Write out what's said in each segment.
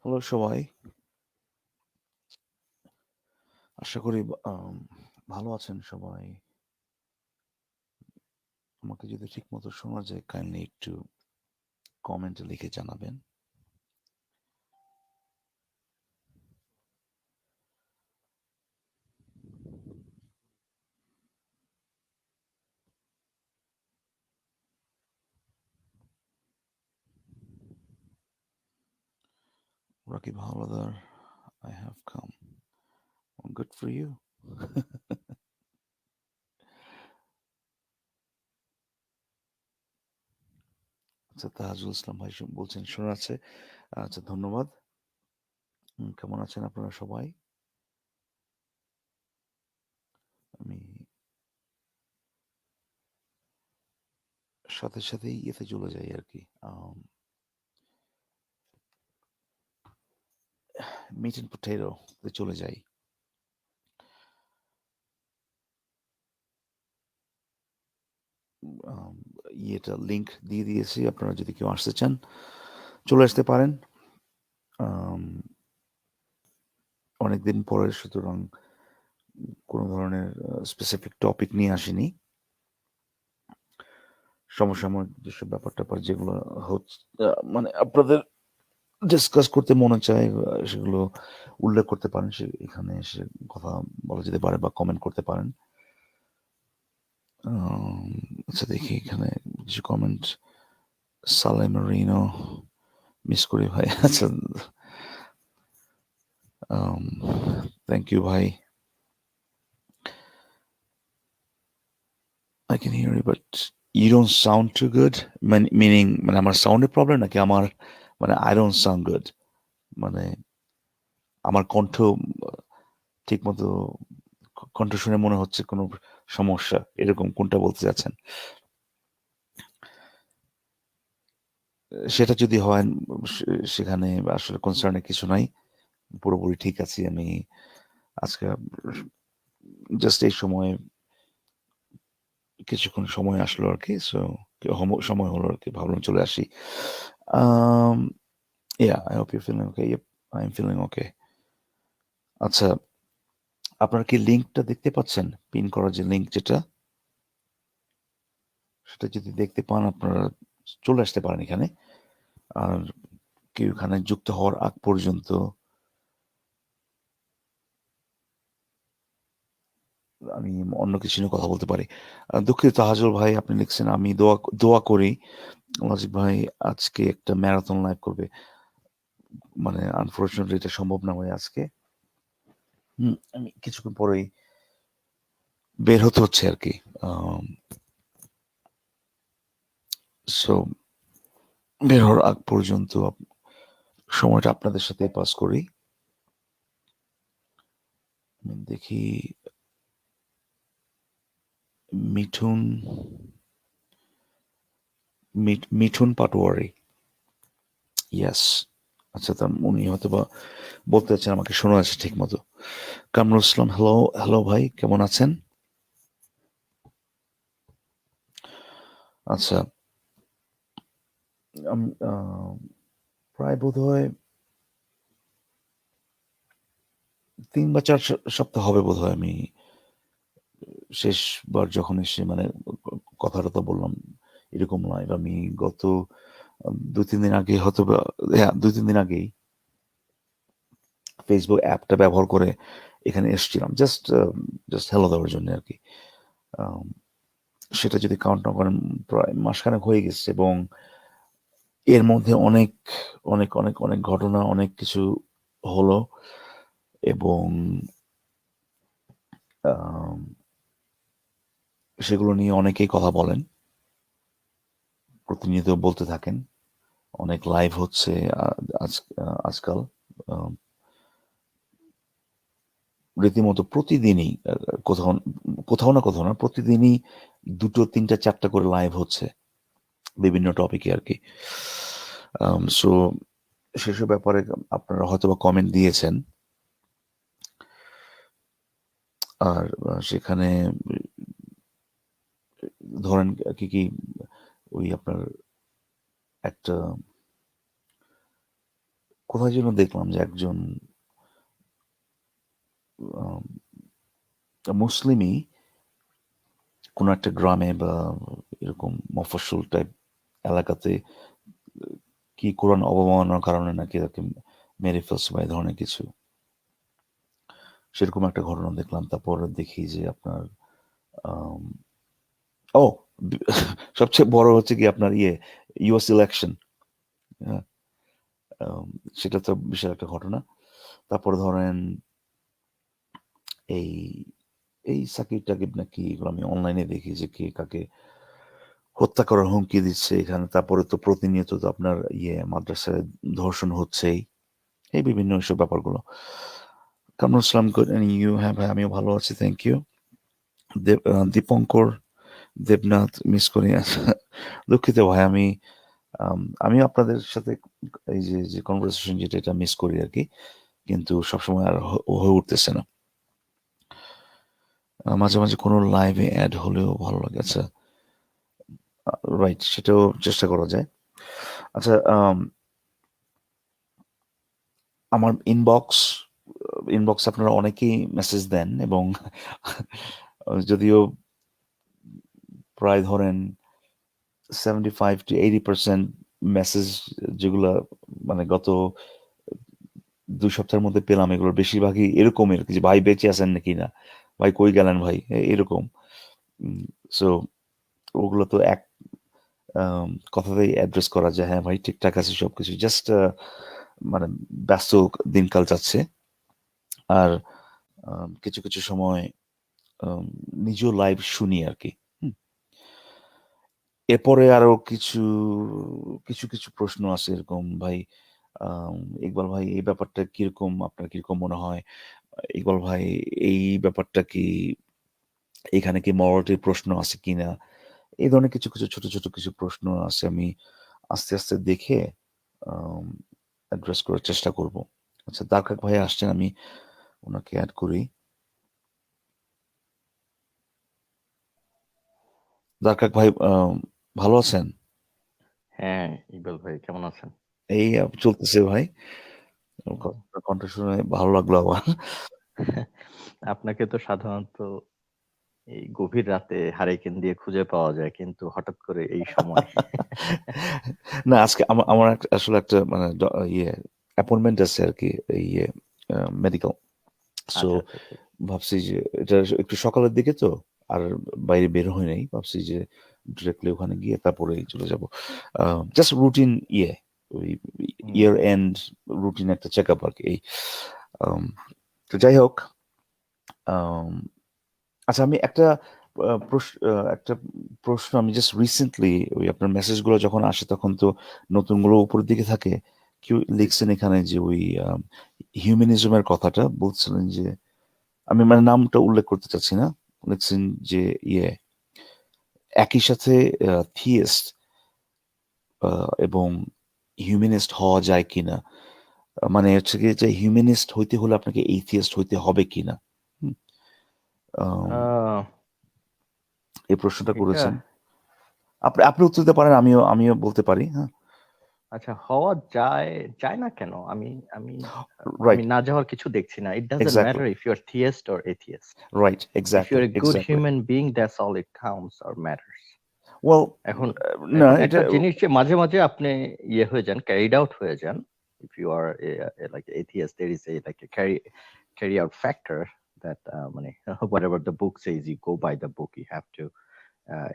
Hello সবাই। আশা করি ভালো আছেন সবাই। আমাকে যদি ঠিকমতো শোনা যায় কাইন্ডলি একটু কমেন্টে লিখে জানাবেন। Rakib Hawladar, I have come. Good for you. আচ্ছা তাহাজুল ইসলাম ভাই বলছেন শোনা যাচ্ছে। আচ্ছা ধন্যবাদ। কেমন আছেন আপনারা সবাই? আমি সাথেই ইয়েতে চলে যাই আরকি। মিট অ্যান্ড পটেটো তে চলে যাই। আম ইয়েটা লিংক দিয়ে দিয়েছি। আপনারা যদি কেউ আসতে চান চলে আসতে পারেন। আম অনেকদিন পরে সুতরাং কোনো ধরনের স্পেসিফিক টপিক নিয়ে আসিনি। সমসাময়িক যেসব ব্যাপার-ট্যাপার যেগুলো মানে আপনাদের ডিসকাস করতে মনে চায় সেগুলো উল্লেখ করতে পারেন। এখানে এসে কথা বলা যেতে পারে বা কমেন্ট করতে পারেন। আম আচ্ছা দেখি এখানে কিছু কমেন্ট। সালেহ মেরিনো মিস করি ভাই। আচ্ছা আম থ্যাংক ইউ ভাই। I can hear you but you don't sound too good. Meaning মানে আমার সাউন্ডের প্রবলেম নাকি আমার মানে I don't sound good? মানে আমার কণ্ঠ ঠিকমতো কণ্ঠ শুনে মনে হচ্ছে কোনো সমস্যা। এরকম কোনটা বলতে চাচ্ছেন? সেটা যদি হয় সেখানে আসলে কনসার্ন এর কিছু নাই। পুরোপুরি ঠিক আছি আমি। আজকে জাস্ট এই সময়ে কিছুক্ষণ সময় আসলো আরকি। সো সময় হলো আরকি। ভাবলাম চলে আসি। আম Yeah, I hope you're feeling okay. Yep, I'm feeling okay. আচ্ছা, আপনারা কি লিঙ্কটা দেখতে পাচ্ছেন? পিন করা যে লিঙ্ক যেটা, সেটা যদি দেখতে পান আপনারা চলে আসতে পারেন এখানে। আর কেউ এখানে যুক্ত হওয়ার আগ পর্যন্ত আমি অন্য কিছু নিয়ে কথা বলতে পারি। দুঃখিত তাহাজুল ভাই আপনি লিখছেন আমি দোয়া করি লজিক ভাই আজকে একটা ম্যারাথন লাইভ করবে। মানে আনফরচুনেটলি এটা সম্ভব না ভাই আজকে। আমি কিছুক্ষণ পরেই বের হতে হচ্ছে আরকি। আম সো বের হওয়ার আগ পর্যন্ত সময়টা আপনাদের সাথে পাস করি। দেখি মিঠুন মিঠুন পাটোয়ারি। ইয়েস। আচ্ছা উনি হয়তোবা বলতে চাচ্ছেন আমাকে শোনা যাচ্ছে ঠিকমতো। কামরুল ইসলাম হ্যালো ভাই কেমন আছেন? আচ্ছা আম আ প্রায় বোধহয় ৩ বা ৪ সপ্তাহ হবে বোধহয় আমি শেষবার যখন এসে মানে কথা-টথা বললাম এরকম লাইভ আমি গত ২-৩ দিন আগে হয়তোবা ২-৩ দিন আগেই Facebook অ্যাপটা ব্যবহার করে এখানে এসছিলাম। জাস্ট হ্যালো দেওয়ার জন্য আরকি। আম সেটা যদি কাউন্ট না করেন প্রায় মাসখানেক হয়ে গেছে এবং এর মধ্যে অনেক ঘটনা অনেক কিছু হলো এবং আম সেগুলো নিয়ে অনেকেই কথা বলেন। প্রতিনিয়ত বলতে থাকেন। অনেক লাইভ হচ্ছে আ আজ আজকাল। আ রীতিমতো প্রতিদিনই কোথাও কোথাও না প্রতিদিনই ২ টো ৩ টা ৪ টা করে লাইভ হচ্ছে। বিভিন্ন টপিকে আরকি। সো সেসব ব্যাপারে আপনারা হয়তোবা কমেন্ট দিয়েছেন। আর সেখানে ধরেন কি ওই আপনার একটা কোথায় যেন দেখলাম যে একজন মুসলিমই কোনো একটা গ্রামে বা এরকম মফস্বল টাইপ এলাকাতে কি কোরআন অবমাননার কারণে নাকি তাকে মেরে ফেলছে বা এই ধরনের কিছু, সেরকম একটা ঘটনা দেখলাম। তারপর দেখি যে আপনার আম, ও সবচেয়ে বড় হচ্ছে কি আপনার ইউএস ইলেকশন, সেটা তো বিশাল একটা ঘটনা। তারপরে ধরেন এই এই সাকিব টাকিব নাকি এগুলো আমি অনলাইনে দেখি যে কে কাকে হত্যা করার হুমকি দিচ্ছে এখানে। তারপরে তো প্রতিনিয়ত তো আপনার মাদ্রাসায় ধর্ষণ হচ্ছেই, এই বিভিন্ন এইসব ব্যাপারগুলো। Kamrul Islam good and you? হ্যাঁ ভাই, আমিও ভালো আছি, thank you. Dipankar Debnath miss করি। দুঃখিত ভাই, আমি আপনাদের সাথে এই যে যে কনভারসেশন যেটা এটা মিস করি আর কি, কিন্তু সবসময় আর হয়ে উঠতেছে না। মাঝে মাঝে কোনো লাইভে অ্যাড হলেও ভালো লাগে। আচ্ছা, রাইট, সেটাও চেষ্টা করা যায়। আচ্ছা, আমার ইনবক্স আপনারা অনেকেই মেসেজ দেন, এবং যদিও প্রায় ধরেন 75 to 80% মেসেজ যেগুলা মানে গত 2 সপ্তাহের মধ্যে পেলাম, এগুলোর বেশিরভাগই এরকমই আর কি, যে ভাই বেঁচে আছেন নাকি, না ভাই কই গেলেন ভাই, এরকম। সো ওগুলো তো এক কথাতেই অ্যাড্রেস করা যায়, হ্যাঁ ভাই ঠিকঠাক আছে সবকিছু, জাস্ট মানে ব্যস্ত দিনকাল যাচ্ছে। আর কিছু কিছু সময় নিজেও লাইভ শুনি আর কি। এরপরে আরো কিছু কিছু কিছু প্রশ্ন আছে এরকম, ভাই আম, ইকবাল ভাই এই ব্যাপারটা কিরকম, আপনার কিরকম মনে হয়? ইকবাল ভাই এই ব্যাপারটা কি, এখানে কি মরালিটির প্রশ্ন আছে কিনা, এই ধরনের কিছু কিছু ছোট ছোট কিছু প্রশ্ন আছে, আমি আস্তে আস্তে দেখে অ্যাড্রেস করার চেষ্টা করব। আচ্ছা, দারকাক ভাই আসছেন, আমি ওনাকে অ্যাড করি। দারকাক ভাই ভালো আছেন? হ্যাঁ, ইকবাল ভাই কেমন আছেন? এই চলতেছে ভাই। হুম। কণ্ঠ শুনে ভালো লাগলো আবার। আপনাকে তো সাধারণত এই গভীর রাতে হারিকেন দিয়ে খুঁজে পাওয়া যায়, কিন্তু হঠাৎ করে এই সময়। না, আজকে আমার আমার আসলে একটা মানে অ্যাপয়েন্টমেন্ট আছে আর কি, এই মেডিকেল। সো আচ্ছা আচ্ছা আচ্ছা। ভাবছি যে এটা একটু সকালের দিকে তো, আর বাইরে বের হই নাই, ভাবছি যে ডিরেক্টলি ওখানে গিয়ে তারপরে চলে যাব। জাস্ট রুটিন, ওই হুম। ইয়ার এন্ড রুটিন একটা চেক আপ আর কি, এই তো যাই হোক। আম, আচ্ছা, আমি একটা প্রশ্ন, আমি জাস্ট রিসেন্টলি ওই আপনার মেসেজগুলো যখন আসে তখন তো নতুনগুলো উপরের দিকে থাকে, কেউ জি। লিখছেন এখানে যে ওই হিউম্যানিজমের কথাটা বলছিলেন যে, আমি মানে নামটা উল্লেখ করতে চাচ্ছি না, লিখছেন যে ইয়ে একই সাথে থিয়েস্ট এবং হিউম্যানিস্ট হওয়া যায় কিনা, মানে হচ্ছে কি যে হিউম্যানিস্ট হইতে হলে আপনাকে এইথিয়েস্ট হইতে হবে কিনা। হুম, আম, আহ, এই প্রশ্নটা এটা করেছেন। আপনি আপনি উত্তর দিতে পারেন, আমিও বলতে পারি, হ্যাঁ। আচ্ছা, হওয়া যায়, যায় না কেন? আমি আমি আমি রাইট, না যাওয়ার কিছু দেখছি না। It doesn't exactly, matter if you are theist or atheist. Right, if you exactly, are a good exactly. Human being, that's all it counts or matters. Well, এখন না এখন এটা একটা জিনিস যে মাঝে মাঝে আপনি ইয়ে হয়ে যান, ক্যারিড আউট হয়ে যান। If you are like atheist, there is a like a carry out factor that মানে whatever the book says you go by the book, you have to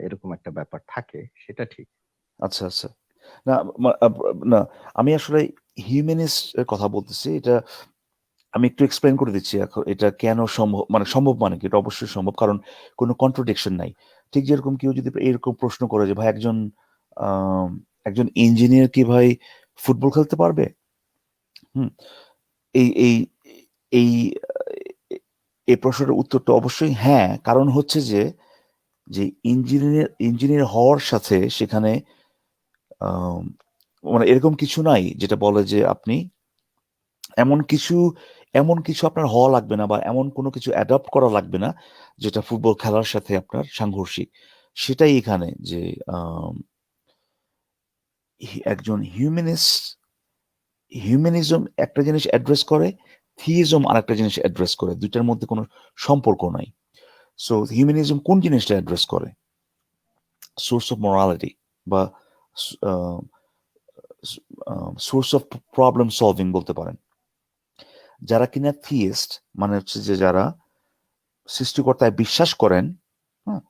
এরকম একটা ব্যাপার থাকে, সেটা ঠিক। আচ্ছা আচ্ছা। না, না, আমি আসলে হিউম্যানিস্ট এর কথা বলতেছি, এটা আমি একটু এক্সপ্লেন করে দিচ্ছি এখন, এটা কেন সম্ভব, মানে সম্ভব মানে কি, এটা অবশ্যই সম্ভব, কারণ কোনো কন্ট্রাডিকশন নাই। ঠিক যেরকম কেউ যদি এরকম প্রশ্ন করে যে ভাই আম, একজন ইঞ্জিনিয়ার কি ভাই ফুটবল খেলতে পারবে? হুম, এই এই এই এই প্রশ্নের উত্তরটা অবশ্যই হ্যাঁ, কারণ হচ্ছে যে যে ইঞ্জিনিয়ার হওয়ার সাথে সেখানে আম, মানে এরকম কিছু নাই যেটা বলে যে আপনি এমন কিছু এমন কিছু আপনার হওয়া লাগবে না, বা এমন কোনো কিছু অ্যাডপ্ট করা লাগবে না যেটা ফুটবল খেলার সাথে আপনার সাংঘর্ষিক। সেটাই এখানে যে আম, একজন হিউম্যানিস্ট হিউম্যানিজম একটা জিনিস অ্যাড্রেস করে, থিইজম আরেকটা জিনিস অ্যাড্রেস করে, দুইটার মধ্যে কোনো সম্পর্ক নাই। সো হিউম্যানিজম কোন জিনিসটা অ্যাড্রেস করে? সোর্স অফ মোরালিটি বা সোর্স অফ প্রবলেম সলভিং বলতে পারেন। যারা কিনা থিয়েস্ট মানে হচ্ছে যে যারা সৃষ্টিকর্তায় বিশ্বাস করেন, হ্যাঁ,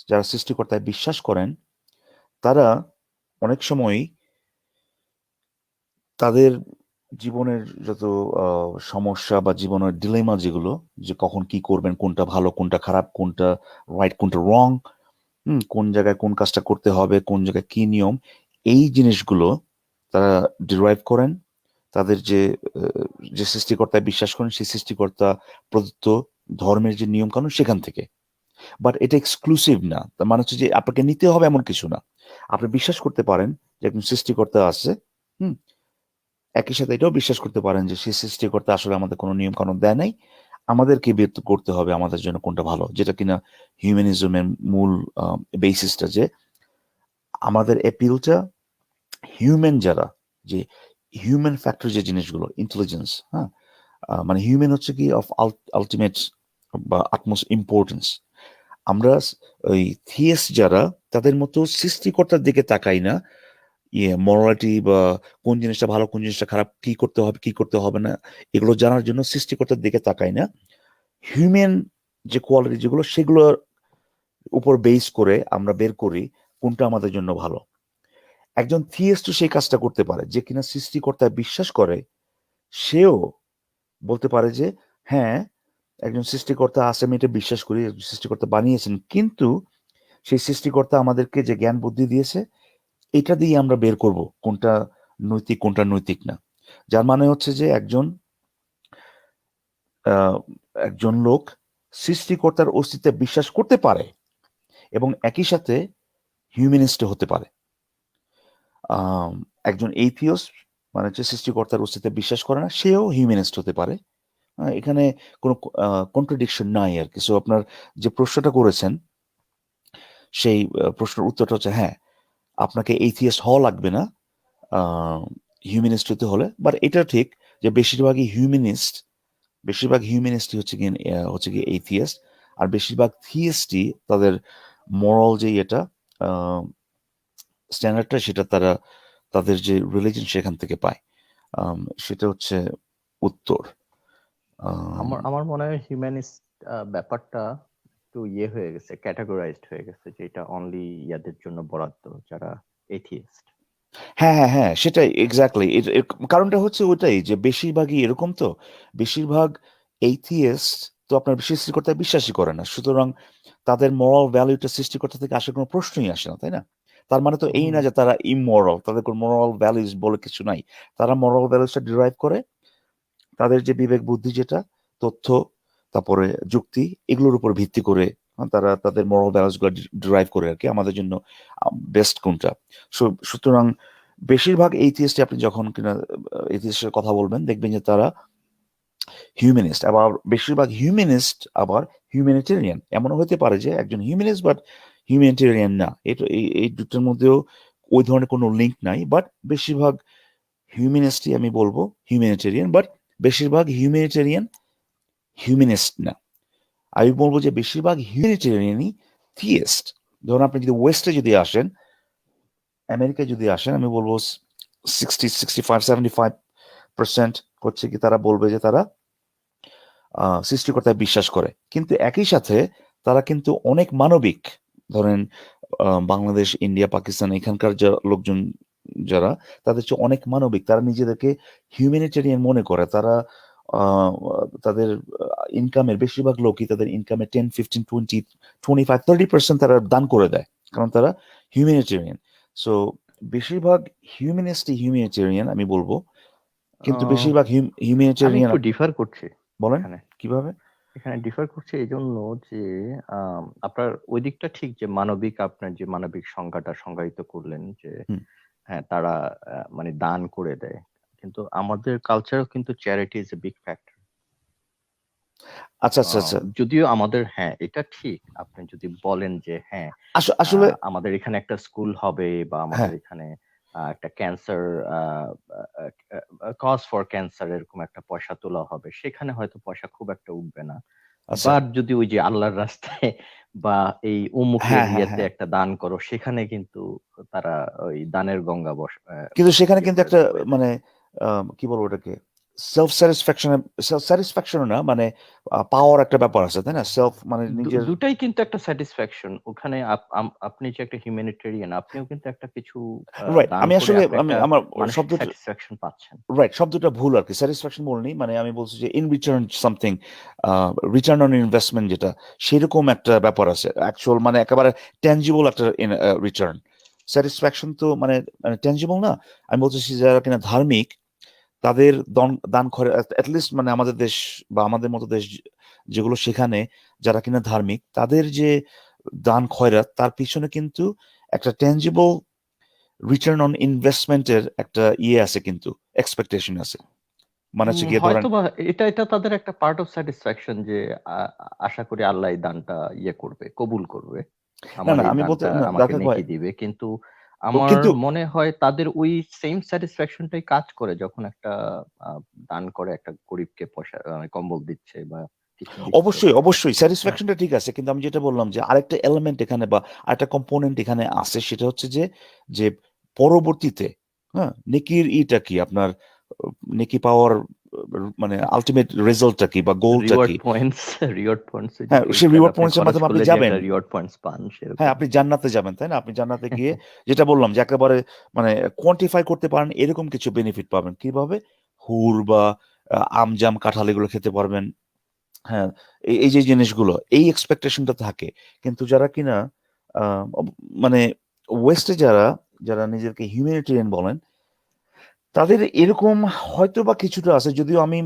যারা সৃষ্টিকর্তায় বিশ্বাস করেন, তারা অনেক সময় তাদের জীবনের যত সমস্যা বা জীবনের ডিলেমা যেগুলো, যে কখন কি করবেন, কোনটা ভালো কোনটা খারাপ, কোনটা রাইট কোনটা রং, কোন জায়গায় কোন কাজটা করতে হবে, কোন জায়গায় কি নিয়ম, এই জিনিসগুলো তারা ডিরাইভ করেন তাদের যে সৃষ্টিকর্তায় বিশ্বাস করেন সেই সৃষ্টিকর্তা প্রদত্ত ধর্মের যে নিয়ম কানুন সেখান থেকে। বাট এটা এক্সক্লুসিভ না, তার মানে হচ্ছে যে আপনাকে নিতে হবে এমন কিছু না। আপনি বিশ্বাস করতে পারেন যে একজন সৃষ্টিকর্তা আছে, হুম, একই সাথে এটাও বিশ্বাস করতে পারেন যে সেই সৃষ্টিকর্তা আসলে আমাদের কোনো নিয়ম কানুন দেয় নাই, আমাদেরকে বের করতে হবে আমাদের জন্য কোনটা ভালো, যেটা কিনা হিউম্যানিজমের মূল বেসিসটা, যে আমাদের অ্যাপিলটা হিউম্যান যারা, যে হিউম্যান ফ্যাক্টর যে জিনিসগুলো, ইন্টেলিজেন্স, হ্যাঁ, মানে হিউম্যান হচ্ছে কি অফ আলটিমেট বা আটমোস্ট ইম্পর্টেন্স। আমরা ওই থিয়েস্ট যারা, তাদের মতো সৃষ্টিকর্তার দিকে তাকাই না, মরালিটি বা কোন জিনিসটা ভালো কোন জিনিসটা খারাপ, কি করতে হবে কি করতে হবে না, এগুলো জানার জন্য সৃষ্টিকর্তার দিকে তাকাই না। হিউম্যান যে কোয়ালিটি যেগুলো, সেগুলোর উপর বেস করে আমরা বের করি কোনটা আমাদের জন্য ভালো। একজন থিয়েস্ট সেই কাজটা করতে পারে, যে কিনা সৃষ্টিকর্তায় বিশ্বাস করে, সেও বলতে পারে যে হ্যাঁ, একজন সৃষ্টিকর্তা আছে, আমি এটা বিশ্বাস করি, একজন সৃষ্টিকর্তা বানিয়েছেন, কিন্তু সেই সৃষ্টিকর্তা আমাদেরকে যে জ্ঞান বুদ্ধি দিয়েছে, এটা দিয়ে আমরা বের করব কোনটা নৈতিক কোনটা নৈতিক না। যার মানে হচ্ছে যে আহ, একজন লোক সৃষ্টিকর্তার অস্তিত্বে বিশ্বাস করতে পারে এবং একই সাথে হিউম্যানিস্ট হতে পারে। আহ, একজন এইথিওস মানে হচ্ছে সৃষ্টিকর্তার অস্তিত্বে বিশ্বাস করে না, সেও হিউম্যানিস্ট হতে পারে। এখানে কোনো কন্ট্রাডিকশন নাই আর কি। সো আপনার যে প্রশ্নটা করেছেন, সেই প্রশ্নের উত্তরটা হচ্ছে হ্যাঁ, আপনাকে এইথিয়াস্ট হওয়া লাগবে না হিউম্যানিস্ট হতে হলে। বাট এটা ঠিক যে বেশিরভাগ হিউম্যানিস্টই হচ্ছে কি এইথিয়াস্ট, আর বেশিরভাগ থিয়েস্টই তাদের মরাল যে এটা স্ট্যান্ডার্ডটা, সেটা তারা তাদের যে রিলিজন সেখান থেকে পায়। সেটা হচ্ছে উত্তর। আম, আমার আমার মনে হয় হিউম্যানিস্ট ব্যাপারটা একটু হয়ে গেছে, ক্যাটাগরাইজড হয়ে গেছে, যে এটা অনলি ইয়াদের জন্য বরাদ্দ যারা এথিয়েস্ট। হ্যাঁ হ্যাঁ হ্যাঁ, সেটাই এক্স্যাক্টলি। এর কারণটা হচ্ছে ওইটাই যে বেশিরভাগই এরকম তো, বেশিরভাগ এইথিয়েস্ট তো আপনার সৃষ্টিকর্তায় বিশ্বাসই করে না, সুতরাং তাদের মরাল ভ্যালুটা সৃষ্টিকর্তা থেকে আসার কোনো প্রশ্নই আসে না, তাই না? তার মানে তো এই হুম। না যে তারা ইমমরাল, তাদের কোনো মরাল ভ্যালুজ বলে কিছু নাই। তারা মরাল ভ্যালুজটা ডিরাইভ করে তাদের যে বিবেক বুদ্ধি, যেটা তথ্য, তারপরে যুক্তি, এগুলোর উপর ভিত্তি করে তারা তাদের মরাল ভ্যালুস গুলো ডিরাইভ করে আর কি, আমাদের জন্য বেস্ট কোনটা। সুতরাং বেশিরভাগ এইথিস্ট আপনি যখন কিনা এইথিস্টের কথা বলবেন, দেখবেন যে তারা হিউম্যানিস্ট। আবার বেশিরভাগ হিউম্যানিস্ট আবার হিউম্যানিটেরিয়ান। এমনও হতে পারে যে একজন হিউম্যানিস্ট বাট হিউম্যানিটেরিয়ান না। এটা এই দুটোর মধ্যেও ওই ধরনের কোনো লিঙ্ক নাই। বাট বেশিরভাগ হিউম্যানিস্টই আমি বলবো হিউম্যানিটেরিয়ান, বাট বেশিরভাগ হিউম্যানিটেরিয়ান হিউম্যানিস্ট না। আমি বলবো যে বেশিরভাগ হিউম্যানিটেরিয়ানই থিয়েস্ট। ধরুন আপনি যদি ওয়েস্টে যদি আসেন, আমেরিকায় যদি আসেন, আমি বলবো 65-75% হচ্ছে কি তারা বলবে যে তারা সৃষ্টিকর্তায় বিশ্বাস করে, কিন্তু একই সাথে তারা কিন্তু অনেক মানবিক। ধরেন বাংলাদেশ, ইন্ডিয়া, পাকিস্তান, এখানকার লোকজন যারা, তাদের চেয়ে অনেক মানবিক, তারা নিজেদেরকে হিউম্যানিটেরিয়ান মনে করে। তারা আহ, তাদের ইনকামের বেশিরভাগ লোকই তাদের ইনকামের 10, 15, 20, 25, 30% তারা দান করে দেয়, কারণ তারা হিউম্যানিটেরিয়ান। সো বেশিরভাগ হিউম্যানিটেরিয়ান আমি বলবো, কিন্তু আহ, বেশিরভাগ আমি হিউম্যানিটেরিয়ান। একটু ডিফার করছি বলেন এখানে। কিভাবে? এখানে ডিফার করছে এই জন্য যে আপনার ওই দিকটা ঠিক, যে মানবিক, আপনার যে মানবিক সংজ্ঞাটা সংজ্ঞায়িত করলেন, যে হুম। হ্যাঁ তারা মানে দান করে দেয়, কিন্তু আমাদের কালচারও কিন্তু charity is a big factor. আচ্ছা আচ্ছা আচ্ছা। যদিও আমাদের, হ্যাঁ এটা ঠিক, আপনি যদি বলেন যে হ্যাঁ আসলে আমাদের এখানে একটা স্কুল হবে, বা হ্যাঁ আমাদের এখানে একটা ক্যান্সার কজ ফর ক্যান্সার এরকম একটা পয়সা তোলা হবে, সেখানে হয়তো পয়সা খুব একটা উঠবে না। আচ্ছা, বাট যদি ওই যে আল্লাহর রাস্তায় বা এই অমুকের হ্যাঁ, হ্যাঁ, ইয়েতে হ্যাঁ। একটা দান করো, সেখানে কিন্তু তারা ওই দানের গঙ্গা কিন্তু সেখানে ইয়ে কিন্তু করে একটা বয়ে দেয়। মানে কি বলবো ওটাকে, সেলফ স্যাটিসফ্যাকশন না, মানে পাওয়ার একটা ব্যাপার আছে, তাই না? সেলফ মানে নিজের। দুটাই কিন্তু একটা স্যাটিসফ্যাকশন ওখানে। আপনি যে একটা হিউম্যানিটেরিয়ান, আপনিও কিন্তু একটা কিছু রাইট, দান আমি করে আসলে আপনি আমি একটা আমার মানসিক শব্দটা, স্যাটিসফ্যাকশন পাচ্ছেন। রাইট, শব্দটা ভুল আর কি, স্যাটিসফ্যাকশন বলিনি, মানে আমি বলছি যে in return something, return on investment যেটা, সেরকম একটা ব্যাপার আছে অ্যাকচুয়াল, মানে একেবারে ট্যাঞ্জিবল একটা রিটার্ন। স্যাটিসফ্যাকশন তো মানে ট্যাঞ্জিবল না। আমি বলতেছি যারা কিনা ধার্মিক, তাদের দান করে লিস্ট, মানে আমাদের দেশ বা আমাদের মতো দেশ যেগুলো, সেখানে যারা কিনা ধার্মিক, তাদের যে দান খয়রাত, তার পিছনে কিন্তু একটা ট্যাঞ্জিবল রিটার্ন অন ইনভেস্টমেন্টের একটা আছে, কিন্তু এক্সপেকটেশন আছে। মানে হচ্ছে গিয়ে ধরেন, হয়তো বা এটা এটা তাদের একটা পার্ট অফ স্যাটিসফ্যাকশন যে আশা করি আল্লাহ এই দানটা করবে, কবুল করবে, না আমার না এই আমি বলতে দানটা না আমাকে দাকাক ভাই, নেকি দিবে। কিন্তু আমার কিন্তু মনে হয় তাদের ওই সেম স্যাটিসফ্যাকশনটাই কাজ করে যখন একটা আহ, দান করে একটা গরিবকে পয়সা কম্বল দিচ্ছে বা কিছু দিচ্ছে। অবশ্যই অবশ্যই হ্যাঁ, স্যাটিসফ্যাকশনটা ঠিক আছে, কিন্তু আমি যেটা বললাম যে আরেকটা এলিমেন্ট এখানে বা আরেকটা কম্পোনেন্ট এখানে আছে, সেটা হচ্ছে যে যে পরবর্তীতে, হ্যাঁ, নেকির কি আপনার, নেকি পাওয়ার মানে আলটিমেট রেজাল্টটা কি বা গোলটা রিওয়ার্ড কি? পয়েন্টস রিওয়ার্ড পয়েন্টস যে হ্যাঁ, সেই ক্রেডিটটা রিওয়ার্ড আপনি পয়েন্টস এর খরচ মাধ্যমে আপনি করলে যে যাবেন। একটা রিওয়ার্ড পয়েন্টস পান হ্যাঁ, সেরকম। আপনি জান্নাতে যাবেন, তাই না? আপনি জান্নাতে গিয়ে, যেটা বললাম যে একেবারে মানে কোয়ান্টিফাই করতে পারেন এরকম কিছু বেনিফিট পাবেন। কিভাবে? হুর বা আম জাম কাঁঠাল এগুলো খেতে পারবেন। হ্যাঁ, এই যে জিনিসগুলো, এই এক্সপেকটেশনটা থাকে। কিন্তু যারা কিনা মানে ওয়েস্টে যারা যারা নিজেকে হিউম্যানিটেরিয়ান বলেন, তাদের এরকম হয়তো বা কিছুটা আছে, যদিও আমি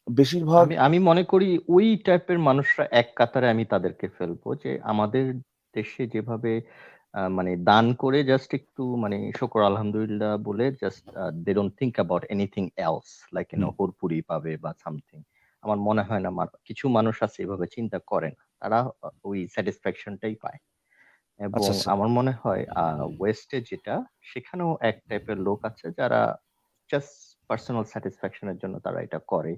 বেশিরভাগ। আমি আমি মনে করি ওই টাইপের মানুষরা এক কাতারে আমি তাদেরকে ফেলবো, যে আমাদের দেশে যেভাবে মানে দান করে জাস্ট একটু মানে শুকর আলহামদুলিল্লাহ বলে just they don't think about anything else, like hmm, হুরপুরি পাবে বা সামথিং। আমার মনে হয় না কিছু মানুষ আছে এভাবে চিন্তা করে না, তারা ওই স্যাটিসফ্যাকশনটাই পায়। আচ্ছা এবং আচ্ছা আমার মনে হয় ওয়েস্টে যেটা, সেখানেও এক টাইপের লোক আছে যারা জাস্ট পার্সোনাল স্যাটিসফ্যাকশনের জন্য তারা এটা করে।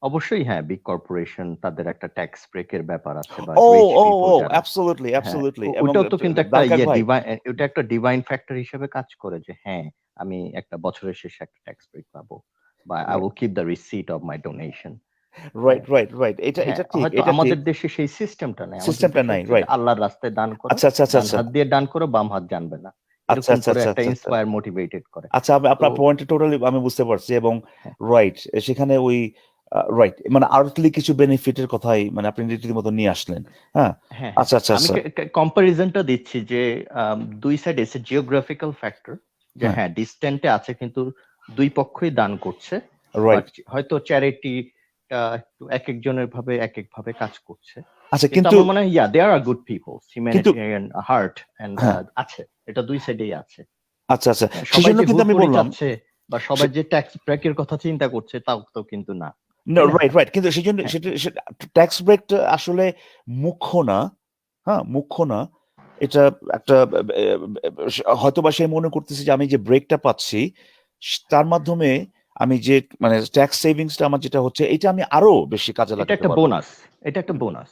অবশ্যই হ্যাঁ, বিগ কর্পোরেশন তাদের একটা ট্যাক্স ব্রেকের ব্যাপার আছে, বা ও রিচ ও পিপল ও যারা। অ্যাবসলিউটলি হ্যাঁ, অ্যাবসলিউটলি, এবং ওটাও তো কিন্তু একটা দারকাক ভাই, ডিভাইন, ওটা একটা ডিভাইন ফ্যাক্টর হিসেবে কাজ করে যে হ্যাঁ, আমি একটা বছরের শেষে একটা ট্যাক্স ব্রেক পাবো, বা I will keep the receipt of my donation. Right হ্যাঁ, রাইট রাইট, এটা হ্যাঁ, এটা ঠিক, হয়তো এটা ঠিক। আমাদের দেশে সেই সিস্টেমটা নাই। আমাদের সিস্টেমটা দেশে নাই, হচ্ছে যে রাইট। আল্লাহর রাস্তায় দান করো, আচ্ছা আচ্ছা আচ্ছা ডান আচ্ছা হাত দিয়ে দান করো, বাম হাত জানবে না, আচ্ছা এরকম আচ্ছা করে আচ্ছা একটা আচ্ছা আচ্ছা ইন্সপায়ার মোটিভেটেড করে। আচ্ছা, তো আপনার পয়েন্টটা টোটালি আমি বুঝতে পারছি, এবং হ্যাঁ, রাইট, সেখানে ওই রাইট, মানে আর্থলি কিছু বেনিফিটের কথাই মানে আপনি রীতিমতো নিয়ে আসলেন। হ্যাঁ, হ্যাঁ, হ্যাঁ, আচ্ছা আচ্ছা আমি আচ্ছা, কম্পারিজনটা দিচ্ছি যে দুই সাইডে এসে জিওগ্রাফিক্যাল ফ্যাক্টর, যে হ্যাঁ, হ্যাঁ ডিস্টেন্টে আছে কিন্তু দুই পক্ষই দান করছে। But right. হয়তো চ্যারিটিটা একটু এক একজনের ভাবে এক এক ভাবে কাজ করছে। আচ্ছা, কিন্তু কিন্তু আমার মনে হয় দেয়ার আর গুড পিপল, কিন্তু হিউম্যানিটেরিয়ান হার্ট এন্ড হ্যাঁ, আছে, এটা দুই সাইডেই আছে। আচ্ছা আচ্ছা, হ্যাঁ, সেই সবাই জন্য যে কিন্তু আমি হুড়হুড়ি বললাম, চাচ্ছে বা সবাই যে ট্যাক্স ব্রেকের কথা চিন্তা করছে তাও তো কিন্তু না, তাই না? রাইট রাইট, কিন্তু সেই জন্য হ্যাঁ, সেটা ট্যাক্স ব্রেকটা আসলে মুখ্য না। হ্যাঁ, মুখ্য না। এটা একটা হয়তো বা সে মনে করতেছে যে আমি যে ব্রেকটা পাচ্ছি, তার মাধ্যমে আমি যে মানে ট্যাক্স সেভিংসটা আমার যেটা হচ্ছে, এটা আমি আরো বেশি কাজে এটা লাগাতে একটা পারবো। বোনাস, এটা একটা বোনাস।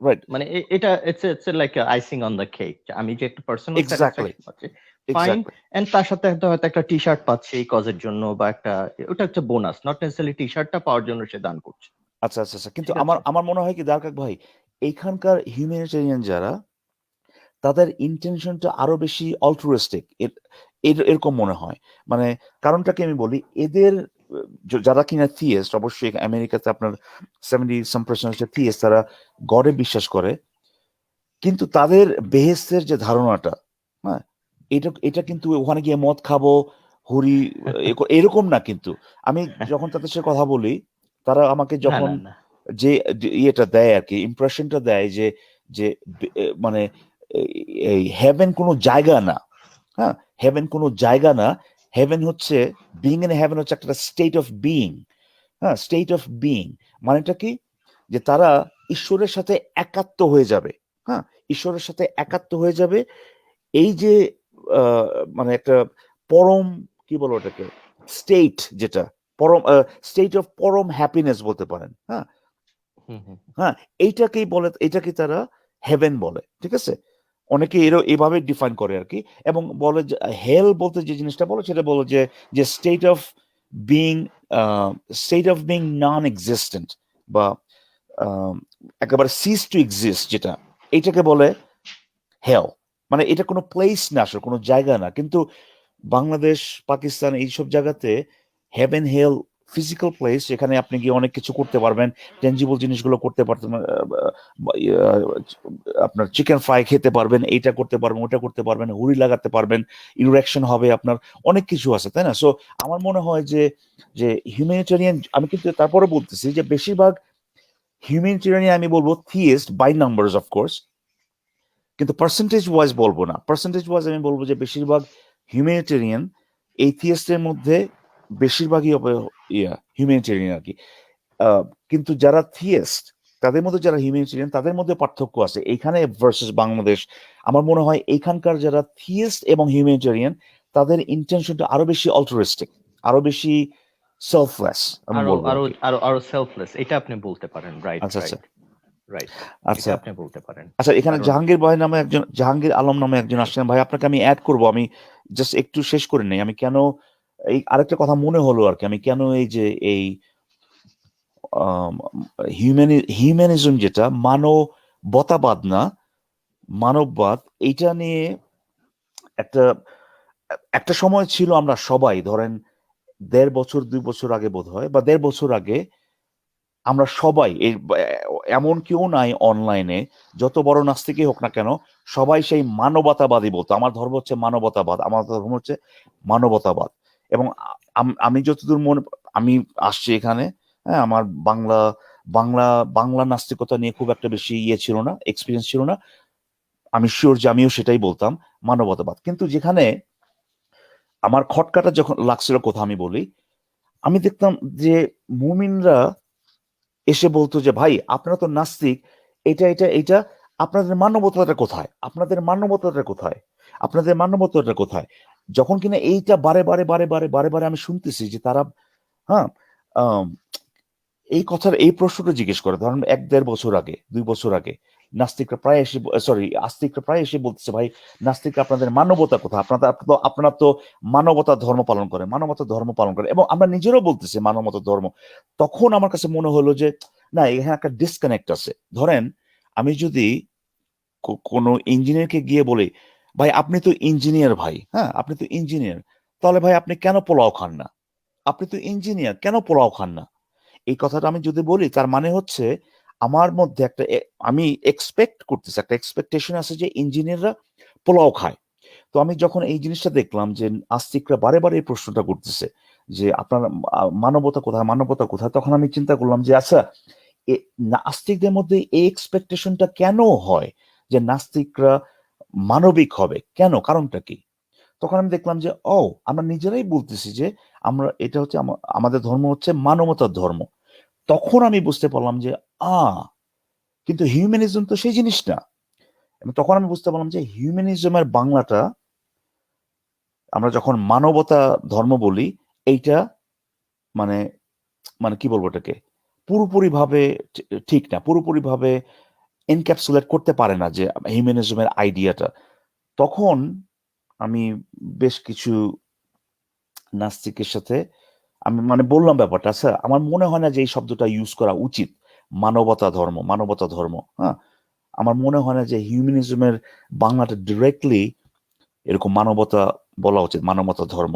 রাইট, মানে এটা it's like icing on the cake, আমি যে একটা পার্সোনাল এক্স্যাক্টলি স্যাটিসফ্যাকশন পাচ্ছি, ফাইন। এক্স্যাক্টলি। এন্ড তার সাথে হয়তো একটা টি শার্ট পাচ্ছি এই কজের জন্য, বা একটা, ওটা একটা বোনাস, নট নেসেসারিলি টি শার্টটা পাওয়ার জন্য সে দান করছে। আচ্ছা আচ্ছা আচ্ছা, কিন্তু ঠিক আমার আছে। আমার মনে হয় কি দারকাক ভাই, এইখানকার হিউম্যানিটেরিয়ান যারা, তাদের ইন্টেনশনটা আরো বেশি অল্ট্রুইস্টিক, এরকম মনে হয়। মানে কারণটা কি আমি বলি, এদের যারা কিনা থিয়েস্ট, অবশ্যই আমেরিকাতে আপনার 70% হচ্ছে থিয়েস্ট, তারা গডে বিশ্বাস করে, কিন্তু তাদের বেহেস্তের যে ধারণাটা, হ্যাঁ, এটা এটা কিন্তু ওখানে গিয়ে মদ খাবো, হুরি, এরকম না কিন্তু। আমি যখন তাদের সাথে কথা বলি, তারা আমাকে না, যখন না, না। যে ইয়েটা দেয় আর কি, ইমপ্রেশনটা দেয় যে যে মানে এই হেভেন কোনো জায়গা না। হ্যাঁ, হেভেন কোনো জায়গা না। হেভেন হচ্ছে, বিং ইন হেভেন হচ্ছে একটা স্টেট অফ বিইং। হ্যাঁ, স্টেট অফ বিইং মানেটা কি, যে তারা ঈশ্বরের সাথে একাত্ম হয়ে যাবে। হ্যাঁ, ঈশ্বরের সাথে একাত্ম হয়ে যাবে। এই যে আহ, মানে একটা পরম কি বলো ওটাকে স্টেট, যেটা পরম স্টেট অফ পরম হ্যাপিনেস বলতে পারেন। হ্যাঁ, হুম, হুম, হ্যাঁ, এইটাকেই বলে, এটাকে তারা হেভেন বলে। ঠিক আছে, অনেকে এভাবে ডিফাইন করে আর কি, এবং বলে যে হেল বলতে যে জিনিসটা বলে সেটা বলে যে যে state of being, non existent, বা আহ, একেবারে সিজ টু এক্সিস্ট, যেটা এইটাকে বলে হেল। মানে এটা কোনো প্লেস না, আসলে কোনো জায়গা না, কিন্তু বাংলাদেশ, পাকিস্তান এইসব জায়গাতে হেভেন হেল ফিজিক্যাল প্লেস, যেখানে আপনি গিয়ে অনেক কিছু করতে পারবেন, টেনজিবল জিনিসগুলো করতে পারতেন, আপনার চিকেন ফ্রাই খেতে পারবেন, এইটা করতে পারবেন, ওটা করতে পারবেন, হুড়ি লাগাতে পারবেন, ইউরেকশন হবে আপনার, অনেক কিছু আছে, তাই না? সো আমার মনে হয় যে যে হিউম্যানিটেরিয়ান, আমি কিন্তু তারপরে বলতেছি যে বেশিরভাগ হিউম্যানিটেরিয়ান আমি বলবো থিয়েস্ট বাই নাম্বারস অফকোর্স, কিন্তু পার্সেন্টেজ ওয়াইজ বলবো না। পার্সেন্টেজ ওয়াইজ আমি বলবো যে বেশিরভাগ হিউম্যানিটেরিয়ান এইথিয়েস্টের মধ্যে বেশিরভাগই হবে হিউম্যানিটেরিয়ান আর কি। কিন্তু যারা থিয়েস্ট, তাদের মধ্যে যারা হিউম্যানিটেরিয়ান, তাদের মধ্যে পার্থক্য আছে এইখানে ভার্সেস বাংলাদেশ। আমার মনে হয় এইখানকার যারা থিয়েস্ট এবং হিউম্যানিটেরিয়ান, তাদের ইন্টেনশনটা আরো বেশি অল্টারিস্টিক, আরো বেশি সেলফলেস, আমি আরো বলবো আর আরো কি। আরো আরো সেলফলেস, এটা আপনি বলতে পারেন। রাইট, আচ্ছা, আচ্ছা, রাইট, রাইট, এটা আচ্ছা, আপনি বলতে পারেন। আচ্ছা। এখানে কারণ জাহাঙ্গীর ভাই নামে একজন, জাহাঙ্গীর আলম নামে একজন আসছেন ভাই, আপনাকে আমি অ্যাড করব। আমি জাস্ট একটু শেষ করে নেই, আমি কেন এই আরেকটা কথা মনে হলো আর কি, আমি কেন এই যে এই হিউম্যানিজম, যেটা মানবতাবাদ না, মানববাদ, এইটা নিয়ে একটা একটা সময় ছিল, আমরা সবাই ধরেন 1.5 বছর 2 বছর আগে বোধ হয়, বা 1.5 বছর আগে, আমরা সবাই এমন কেউ নাই অনলাইনে, যত বড় নাস্তিকই হোক না কেন, সবাই সেই মানবতাবাদী বলতো, আমার ধর্ম হচ্ছে মানবতাবাদ, আমার ধর্ম হচ্ছে মানবতাবাদ। এবং আমি যতদূর মনে, আমি আসছি এখানে, হ্যাঁ, আমার বাংলা বাংলা বাংলা নাস্তিকতা নিয়ে খুব একটা বেশি ইয়ে ছিল না, এক্সপিরিয়েন্স ছিল না। আমি শিওর যে আমিও সেটাই বলতাম, মানবতাবাদ। কিন্তু যেখানে আমার খটকাটা যখন লাগছিল, কথা আমি বলি, আমি দেখতাম যে মুমিনরা এসে বলতো যে ভাই আপনারা তো নাস্তিক, এটা এটা এটা, আপনাদের মানবতাটা কোথায়, আপনাদের মানবতাটা কোথায়, আপনাদের মানবতাটা কোথায়? যখন কিনা এইটা বারে বারে বারে বারে বারে বারে আমি শুনতেছি যে তারা, হ্যাঁ, আম, এই কথার এই প্রশ্নটা জিজ্ঞেস করে, ধরেন 1-1.5 বছর আগে, 2 বছর আগে, নাস্তিকরা প্রায় এসে, সরি, আস্তিকরা প্রায় এসে বলতেছে ভাই, নাস্তিকরা আপনাদের মানবতা কোথায়, আপনারা তো মানবতা ধর্ম পালন করে, মানবতা ধর্ম পালন করে, এবং আমরা নিজেরাও বলতেছি মানবতা ধর্ম। তখন আমার কাছে মনে হলো যে না, এখানে একটা ডিসকানেক্ট আছে। ধরেন আমি যদি কোনো ইঞ্জিনিয়ারকে গিয়ে বলি, ভাই আপনি তো ইঞ্জিনিয়ার ভাই, হ্যাঁ, আপনি তো ইঞ্জিনিয়ার, তাহলে ভাই আপনি কেন পোলাও খান না? আপনি তো ইঞ্জিনিয়ার, কেন পোলাও খান না? এই কথাটা আমি যদি বলি, তার মানে হচ্ছে আমার মধ্যে একটা আমি এক্সপেক্ট করতেছি, একটা এক্সপেকটেশন আছে যে ইঞ্জিনিয়াররা পোলাও খায়। তো আমি যখন এই জিনিসটা দেখলাম যে আস্তিকরা বারে বারে এই প্রশ্নটা করতেছে যে আপনার মানবতা কোথায়, মানবতা কোথায়, তখন আমি চিন্তা করলাম যে আচ্ছা, নাস্তিকদের মধ্যে এই এক্সপেকটেশনটা কেন হয় যে নাস্তিকরা মানবিক হবে, কেন, কারণটা কি? তখন আমি দেখলাম যে ও, আমরা নিজেরাই বলতেছি যে আমরা, এটা হচ্ছে আমাদের ধর্ম হচ্ছে মানবতার ধর্ম। তখন আমি বুঝতে পারলাম যে আ কিন্তু হিউম্যানিজম তো সেই জিনিস না। এবং তখন আমি বুঝতে পারলাম যে হিউম্যানিজমের বাংলাটা, আমরা যখন মানবতা ধর্ম বলি, এইটা মানে, মানে কি বলবো এটাকে, পুরোপুরি ভাবে ঠিক না, পুরোপুরি ভাবে এনক্যাপসুলেট করতে পারে না যে হিউম্যানিজমের আইডিয়াটা। তখন আমি বেশ কিছু নাস্তিকের সাথে আমি মানে বললাম ব্যাপারটা, আচ্ছা আমার মনে হয় না যে এই শব্দটা ইউজ করা উচিত, মানবতা ধর্ম, মানবতা ধর্ম, হ্যাঁ, আমার মনে হয় না যে হিউম্যানিজমের বাংলাটা ডিরেক্টলি এরকম মানবতা বলা উচিত, মানবতা ধর্ম।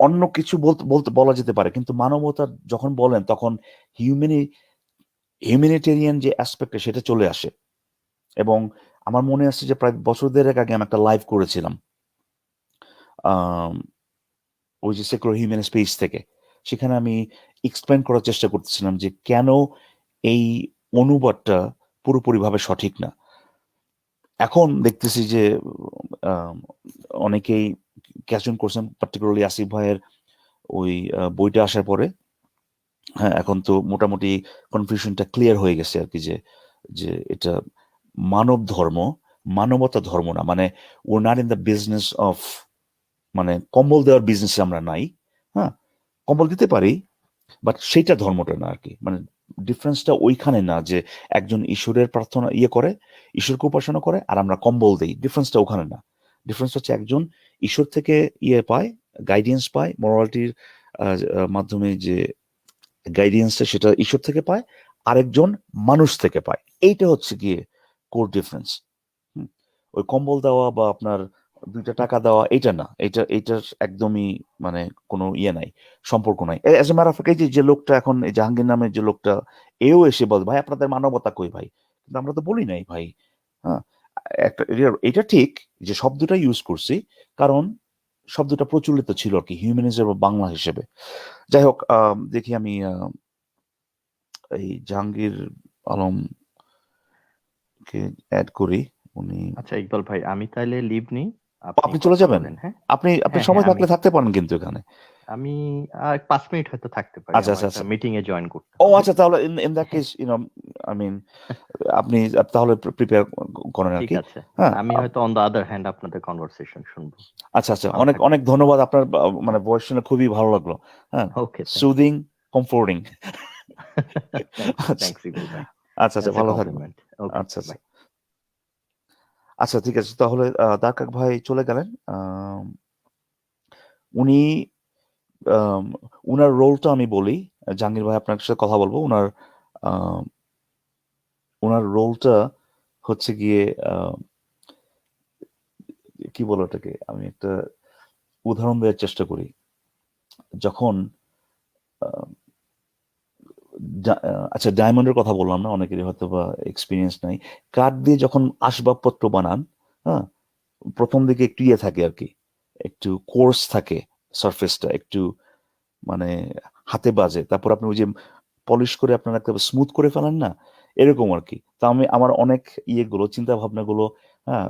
অন্য কিছু বলতে বলতে বলা যেতে পারে, কিন্তু মানবতা যখন বলেন তখন হিউম্যানি হিউম্যানিটেরিয়ান যে অ্যাসপেক্টটা সেটা চলে আসে। এবং আমার মনে আছে যে প্রায় বছর দেড়েক আগে আমি একটা লাইভ করেছিলাম, আম, ওই যে সেকুলার হিউম্যান স্পেস থেকে। সেখানে আমি এক্সপ্লেন করার চেষ্টা করতেছিলাম যে কেন এই অনুবাদটা পুরোপুরিভাবে সঠিক না। এখন দেখতেছি যে আম, অনেকেই ক্যাচন করছেন, পার্টিকুলারলি আসিফ ভাইয়ের ওই বইটা আসার পরে। হ্যাঁ, এখন তো মোটামুটি কনফিউশনটা ক্লিয়ার হয়ে গেছে আর কি, যে যে এটা মানব ধর্ম, মানবতা ধর্ম না। মানে we're not in the business of মানে কম্বল দেওয়ার বিজনেসে আমরা নাই। হ্যাঁ, কম্বল দিতে পারি, বাট সেইটা ধর্মটা না আর কি। মানে ডিফারেন্সটা ওইখানে না যে একজন ঈশ্বরের প্রার্থনা করে, ঈশ্বরকে উপাসনা করে, আর আমরা কম্বল দেই। ডিফারেন্সটা ওখানে না। ডিফারেন্স হচ্ছে একজন ঈশ্বর থেকে পায়, গাইডেন্স পায়, মোরালিটির মাধ্যমে যে গাইডেন্সটা সেটা ঈশ্বর থেকে পায়, আরেকজন মানুষ থেকে পায়। এইটা হচ্ছে গিয়ে কোর ডিফারেন্স। ওই কম্বল দেওয়া বা আপনার 2টা টাকা দেওয়া এটা না, এইটার একদমই মানে কোনো নাই, সম্পর্ক নাই। As a matter of fact, যে লোকটা এখন এই জাহাঙ্গীর নামের যে লোকটা, এও এসে বল ভাই আপনাদের মানবতা কই ভাই, কিন্তু আমরা তো বলি নাই ভাই। হ্যাঁ, এটা ঠিক যে শব্দটা ইউজ করছি, কারণ শব্দটা প্রচলিত ছিল আর কি হিউম্যানিজম বা বাংলা হিসেবে। যাই হোক, দেখি আমি এই জাহাঙ্গীর আলম কে অ্যাড করি। উনি আচ্ছা ইকবাল ভাই, আমি তাহলে লিভ নিই, আপনি চলে কথা যাবেন? বলেন। হ্যাঁ আপনি হ্যাঁ সময় হ্যাঁ, থাকলে থাকতে পারেন কিন্তু এখানে। আমি আর 5 মিনিট হয়তো থাকতে পারি, আচ্ছা আমার আচ্ছা একটা আচ্ছা। মিটিং এ জয়েন করতে ও হবে। আচ্ছা, তাহলে ইন দ্যাট হ্যাঁ, কেস আই মিন আপনি তাহলে প্রিপেয়ার করেন আর ঠিক কি। আছে। হ্যাঁ, আমি হয়তো অন দ্য আদার হ্যান্ড আপনাদের কনভারসেশন শুনবো। আচ্ছা আচ্ছা, ভালো অনেক থাকবেন। অনেক ধন্যবাদ। আপনার মানে ভয়েস শুনে খুবই ভালো লাগলো। হ্যাঁ, okay, thank you. Soothing, comforting. Thanks, আচ্ছা থ্যাংকস ইকবাল ভাই। আচ্ছা আচ্ছা, দ্যাটস এ ভালো থাকবেন। কমপ্লিমেন্ট। ওকে, আচ্ছা আচ্ছা বাই। আচ্ছা, ঠিক আছে। তাহলে দারকাক ভাই চলে গেলেন। উনি উনার রোলটা আমি বলি। জাহাঙ্গীর ভাই আপনার সাথে কথা বলবো। আহ, উনার রোলটা হচ্ছে গিয়ে কি বলো ওটাকে, আমি একটা উদাহরণ দেওয়ার চেষ্টা করি। যখন আহ, আচ্ছা, ডায়মন্ডের কথা বললাম না, অনেকেরই হয়তো বা এক্সপিরিয়েন্স নাই। কাঠ দিয়ে যখন আসবাবপত্র বানান, হ্যাঁ, প্রথম দিকে একটু থাকে আর কি, একটু কোর্স থাকে, সারফেসটা একটু মানে হাতে বাজে, তারপর আপনি ওই যে পলিশ করে আপনার একটা স্মুথ করে ফেলেন না, এরকম আর কি। তা আমি আমার অনেক চিন্তা ভাবনাগুলো, হ্যাঁ,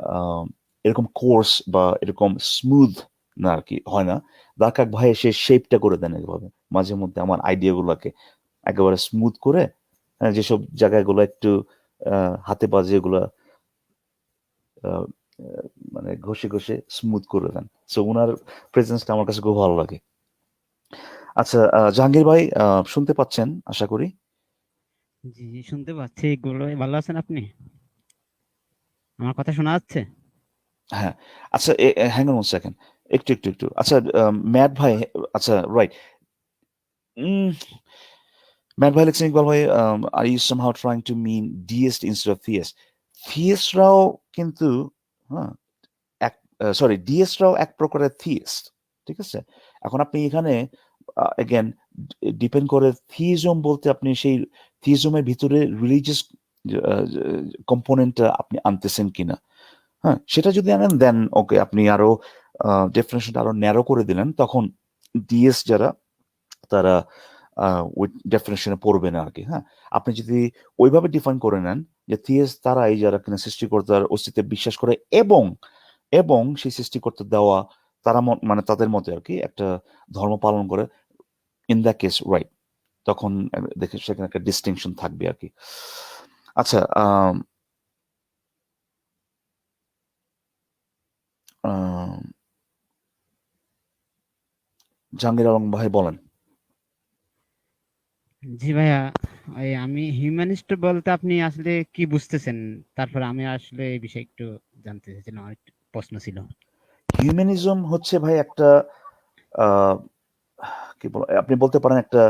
এরকম কোর্স বা এরকম স্মুথ না আর কি, হয় না। দাকাক ভাই এসে শেপটা করে দেন এভাবে, মাঝে মধ্যে আমার আইডিয়া গুলাকে একেবারে স্মুথ করে, হ্যাঁ, যেসব জায়গাগুলো একটু হাতে বাজে এগুলা আহ, মানে ঘষে ঘষে স্মুথ করে দেন। সো উনার প্রেজেন্সটা আমার কাছে খুব ভালো লাগে। আচ্ছা, জাহাঙ্গীর ভাই শুনতে পাচ্ছেন আশা করি। জি, জি, শুনতে পাচ্ছি। গুলো ভালো আছেন আপনি? আমার কথা শোনা যাচ্ছে? হ্যাঁ, আচ্ছা, হ্যাং অন সেকেন্ড, একটু একটু একটু। আচ্ছা, ম্যাট ভাই, আচ্ছা রাইট, ম্যাট ভাই লিখছেন, ইকবাল ভাই are you somehow trying to mean deist instead of theist. থিয়েস্টরাও কিন্তু, হ্যাঁ, এক সরি, ডিএসরাও এক প্রকারের থিয়েস্ট, ঠিক আছে। এখন আপনি এখানে এগেন ডিপেন্ড করে থিইজম বলতে আপনি সেই থিইজমের ভিতরে রিলিজিয়াস কম্পোনেন্টটা আপনি আনতেছেন কিনা। হ্যাঁ, সেটা যদি আনেন দেন ওকে, আপনি আরো ডেফিনেশনটা আরো ন্যারো করে দিলেন, তখন ডিএস যারা তারা ওই ডেফিনেশনে পড়বে না আর কি। হ্যাঁ, আপনি যদি ওইভাবে ডিফাইন করে নেন যে থিয়েস তারা এই যারা কিনা সৃষ্টিকর্তার অস্তিত্বে বিশ্বাস করে এবং এবং সেই সৃষ্টিকর্তা দেওয়া তারা মানে তাদের মতে আর কি একটা ধর্ম পালন করে, ইন দ্য কেস রাইট, তখন দেখে সেখানে একটা ডিস্টিংশন থাকবে আর কি। আচ্ছা, জাহাঙ্গীর আলম ভাই বলেন। জি ভাইয়া, আমি হিউম্যানিস্ট বলতে আপনি আসলে কি বুঝতেছেন? তারপর আমি আসলে এই বিষয়ে একটু জানতে চাইছিলাম, আমার একটু প্রশ্ন ছিল। হিউম্যানিজম হচ্ছে ভাই একটা আহ, কি বল, আপনি বলতে পারেন একটা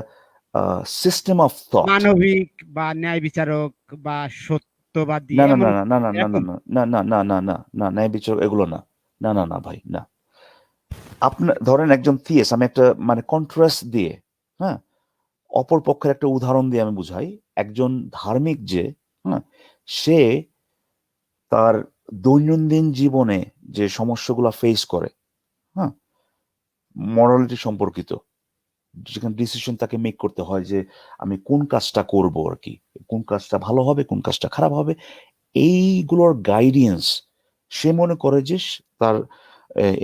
সিস্টেম অফ থট। মানবিক বা ন্যায় বিচারক বা সত্যবাদী না না এমন না না না না না এরকম? না না না না না না না, ন্যায় বিচার এগুলো না। না না না ভাই, না। আপনার ধরেন একজন থিয়েস, আমি একটা মানে কন্ট্রাস্ট দিয়ে, হ্যাঁ, অপর পক্ষের একটা উদাহরণ দিয়ে আমি বুঝাই। একজন ধার্মিক যে, হ্যাঁ, সে তার দৈনন্দিন জীবনে যে সমস্যাগুলো ফেস করে, হ্যাঁ, মরালিটি সম্পর্কিত, যেখানে ডিসিশন তাকে মেক করতে হয় যে আমি কোন কাজটা করব আর কি, কোন কাজটা ভালো হবে, কোন কাজটা খারাপ হবে, এইগুলোর গাইডেন্স সে মনে করে যে তার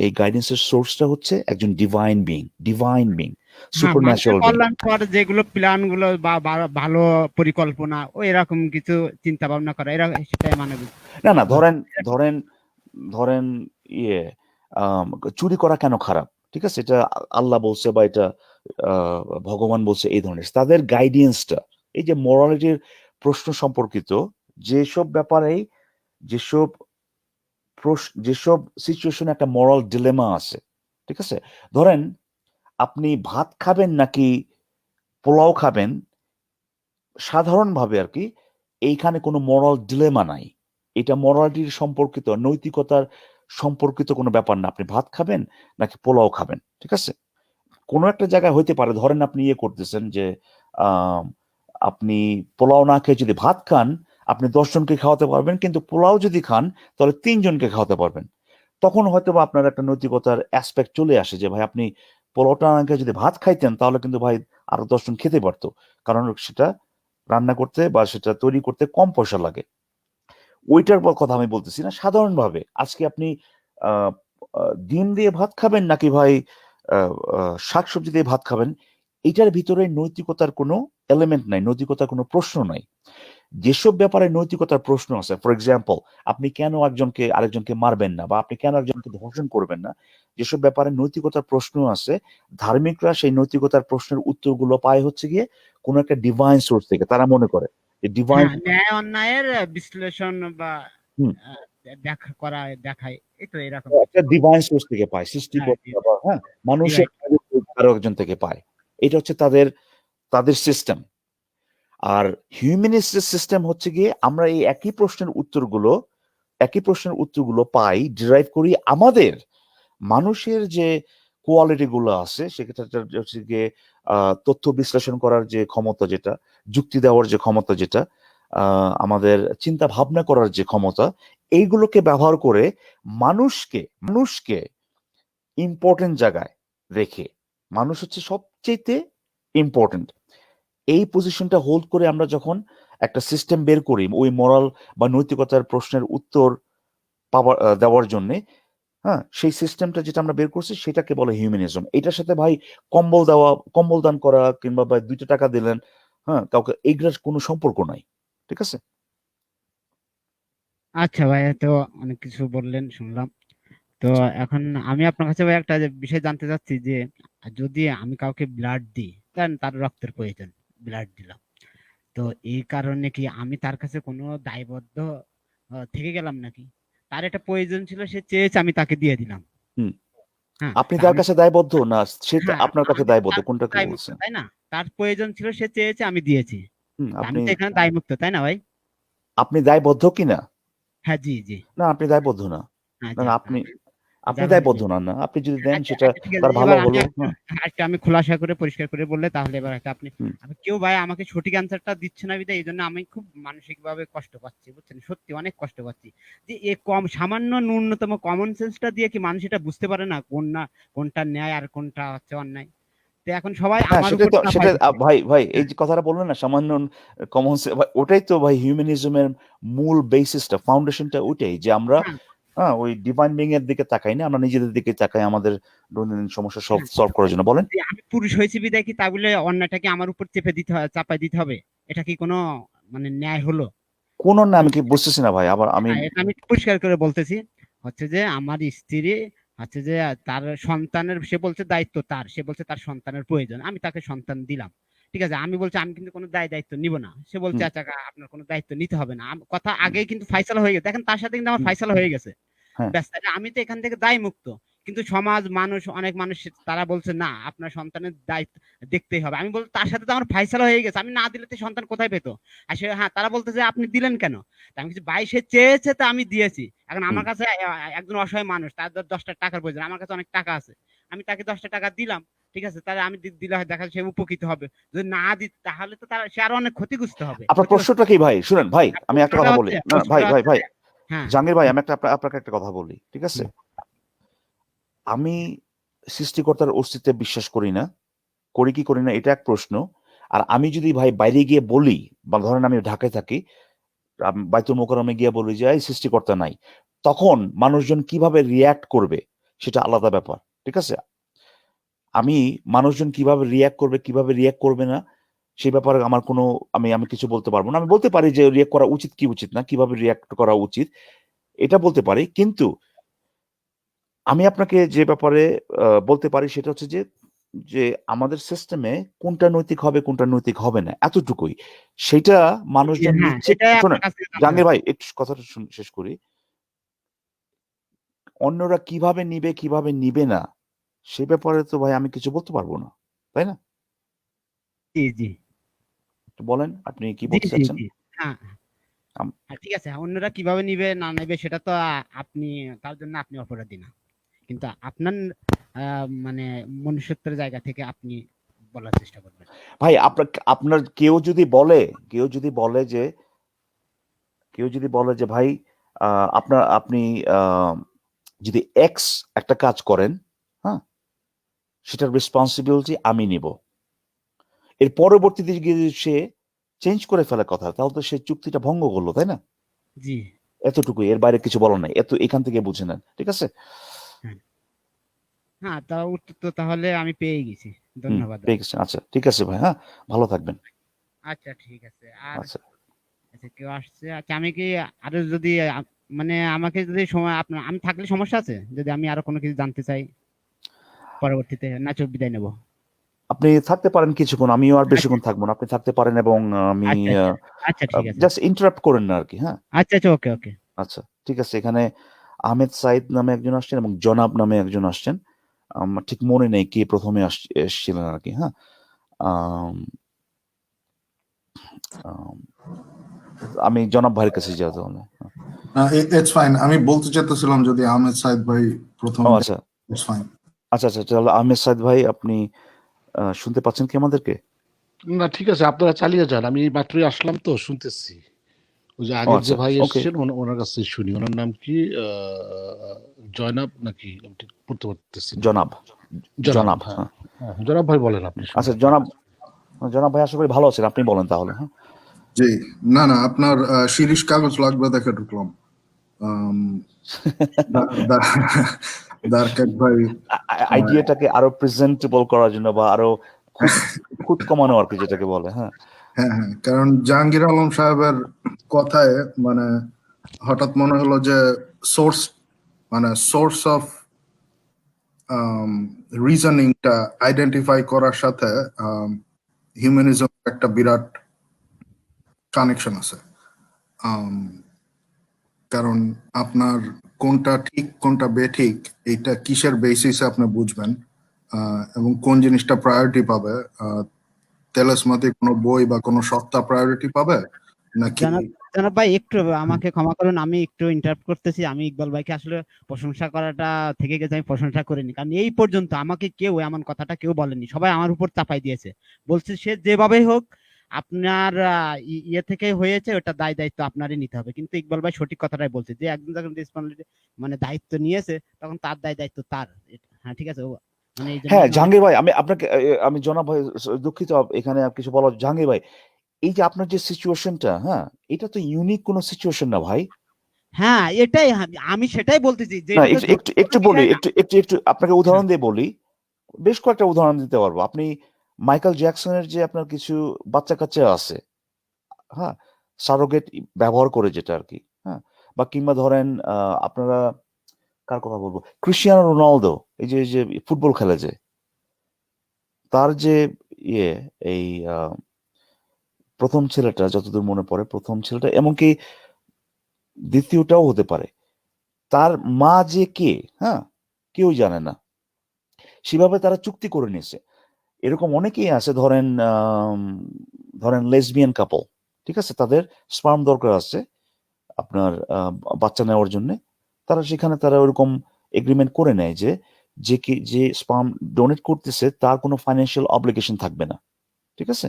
এই গাইডেন্সের সোর্সটা হচ্ছে একজন ডিভাইন বিং, হ্যাঁ, সুপার মানুষের ন্যাচারাল বিং। কল্যাণ করার যেগুলো প্ল্যান গুলো বা ভালো পরিকল্পনা, ও এরকম কিছু চিন্তা ভাবনা করা, এরা সেটাই মানবিক। না না, বা ধরেন এরকম। ধরেন ধরেন ইয়ে আম চুরি করা কেন খারাপ? ঠিক আছে? এটা আল্লাহ বলছে বা এটা আ ভগবান বলছে এই ধরনের। তাদের গাইডেন্সটা এই যে মোরালিটির প্রশ্ন সম্পর্কিত যেসব ব্যাপারেই যেসব যেসব সিচুয়েশনে একটা মোরাল ডিলেমা আছে। ঠিক আছে? ধরেন আপনি ভাত খাবেন নাকি পোলাও খাবেন, সাধারণভাবে আরকি এইখানে কোনো মোরাল ডিলেমা নাই। এটা মোরালিটির সম্পর্কিত, নৈতিকতার সম্পর্কিত কোনো ব্যাপার না। আপনি ভাত খাবেন নাকি পোলাও খাবেন। ঠিক আছে? কোনো একটা জায়গায় হইতে পারে ধরেন আপনি ইয়ে করতেছেন যে আম আপনি পোলাও না খেয়ে যদি ভাত খান, আপনি ১০ জনকে খাওয়াতে পারবেন। কিন্তু পোলাও যদি খান তাহলে ৩ জনকে খাওয়াতে পারবেন। তখন হয়তোবা আপনার একটা নৈতিকতার অ্যাসপেক্ট চলে আসে যে ভাই আপনি পোলাওটা না খেয়ে যদি ভাত খাইতেন তাহলে কিন্তু ভাই আরো ১০ জন খেতে পারত। কারণ সেটা রান্না করতে বা সেটা তৈরি করতে কম পয়সা লাগে। ওইটার কথা আমি বলতেছি না। সাধারণভাবে আজকে আপনি আ আ ডিম দিয়ে ভাত খাবেন নাকি ভাই আ আ শাকসবজি দিয়ে ভাত খাবেন, এটার ভিতরে নৈতিকতার কোনো এলিমেন্ট নাই। নৈতিকতার কোনো প্রশ্ন নাই। যেসব ব্যাপারে নৈতিকতার প্রশ্ন আছে, ফর এক্সাম্পল আপনি কেন একজনকে আরেকজনকে মারবেন না বা আপনি কেন একজনকে ধর্ষণ করবেন না? যেসব ব্যাপারে নৈতিকতার প্রশ্ন আছে, ধার্মিকরা সেই নৈতিকতার প্রশ্নের উত্তরগুলো পায় হচ্ছে গিয়ে কোনো একটা ডিভাইন সোর্স থেকে। তারা মনে করে যে ডিভাইন হ্যাঁ, ন্যায় অন্যায়ের বিশ্লেষণ বা হুম। ব্যাখ্যা করা দেখায় এই তো এরকম একটা কিছু। ডিভাইন সোর্স থেকে পায়। হ্যাঁ, সৃষ্টিকর্তা বা হ্যাঁ, মানুষের ডিভাইন। কারো একজন থেকে পায়। এটা হচ্ছে তাদের সিস্টেম। আর হিউম্যানিস্টের সিস্টেম হচ্ছে গিয়ে আমরা এই একই প্রশ্নের উত্তরগুলো পাই, ডিরাইভ করি আমাদের মানুষের যে কোয়ালিটি গুলো আছে সেক্ষেত্রে হচ্ছে গিয়ে তথ্য বিশ্লেষণ করার যে ক্ষমতা যেটা, যুক্তি দেওয়ার যে ক্ষমতা যেটা, আমাদের চিন্তা ভাবনা করার যে ক্ষমতা, এইগুলোকে ব্যবহার করে মানুষকে ইম্পর্টেন্ট জায়গায় রেখে মানুষ হচ্ছে সবচাইতে ইম্পর্টেন্ট। এই পজিশনটা হোল্ড করে আমরা যখন একটা সিস্টেম বের করি ওই মোরাল বা নৈতিকতার প্রশ্নের উত্তর দেওয়ার জন্যে, হ্যাঁ, সেই সিস্টেমটা যেটা আমরা বের করছি সেটাকে বলে হিউম্যানিজম। এটার সাথে ভাই কম্বল দান করা কিংবা ভাই ২ টা টাকা দিলেন, হ্যাঁ, কাউকে এইগুলার কোনো সম্পর্ক নাই। ঠিক আছে? আচ্ছা ভাই, তো অনেক কিছু বললেন, শুনলাম। তো এখন আমি আপনার কাছে ভাই একটা বিষয় জানতে চাচ্ছি যে যদি আমি কাউকে ব্লাড দিই, দেন তার রক্তের প্রয়োজন, ব্লাড দিলাম, তো এই কারণে কি আমি তার কাছে কোনো দায়বদ্ধ থেকে গেলাম নাকি? তার একটা প্রয়োজন ছিল, সে চেয়েছে, আমি তাকে দিয়ে দিলাম। হুম। হ্যাঁ, আপনি তা তার আমি, কাছে দায়বদ্ধ না সে হ্যাঁ, আপনার কাছে আমি দায়বদ্ধ তার কোনটাকে দায়মুক্ত, বলছেন? তাই না? তার প্রয়োজন ছিল, সে চেয়েছে, আমি দিয়েছি। তা আমি আপনি তো এখানে দায়মুক্ত, তাই না ভাই? আপনি দায়বদ্ধ কিনা? হ্যাঁ, জি জি। না, আপনি দায়বদ্ধ না। হ্যাঁ, না, না, যাক, আপনি যাক ভাই, জি। দায়বদ্ধ না। আপনি যদি দেন আচ্ছা সেটা আচ্ছা, ঠিক আছে, তার ভালো এবার আমি হলো। একটা হ্যাঁ। একটা আমি খোলাসা করে পরিষ্কার করে বললে তাহলে এবার একটা আপনি, হুম। কেউ ভাই আমাকে সঠিক অ্যান্সারটা দিচ্ছে না বিধায় এই জন্য আমি খুব মানসিক ভাবে কষ্ট পাচ্ছি, বুঝছেন, সত্যি অনেক কষ্ট পাচ্ছি। যে এ সামান্য ন্যূনতম কমন সেন্সটা দিয়ে কি মানুষ এটা বুঝতে পারে না কোনটা ন্যায় আর কোনটা হচ্ছে অন্যায়? তো এখন সবাই হ্যাঁ, আমার সেটাই উপর তো চাপাই সেটাই দিচ্ছে। ভাই এই হ্যাঁ, যে কথাটা বললেন না সামান্য কমন ভাই ওটাই তো ভাই হিউম্যানিজমের মূল বেসিসটা, ফাউন্ডেশনটা ওইটাই যে আমরা হ্যাঁ, হ্যাঁ, ওই ডিভাইন বিং এর দিকে তাকাই না। আমরা নিজেদের দিকে তাকাই আমাদের দৈনন্দিন সমস্যা হ্যাঁ। সলভ করার জন্য। বলেন? যে আমি পুরুষ হয়েছি বিধায় কি তা বলে অন্যটাকে আমার উপর চাপাই দিতে হবে? এটা কি কোনো মানে ন্যায় হলো? কোন না আমি কি বুঝতেছি না ভাই। আবার আমি হ্যাঁ, এটা আমি পরিষ্কার করে বলতেছি। হচ্ছে যে আমার স্ত্রী হচ্ছে যে তার সন্তানের, সে বলছে দায়িত্ব তার, সে বলছে তার সন্তানের প্রয়োজন, আমি তাকে সন্তান দিলাম। ঠিক আছে, আমি বলছি আমি কিন্তু কোনো দায়িত্ব নিব না। সে বলছে হুম, আচ্ছা আপনার কোনো দায়িত্ব নিতে হবে না। কথা আগেই কিন্তু ফাইসালা হয়ে গেছে, দেখেন তার সাথে কিন্তু আমার হুম, ফাইসালা হয়ে গেছে। হ্যাঁ, ব্যাস, তাহলে আমি তো এখান থেকে দায় মুক্ত। কিন্তু সমাজ, মানুষ, অনেক মানুষ তারা বলছে না, আপনার সন্তানের দায়িত্ব দেখতেই হবে। আমি বলছি তার সাথে তো আমার ফাইসালা হয়ে গেছে, আমি না দিলে তো সন্তান কোথায় পেতো? আর সে, হ্যাঁ, তারা বলতেছে আপনি দিলেন কেন? তা আমি কিছু, ভাই সে চেয়েছে তো আমি দিয়েছি। এখন হুম। আমার কাছে একজন অসহায় মানুষ, তার 10টা টাকার প্রয়োজন, আমার কাছে অনেক টাকা আছে, আমি তাকে 10টা টাকা দিলাম। ঠিক আছে, তাহলে আমি দিলে হয় দেখা যাচ্ছে সে উপকৃত হবে। যদি না দিই তাহলে তো তার, সে আরো অনেক ক্ষতিগ্রস্ত হবে, আপনার প্রশ্নটা কি ভাই? শুনেন ভাই, আর আমি একটা প্রশ্নটা কথা বলি। হচ্ছে, না, না, ভাই, যে, হ্যাঁ, জাহাঙ্গীর ভাই আমি আপনাকে একটা কথা বলি। ঠিক আছে? হুম, আমি সৃষ্টিকর্তার অস্তিত্বে বিশ্বাস করি না। করি কি করি না এটা এক প্রশ্ন। আর আমি যদি ভাই বাইরে গিয়ে বলি বা ধরেন আমি ঢাকায় থাকি, বাইতুল মোকাররমে গিয়ে বলি যে এই সৃষ্টিকর্তা নাই। তখন মানুষজন কিভাবে রিঅ্যাক্ট করবে সেটা আলাদা ব্যাপার। ঠিক আছে? আমি মানুষজন কিভাবে রিঅ্যাক্ট করবে, কিভাবে রিঅ্যাক্ট করবে না সে ব্যাপারে আমার কোনো আমি আমি কিছু বলতে পারব না। আমি বলতে পারি যে রিঅ্যাক্ট করা উচিত কি উচিত না, কিভাবে রিঅ্যাক্ট করা উচিত এটা বলতে পারি। কিন্তু আমি আপনাকে যে ব্যাপারে বলতে পারি সেটা হচ্ছে যে যে আমাদের সিস্টেমে কোনটা নৈতিক হবে কোনটা নৈতিক হবে না এতটুকুই। সেটা মানুষজন হ্যাঁ, নিচ্ছে। এটাই আপনার শোনেন কাছ থেকে জানতে জাহাঙ্গীর ভাই চাচ্ছি। একটু কথাটা শেষ করি। অন্যরা কিভাবে নিবে কিভাবে নিবে না সে ব্যাপারে তো ভাই আমি কিছু বলতে পারবো না, তাই না? জি, জি। একটু বলেন আপনি কি জি, বলতে জি, চাচ্ছেন? জি। হ্যাঁ, আম- ঠিক আছে। অন্যরা কিভাবে নিবে না নেবে সেটা তো আপনি, তার জন্য আপনি অপরাধী না। কিন্তু আপনার মানে মনুষ্যত্বের জায়গা থেকে আপনি বলার চেষ্টা করবেন। ভাই আপনার আপনার কেউ যদি বলে যে ভাই আপনি আহ, যদি এক্স একটা কাজ করেন, হ্যাঁ, সেটার রেসপন্সিবিলিটি আমি নিব। এর পরবর্তীতে গিয়ে যদি সে চেঞ্জ করে ফেলে কথা, তাহলে তো সে চুক্তিটা ভঙ্গ করলো, তাই না? জি, এতটুকুই, এর বাইরে কিছু বলার নাই। এখান থেকে বুঝে নেন, ঠিক আছে? হ্যাঁ। হ্যাঁ, তা উত্তর তো তাহলে আমি পেয়ে গেছি। হুম, ধন্যবাদ পেয়ে আপনাকে। গেছেন। আচ্ছা ঠিক আছে ভাই, হ্যাঁ, ভালো থাকবেন। আচ্ছা, ঠিক আছে। আর আচ্ছা আচ্ছা, কেউ আসছে? আচ্ছা, আমি কি আরো যদি মানে আমাকে যদি সময় আপনার আমি থাকলে সমস্যা আছে? যদি আমি আরো কোনো কিছু জানতে চাই পরবর্তীতে, না চুপ বিদায় নেব? আপনি থাকতে পারেন কিছুক্ষণ, আমিও আর আচ্ছা, বেশিক্ষণ থাকবো না, আপনি থাকতে পারেন এবং আমি আচ্ছা, আচ্ছা। আচ্ছা, ঠিক আছে। জাস্ট ইন্টারাপ্ট করেন না আর কি, হ্যাঁ। আচ্ছা, আচ্ছা, ওকে, ওকে। আচ্ছা ঠিক আছে। এখানে আহমেদ সাইদ নামে একজন আসছেন এবং জনাব নামে একজন আসছেন। আমার ঠিক মনে নেই কে প্রথমে এসেছিলেন আর কি, হ্যাঁ। আম, আম, আমি জনাব ভাইয়ের কাছে যেতে হবে। It's fine. আমি বলতে চাইতেছিলাম যদি আহমেদ সাইদ ভাই প্রথম, ও আচ্ছা ইটস ফাইন। আচ্ছা আচ্ছা, তাহলে আহমেদ সাইদ ভাই আপনি শুনতে পাচ্ছেন কি আমাদেরকে? না ঠিক আছে, আপনারা চালিয়ে যান, আমি এই মাত্রই আসলাম তো শুনতেছি। ওই যে ও আগের যে আচ্ছা, ভাই ওকে। এসেছেন ওনার কাছে শুনি। ওনার নাম কি? জয়নাব নাকি? আমি ঠিক পড়তে পারতেছি না। জনাব, জনাব, জনাব, হ্যাঁ। হ্যাঁ। হ্যাঁ, জনাব ভাই বলেন, আপনি শুনি আচ্ছা আপনার জনাব, কাছে। জনাব ভাই আশা করি ভালো আছেন, আপনি বলেন তাহলে, হ্যাঁ। জি, না না, আপনার শিরিষ কাগজ লাগবে দেখে ঢুকলাম। আম, দারকেক ভাই। আইডিয়াটাকে আরো প্রেজেন্টেবল করার জন্য বা আরো খুদ খুদ কমানো আর কি, যেটাকে বলে, হ্যাঁ। হ্যাঁ হ্যাঁ, কারণ জাহাঙ্গীর আলম সাহেবের কথায় মানে হঠাৎ মনে হলো যে সোর্স, মানে সোর্স অফ রিজনিংটা আইডেন্টিফাই করার সাথে হিউম্যানিজম একটা বিরাট কানেকশন আছে। কারণ আপনার কোনটা ঠিক কোনটা বেঠিক এইটা কিসের বেসিসে আপনি বুঝবেন, এবং কোন জিনিসটা প্রায়োরিটি পাবে। তেলসমাতি কোনো বই বা কোনো সত্তা প্রায়োরিটি পাবে নাকি? জনাব জনাব ভাই, একটু আমাকে ক্ষমা করুন, আমি একটু ইন্টারাপ্ট করতেছি। আমি ইকবাল ভাইকে আসলে প্রশংসা করাটা থেকে গেছে, আমি প্রশংসা করিনি। কারণ এই পর্যন্ত আমাকে কেউ এমন কথাটা কেউ বলেনি, সবাই আমার উপর চাপাই দিয়েছে। বলছে সে যেভাবেই হোক আপনার ইয়ে থেকে হয়েছে, ওটা দায় দায়িত্ব আপনারই নিতে হবে। কিন্তু ইকবাল ভাই সঠিক কথাটাই বলছে যে একজন যখন রেসপন্সিবিলিটি মানে দায়িত্ব নিয়েছে, তখন তার দায় দায়িত্ব তার। হ্যাঁ, ঠিক আছে। মানে এই জন্য হ্যাঁ আমি অনেক জাহাঙ্গীর ভাই, আমি আপনাকে আমি জনাব ভাই দুঃখিত, এখানে আর কিছু বলার। জাহাঙ্গীর ভাই, এই যে আপনার যে সিচুয়েশনটা, হ্যাঁ, এটা তো ইউনিক কোনো সিচুয়েশন না ভাই। হ্যাঁ, এটাই আমি সেটাই বলতেছি যে না এটা তো একটু একটু জটিল একটু কোনো বলি, বিষয় না। একটু আপনাকে উদাহরণ দিয়ে বলি। বেশ কয়েকটা উদাহরণ দিতে পারবো। আপনি মাইকেল জ্যাকসনের যে আপনার কিছু বাচ্চা কাচ্চা আছে, হ্যাঁ, সারোগেট ব্যবহার করে, যেটা আর কি, হ্যাঁ। বা কিংবা ধরেন আপনারা কার কথা বলবো, ক্রিস্টিয়ানো রোনালদো, এই যে ফুটবল খেলে যে, তার যে ইয়ে, এই প্রথম ছেলেটা, যতদূর মনে পড়ে প্রথম ছেলেটা, এমনকি দ্বিতীয়টাও হতে পারে, তার মা যে কে, হ্যাঁ, কেউ জানে না। সেভাবে তারা চুক্তি করে নিয়েছে। এরকম অনেকেই আছে, ধরেন লেসবিয়ান কাপল, ঠিক আছে, তাদের স্পার্ম দরকার আছে আপনার বাচ্চা নেওয়ার জন্য। তারা ওরকম এগ্রিমেন্ট করে নেয় যে যে স্পার্ম ডোনেট করতেছে তার কোনো ফাইন্যান্সিয়াল অব্লিগেশন থাকবে না, ঠিক আছে।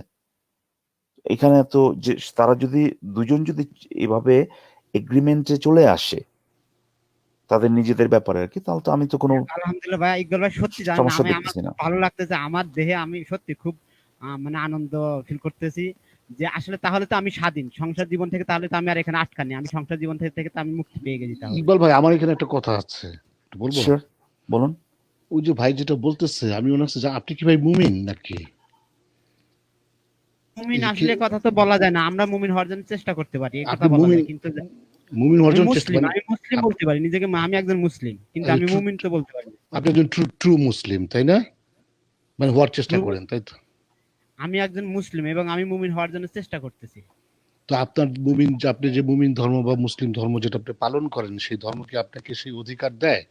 এখানে তো যে তারা যদি দুজন যদি এভাবে এগ্রিমেন্টে চলে আসে তাদের নিজেদের ব্যাপারে আর কি, তাহলে তো আমি তো কোনো আলহামদুলিল্লাহ ভাই, ইকবাল ভাই সত্যি জানেন সমস্যা আমার দেখতেছি না। খুব ভালো লাগতেছে, আমার দেহে আমি সত্যি খুব মানে আনন্দ ফিল করতেছি যে আসলে তাহলে তো আমি স্বাধীন সংসার জীবন থেকে, তাহলে তো আমি আর এখানে আটকানি, আমি সংসার জীবন থেকে তো আমি মুক্তি পেয়ে গেছি তাহলে। ইকবাল ভাই, আমার এখানে একটা কথা আছে, একটু বলবো? শিওর, বলুন। ওই যে ভাই যেটা বলতেছে, আমি ওনার কাছে আপনি কি ভাই মুমিন নাকি? মুমিন এই যে আসলে কথা তো বলা যায় না, আমরা মুমিন হওয়ার জন্য চেষ্টা করতে পারি, এই কথা আপনি বলা মুমিন, যায়, কিন্তু মুমিন হওয়ার আমি জন্য চেষ্টা মুসলিম, মানে আমি মুসলিম বলতে পারি নিজেকে, আমি একজন মুসলিম, কিন্তু আমি মুমিন তো বলতে পারি না। আপনি একজন ট্রু মুসলিম, তাই না? মানে হওয়ার চেষ্টা True- করেন, তাই তো? আমি একজন মুসলিম এবং আমি মুমিন হওয়ার জন্য চেষ্টা করতেছি। তো আপনার মুমিন যে আপনি যে মুমিন ধর্ম বা মুসলিম ধর্ম যেটা আপনি পালন করেন, সেই ধর্ম কি আপনাকে সেই অধিকার দেয়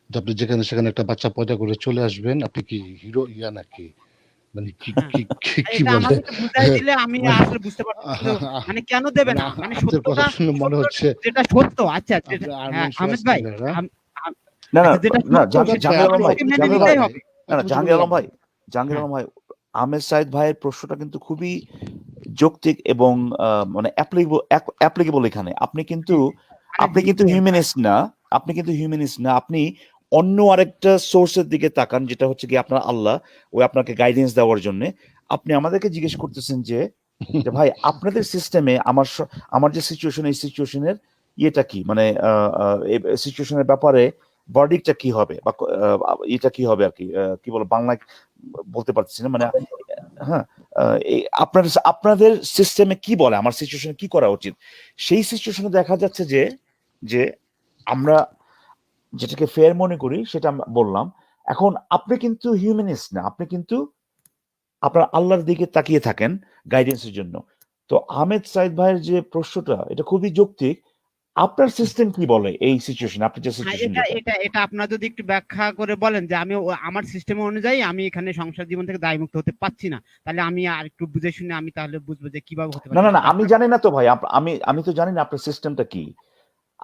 যে আপনি যেখানে সেখানে একটা বাচ্চা পয়দা করে চলে আসবেন? আপনি কি হিরো নাকি? মানে কি হ্যাঁ, কি কি আর কি এটা বলে? আমাকে বুঝাই দিলে আমি আসলে বুঝতে পারছি, কিন্তু মানে কেন দেবে মানে না, মানে আপনার কথা সত্যটা, শুনে মনে সত্য হচ্ছে যেটা সত্য, আচ্ছা আপনি হ্যাঁ আরমান আহমেদ সুরাজ ভাই, কিলার, হ্যাঁ? আম- আম- না না আচ্ছা যেটা না সত্য সেটা জাহাঙ্গীর আলম ভাই, আমাকে মেনে জাহাঙ্গীর নিতেই ভাই, হবে। না না জাহাঙ্গীর আলম ভাই, জাহাঙ্গীর হ্যাঁ আলম ভাই, আহমেদ সাইদ ভাইয়ের প্রশ্নটা কিন্তু খুবই যৌক্তিক এবং মানে অ্যাপ্লিকেবল এখানে। আপনি কিন্তু মানে হিউম্যানিস্ট না, আপনি কিন্তু হিউম্যানিস্ট না, আপনি অন্য আরেকটা সোর্সের দিকে তাকান, যেটা হচ্ছে কি আপনার আল্লাহ, ওই আপনাকে গাইডেন্স দেওয়ার জন্য। আপনি আমাদেরকে জিজ্ঞেস করতেছেন যে যে ভাই আপনাদের সিস্টেমে আমার যে সিচুয়েশন, এই সিচুয়েশনের ইয়েটা কি, মানে সিচুয়েশনের ব্যাপারে ভার্ডিক্টটা কি হবে, বা এটা কি হবে আর কি, কি বলো বাংলায় বলতে পারতেছি না, মানে হ্যাঁ, আপনাদের সিস্টেমে কি বলে আমার সিচুয়েশনে কি করা উচিত। সেই সিচুয়েশনে দেখা যাচ্ছে যে যে আমরা যেটাকে ফেয়ার মনে করি সেটা আমরা বললাম। এখন আপনি কিন্তু হিউম্যানিস্ট না, আপনি কিন্তু আপনার আল্লাহর দিকে তাকিয়ে থাকেন গাইডেন্সের জন্য। তো আহমেদ সাইদ ভাইয়ের যে প্রশ্নটা, এটা খুবই যৌক্তিক। আপনার সিস্টেম কি বলে এই সিচুয়েশন, আপনি যে সিচুয়েশন এটা যেটা। এটা এটা আপনার যদি একটু ব্যাখ্যা করে বলেন যে আমি আমার সিস্টেম অনুযায়ী আমি এখানে সংসার জীবন থেকে দায়মুক্ত হতে পারছি না, তাহলে আমি আর একটু বুঝে শুনে আমি তাহলে বুঝবো যে কিভাবে হতে না পারে। না না, আমি জানি না তো ভাই, আমি তো জানি না আপনার সিস্টেমটা কি।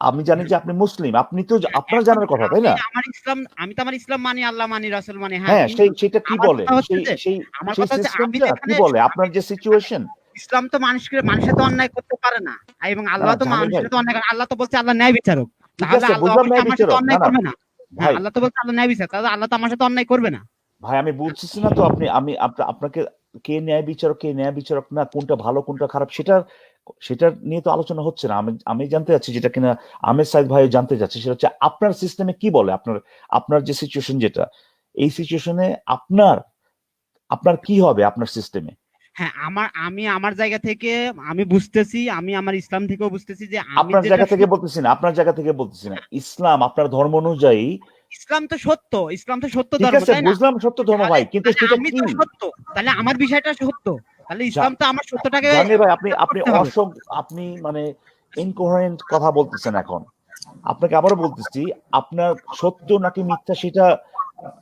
আমি জানি যে আপনি মুসলিম, আপনি তো আপনার এখন জানার কথা, তাই না? আমি তো আমার ইসলাম মানি, আল্লাহ মানি, রাসূল মানি, হ্যাঁ, হ্যাঁ, কিন্তু সেটা কি আমার বলে, কথা হচ্ছে সেই যে সেই আমার সেই কথা হচ্ছে আমি সিস্টেমটা কি যেখানে বলে আপনার যে সিচুয়েশন। ইসলাম তো মানুষের তো অন্যায় করতে পারে না, এবং না আল্লাহ না তো জাহাঙ্গীর ভাই, মানুষের তো অন্যায় করে। আল্লাহ তো বলছে আল্লাহ ন্যায় বিচারক, ঠিক তাহলে আছে আল্লাহ বুঝলাম, অবশ্যই ন্যায় আমার সাথে বিচারক, না অন্যায় না করবে না। হ্যাঁ, ভাই, আল্লাহ তো বলছে আল্লাহ ন্যায় বিচারক, তাহলে আল্লাহ তো আমার সাথে অন্যায় করবে না। ভাই আমি বুঝতেছি না তো আপনাকে কে ন্যায় বিচারক কে ন্যায় বিচারক না, কোনটা ভালো কোনটা খারাপ, সেটা নিয়ে তো আলোচনা হচ্ছে না। আমি জানতে চাচ্ছি যেটা কিনা আহমেদ সাইদ ভাই জানতে চাচ্ছি, সেটা হচ্ছে আপনার সিস্টেমে কি বলে, আপনার যে সিচুয়েশন যেটা, এই সিচুয়েশনে আপনার কি হবে আপনার সিস্টেমে। হ্যাঁ, আমি আমার জায়গা থেকে আমি বুঝতেছি, আমি আমার ইসলাম থেকেও বুঝতেছি যে আমি আপনার যেটা জায়গা থেকে বলতেছি না, আপনার জায়গা থেকে বলতেছি না, ইসলাম আপনার ধর্ম অনুযায়ী। ইসলাম তো সত্য, ইসলাম তো সত্য ঠিক ধর্ম, আছে তাই না? বুঝলাম সত্য ধর্ম তাহলে ভাই, কিন্তু তাহলে সেটা আমি কি। তো সত্য, তাহলে আমার বিষয়টা সত্য, তাহলে ইসলাম তো আমার সত্যটাকে জাহাঙ্গীর ভাই, আপনি করতে হবে। আপনি মানে ইনকোহেরেন্ট কথা বলতেছেন এখন। আপনাকে আবারও বলতেছি, আপনার সত্য নাকি মিথ্যা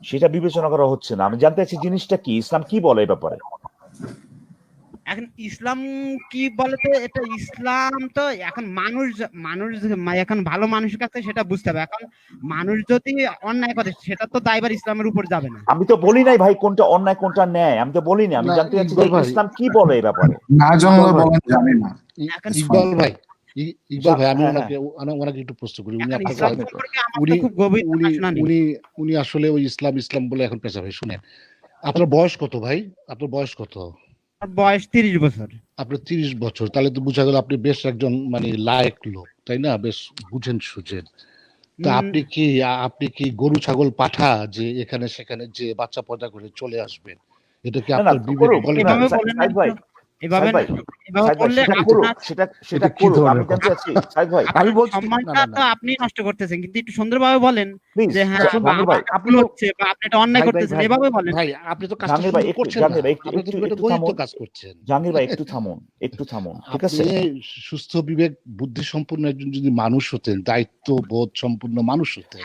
সেটা বিবেচনা করা হচ্ছে না। আমি জানতে চাচ্ছি জিনিসটা কি, ইসলাম কি বলে এই ব্যাপারে। এখন ইসলাম কি বলতে, এটা ইসলাম তো এখন মানুষ এখন ভালো মানুষের কাছে সেটা বুঝতে হবে। এখন মানুষ যদি অন্যায় করে সেটা তো দায়ভার ইসলামের উপর যাবে না। আমি তো বলি নাই ভাই কোনটা অন্যায় কোনটা ন্যায়, আমি তো বলিনি। আমি না, জানতে চাচ্ছি যে ইকবাল ভাই, ইসলাম কি বলে এই ব্যাপারে। না জানলে বলেন জানি না। এখন ইকবাল ভাই, ইকবাল ভাই, আমি হ্যাঁ হ্যাঁ, ওনাকে একটু প্রশ্ন করি। উনি এখন আপনাকে ইসলাম আপনি সম্পর্কে আমার তো উনি খুব গভীর উনি জানাশোনা নেই। উনি উনি আসলে ওই ইসলাম বলে এখন পেশা। ভাই শুনেন, আপনার বয়স কত ভাই? আপনার বয়স কত? আমার বয়স 30 বছর। আপনার 30 বছর, তাহলে তো বোঝা গেল আপনি বেশ একজন মানে লায়ক লোক, তাই না? বেশ বুঝেন সুঝেন। তা উম, আপনি কি গরু ছাগল পাঠা যে এখানে সেখানে যে বাচ্চা পয়দা করে চলে আসবেন, এটা কি না না আপনার বিবেক করুক বলে না, না? এভাবে বলেন না সাইদ ভাই, তো, এভাবে সাইদ ভাই, এভাবে সাইদ ভাই, বললে সেটা করুক, আপনার সেটা এটা কি করুক। আমি ধরনের জানতে কথা? চাচ্ছি সাইদ ভাই, আমি আপনার বলছি না সম্মানটা না তো না আপনি নষ্ট করতেছেন, কিন্তু একটু সুন্দরভাবে বলেন প্লিজ যে হ্যাঁ দেখুন, জাহাঙ্গীর ভাই, আমার আপনি ভুল তো হচ্ছে বা আপনি এটা অন্যায় ভাই ভাই করতেছেন, ভাই এভাবে বলেন। ভাই, আপনি তো কাজটা জাহাঙ্গীর ভাই, সুন্দর একটু করছেন না। জাহাঙ্গীর ভাই, একটু আপনি তো একটু খুব একটা একটু বহির্ত থামুন, কাজ করছেন। জাহাঙ্গীর ভাই একটু থামুন, ঠিক আছে। আপনি সুস্থ বিবেক বুদ্ধি সম্পন্ন একজন যদি মানুষ হতেন, দায়িত্ব বোধ সম্পূর্ণ মানুষ হতেন,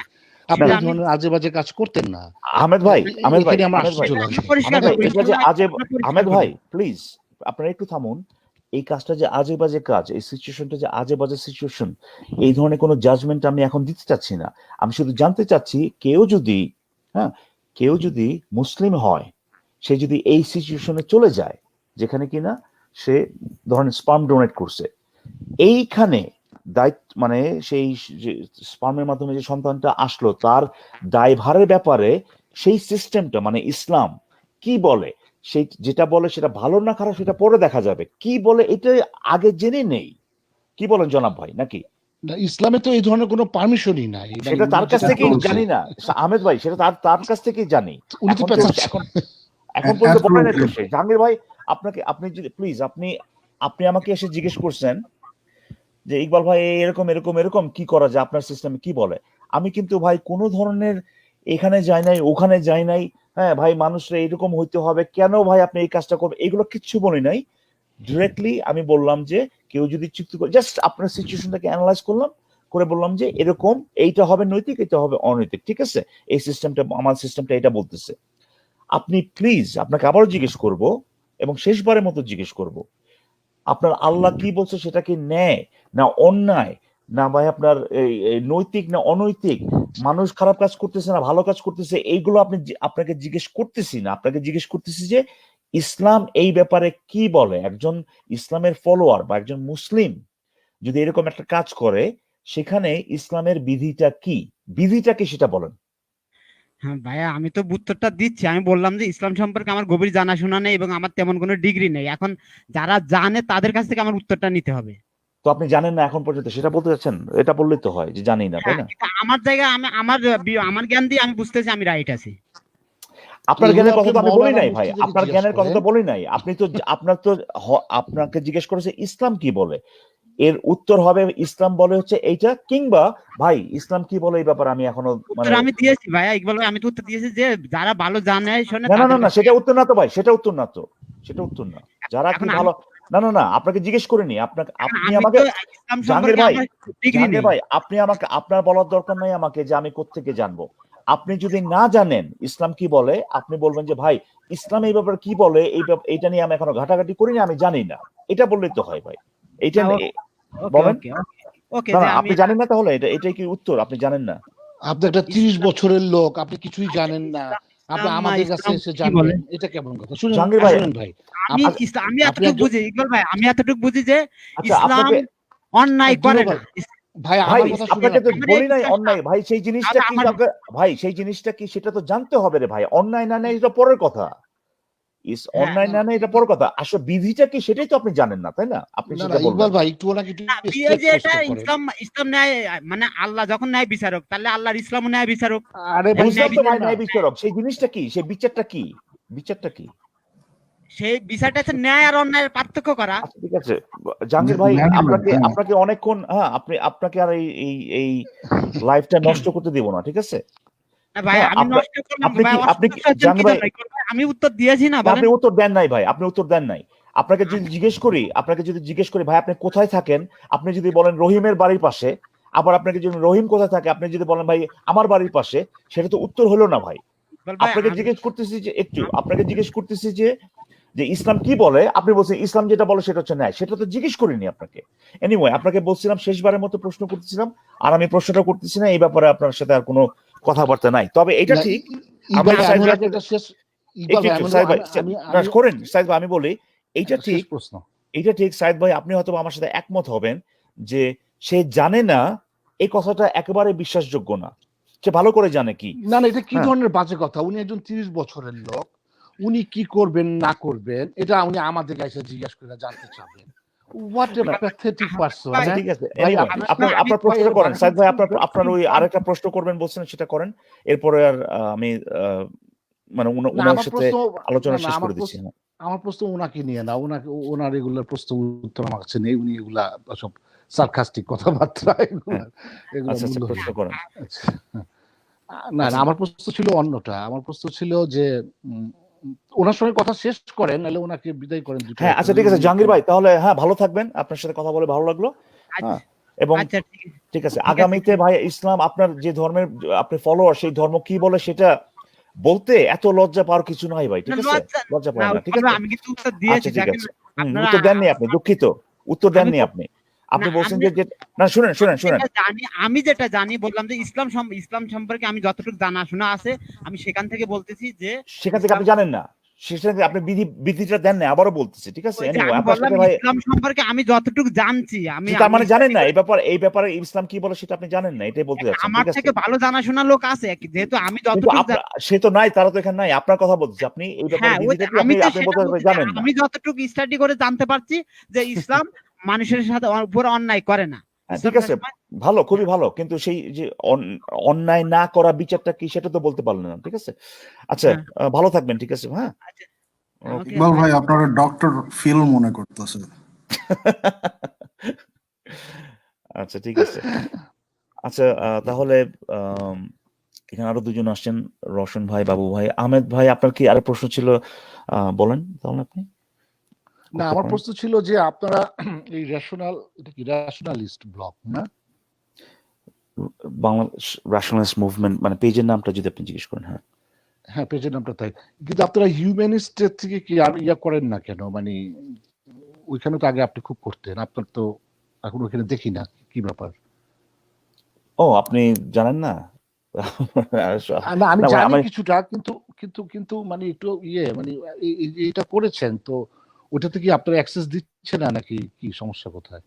আপনি সেটা এই আমি ধরনের আজে বাজে কাজ করতেন না। আহমেদ ভাই, এখানে আমার আশ্চর্য সেটা আমি লাগে। পরিষ্কার আহমেদ ভাই, করি, এটা যে আজে, আমরা পরিষ্কার আহমেদ করি। ভাই প্লিজ আপনারা একটু থামুন। এই কাজটা যে আজে বাজে কাজ, এই সিচুয়েশনটা যে আজে বাজে সিচুয়েশন, এই ধরনের কোনো জাজমেন্ট আমি এখন দিতে চাচ্ছি না। আমি শুধু জানতে চাচ্ছি, কেউ যদি মুসলিম হয়, সে যদি এই সিচুয়েশনে চলে যায় যেখানে কিনা সে ধরেন স্পার্ম ডোনেট করছে, এইখানে দায়িত্ব মানে সেই যে স্পার্মের মাধ্যমে যে সন্তানটা আসলো, তার দায়ভারের ব্যাপারে সেই সিস্টেমটা মানে ইসলাম কি বলে, সেই যেটা বলে সেটা ভালো না খারাপ সেটা পরে দেখা যাবে, কি বলে এটা আগে জেনে নেই। কি বলেন জনাব ভাই, নাকি? না, ইসলামে তো এই ধরনের কোনো পারমিশনই নাই। মানে সেটা উনি তার কাছ যেটা থেকেই বলছে, জানি না আহমেদ ভাই, সেটা তার কাছ থেকেই জানি। উনি তো এখন তো পেঁচাচ্ছেন। এখন পর্যন্ত বলে নাই তো Absolutely. সে। জাহাঙ্গীর ভাই, আপনি যদি প্লিজ, আপনি আমাকে এসে জিজ্ঞেস করছেন যে ইকবাল ভাই এরকম এরকম এরকম কি করা যায়, আপনার সিস্টেমে কি বলে। আমি কিন্তু ভাই কোনো ধরনের এখানে যাই নাই ওখানে যাই নাই, হ্যাঁ ভাই মানুষরা এরকম হইতে হবে, কেন ভাই আপনি এই কাজটা করবেন, এগুলো কিচ্ছু বলি নাই। ডিরেক্টলি আমি বললাম যে কেউ যদি চুক্তি করে, জাস্ট আপনার সিচুয়েশনটাকে অ্যানালাইজ করলাম, করে বললাম যে এরকম এইটা হবে নৈতিক, এটা হবে অনৈতিক, ঠিক আছে, এই সিস্টেমটা আমার সিস্টেমটা এটা বলতেছে। আপনি প্লিজ, আপনাকে আবারও জিজ্ঞেস করব এবং শেষবারের মতো জিজ্ঞেস করব, আপনার আল্লাহ কি বলছে সেটা কি ন্যায় না অন্যায়, না ভাই আপনার এই নৈতিক না অনৈতিক, মানুষ খারাপ কাজ করতেছে না ভালো কাজ করতেছে, এইগুলো আপনাকে জিজ্ঞেস করতেছি না, আপনাকে জিজ্ঞেস করতেছি যে ইসলাম এই ব্যাপারে কি বলে। একজন ইসলামের ফলোয়ার বা একজন মুসলিম যদি এরকম একটা কাজ করে, সেখানে ইসলামের বিধিটা কি, বিধিটা কি সেটা বলেন। হ্যাঁ ভাইয়া, আমি তো উত্তরটা দিচ্ছি। আমি বললাম যে ইসলাম সম্পর্কে আমার গভীর জানাশোনা নেই এবং আমার তেমন কোনো ডিগ্রি নেই। এখন যারা জানে তাদের কাছ থেকে আমার উত্তরটা নিতে হবে। তো আপনি জানেন না এখন পর্যন্ত, সেটা বলতে চাচ্ছেন? এটা বললেই তো হয় যে জানি না, তাই হ্যাঁ, না? কিন্তু আমার জায়গায় আমার জ্ঞান দিয়ে আমি বুঝতেছি আমি রাইট আছি। আপনার এগুলো জ্ঞানের কথা আপনি তো আমি বলি মৌলানা নাই ভাই, মুফতিদেরকে আপনার জিজ্ঞেস জ্ঞানের কথা করেন। তো বলি নাই। আপনি তো আপনার তো আপনাকে জিজ্ঞেস করেছে ইসলাম কি বলে, এর উত্তর হবে ইসলাম বলে হচ্ছে এইটা, কিংবা ভাই ইসলাম কি বলে এই ব্যাপারে আমি এখনো উত্তর আমি দিয়েছি ভাইয়া, ইকবাল ভাই, আমি তো উত্তর দিয়েছি যে যারা ভালো জানে শোনে না না না তাদের না, কাছে। সেটা উত্তর না তো ভাই, সেটা উত্তর না তো, সেটা উত্তর না। যারা কি এখন আমি ভালো, না না না, আপনাকে জিজ্ঞেস করিনি, আপনাকে, এখন আপনি আমি আমাকে, তো ইসলাম জাহাঙ্গীর সম্পর্কে ভাই, আমার ডিগ্রি জাহাঙ্গীর নেই। ভাই আপনি আমাকে, আপনার বলার দরকার নাই আমাকে যে আমি কোত্থেকে জানবো। আপনি যদি না জানেন ইসলাম কি বলে, আপনি বলবেন যে ভাই ইসলাম এই ব্যাপারে কি বলে, এইটা নিয়ে আমি এখনো ঘাটাঘাটি করিনি, আমি জানি না, এটা বললেই তো হয় ভাই। এইটা ওকে ওকে বলেন। ওকে ওকে না যে না, আমি আপনি জানেন না তাহলে, এটাই কি উত্তর, আপনি জানেন না? আপনি একটা 30 বছরের লোক, আপনি কিছুই জানেন না, আপনি ইসলাম আমাদের কাছে ইসলাম এসে কি বলে? জানবেন, এটা কেমন কথা? শুনেন জাহাঙ্গীর ভাই, শুনেন ভাই, আমি আপ- আমি আপনি এতটুকু একজন, বুঝি ইকবাল ভাই, আমি এতটুকু বুঝি যে আচ্ছা ইসলাম আপনাকে, অন্যায় দুলো করে ভাই, না। ভাই ভাই আমার কথা শুনেন আপনাকে তো আপনি। আমার এই বলি নাই বিশ্বাসটা, অন্যায়, ভাই সেই জিনিসটা তাহলে কি আমার ভাই সেই জিনিসটা কি সেটা তো জানতে হবে রে ভাই, অন্যায় না নেই এটা পরের কথা, হ্যাঁ, অন্যায় না নেই এটা পরের কথা, আসলে বিধিটা কি সেটাই তো আপনি জানেন না, তাই না? আপনি না না সেটা বলবেন। ইকবাল ভাই, একটু ওনাকে একটু না, এই স্ট্রেট যে এটা প্রশ্ন করেন। ইসলাম ইসলাম ন্যায়, মানে আল্লাহ যখন ন্যায় বিচারক, তাহলে আল্লাহর ইসলামও ন্যায় বিচারক। আরে ভাই এবং বুঝলাম ন্যায় তো বিচার ভাই, শুনেন না, ন্যায় বিচারক, সেই জিনিসটা কি, সেই বিচারটা কি, বিচারটা কি? সেই বিচারটা হচ্ছে ন্যায় আর অন্যায়ের পার্থক্য করা। আচ্ছা ঠিক আছে, জাহাঙ্গীর ভাই আপনাকে, হ্যাঁ, আপনাকে অনেকক্ষণ, হ্যাঁ আপনাকে আর এই লাইফটা নষ্ট করতে দিব না, ঠিক আছে? না ভাই, হ্যাঁ আমি আপনার, নষ্ট করলাম আপনি ভাই, কি, আপনি কি অসন্তুষ্ট হচ্ছেন কি জাহাঙ্গীর ভাই, জন্য ইকবাল ভাই? আমি উত্তর দিয়েছি না, না, বলেন। আপনি উত্তর দেন নাই ভাই, আপনি উত্তর দেন নাই। আপনাকে যদি জিজ্ঞেস করি, ভাই আপনি কোথায় থাকেন, আপনি যদি বলেন রহিমের বাড়ির পাশে, আবার আপনাকে যদি রহিম কোথায় থাকে আপনি যদি বলেন ভাই আমার বাড়ির পাশে, সেটা তো উত্তর হলো না ভাই। ইকবাল ভাই, আপনাকে জিজ্ঞেস করতেছি যে একটু, আপনাকে জিজ্ঞেস করতেছি যে যে ইসলাম কি বলে, আপনি বলছেন ইসলাম যেটা বলে সেটা হচ্ছে ন্যায়, সেটা তো জিজ্ঞেস করিনি আপনাকে। এনিওয়ে, আপনাকে বলছিলাম শেষবারের মতো প্রশ্ন করতেছিলাম, আর আমি প্রশ্নটা করতেছি না, এই ব্যাপারে আপনার সাথে আর কোনো কথাবার্তা নাই। তবে এটা না, ঠিক, ইকবাল আমি ভাই, সাইদ আমি ভাই, ওনাকে একটা শেষ, ইকবাল একটু ভাই একটু আমি সাইদ ভাই, আমি না আমি করেন সাইদ ভাই, আমি বলি এইটা একটা শেষ ঠিক, প্রশ্ন। এটা ঠিক সাইদ ভাই, আপনি হয়তো আমার সাথে একমত হবেন যে সে জানে না, এই কথাটা একেবারে বিশ্বাসযোগ্য না, সে ভালো করে জানে কি। না না, এটা কি হ্যাঁ ধরনের বাজে কথা? উনি একজন 30 বছরের লোক, উনি কি করবেন না করবেন এটা উনি আমাদের কাছে জিজ্ঞাসা করে জানতে চাবেন। What a pathetic person. আচ্ছা ভাই, ঠিক আছে, ভাই এনিওয়ে আপনি আপনার আমি আপনার ভাই প্রশ্নটা এটা করেন সাইদ ভাই, বাংলাদেশ আপনার ওই আরেকটা প্রশ্ন করবেন বলছেন সেটা করেন, এরপরে আর আমি মানে না ওনার আমার সাথে প্রশ্ন, আলোচনা না শেষ আমার করে দিচ্ছি। প্রশ্ন, হ্যাঁ আমার প্রশ্ন ওনাকে নিয়ে না, ওনাকে ওনার এগুলোর প্রশ্ন উত্তর আমার কাছে নেই, উনি এগুলা সব সার্কাস্টিক কথাবার্তা, হ্যাঁ, এগুলা আচ্ছা আচ্ছা, মূল্যহীন। প্রশ্ন করেন। আচ্ছা, না না, আচ্ছা আমার প্রশ্ন ছিল অন্যটা। আমার প্রশ্ন ছিল যে উম, ওনার সঙ্গে কথা শেষ করেন, নাহলে ওনাকে বিদায় করেন দুটো হ্যাঁ, একটা, আচ্ছা ঠিক আছে জাহাঙ্গীর ভাই, তাহলে হ্যাঁ ভালো থাকবেন, আপনার সাথে কথা বলে ভালো লাগলো। আচ্ছা হ্যাঁ, এবং আচ্ছা, ঠিক আছে, ঠিক আছে। আগামীতে ভাই ইসলাম আপনার যে ধর্মের আপনি ফলোয়ার, সেই ধর্ম কি বলে সেটা বলতে এত লজ্জা পাওয়ার কিছু নাই ভাই, না ঠিক আছে, লজ্জা, লজ্জা না পাওয়া না, ঠিক ইকবাল ভাই, আছে। আমি কিন্তু উত্তর আচ্ছা দিয়েছি, ঠিক দেখেন আছে, আপনারা। উত্তর দেননি আপনি, দুঃখিত, উত্তর আমি দেননি আপনি। আপনি না, বলছেন আমি না শুনেন শুনেন আমি শুনেন, যেটা জানি, বললাম যে ইসলাম সম্পর্কে আমি যতটুকু জানাশোনা আছে, আমি সেখান থেকে বলতেছি যে সেখান থেকে ইসলাম, আপনি জানেন না, সেখান থেকে আপনি বিধিটা দেন না, আবারও বলতেছি, ঠিক আছে। ওই যে এনিওয়ে আমি আপনার বললাম সাথে ভাই, ইসলাম সম্পর্কে আমি যতটুকু জানছি, আমি তার আমি মানে জানেন স্টাডি না করে, এই ব্যাপারে ইসলাম কি বলে সেটা আপনি জানেন না, এটাই বলতে যাচ্ছেন, আমার ঠিক আছে। থেকে ভালো জানাশোনা লোক আছে, যেহেতু আমি কিন্তু যতটুকু আপনার, সে তো নাই, তারা তো এখানে নাই, আপনার কথা বলছি, আপনি এই ব্যাপারে হ্যাঁ, ওই বিধিটা কি আমি আপনি তো আপনি সেটা বলতে বলছি যে জানেন না। আমি যতটুকু স্টাডি করে জানতে পারছি যে ইসলাম মানুষের সাথে উপরে অন্যায় করে না। হ্যাঁ ইসলাম ঠিক আছে, সবসময়, ভালো, খুবই ভালো, কিন্তু সেই যে অন্যায় না করা বিচারটা কি সেটা তো বলতে পারলেন না, ঠিক আছে। আচ্ছা, হ্যাঁ, ভালো থাকবেন, ঠিক আছে, হ্যাঁ। আচ্ছা, ওকে। ওকে ইকবাল ভাই। ভাই আপনারা ডক্টর ফিল মনে করতেছে। আচ্ছা, ঠিক আছে। আচ্ছা, তাহলে আম এখানে আরো ২ জন আসছেন। রওশন ভাই, বাবু ভাই। আহমেদ ভাই, আপনার কি আরেক প্রশ্ন ছিল? বলেন তাহলে আপনি না, করতে আমার পারেন। প্রশ্ন ছিল যে আপনারা এই এটা কি রেশনালিস্ট ব্লক না? বাংলাদেশ ন্যাশনালিস্ট মুভমেন্ট মানে পেজের নামটা যদি আপনি জিজ্ঞেস করেন, হ্যাঁ। হ্যাঁ, পেজের নামটা তাই। কিন্তু আপনারা হিউম্যানিস্টের থেকে কি আর ইয়া করেন না কেন? মানে ওইখানে তো আগে আপনি খুব করতেন। আপনার তো এখন ওইখানে দেখি না। কি ব্যাপার? ও, আপনি জানেন না? না, আমি না ভাই, জানি আমি কিছুটা, কিন্তু কিন্তু মানে একটু মানে এটা করেছেন তো, ওটাতে কি আপনার অ্যাক্সেস দিচ্ছে না নাকি কি সমস্যা কোথায়?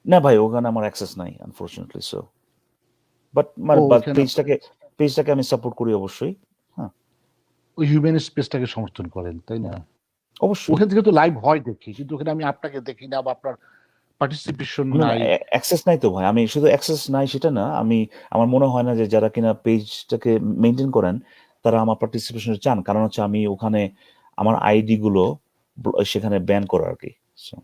না ভাই, ওখানে আমার অ্যাক্সেস নাই আনফরচুনেটলি। সো বাট ও, বাট ওইখানে পেজটাকে আমি সাপোর্ট করি অবশ্যই। হ্যাঁ, ওই হিউম্যানিস্ট পেজটাকে সমর্থন করেন, তাই না? অবশ্যই। ওখান থেকে তো লাইভ হয় দেখি, কিন্তু ওখানে আমি আপনাকে দেখি না বা আপনার পার্টিসিপেশন না, নাই। অ্যাক্সেস নাই তো ভাই। আমি শুধু অ্যাক্সেস নাই সেটা না। আমার মনে হয় না যে যারা কিনা পেজটাকে মেইনটেইন করেন তারা আমার পার্টিসিপেশন চান। কারণ হচ্ছে আমি ওখানে আমার আইডি গুলো সেখানে ব্যান করা আরকি। সো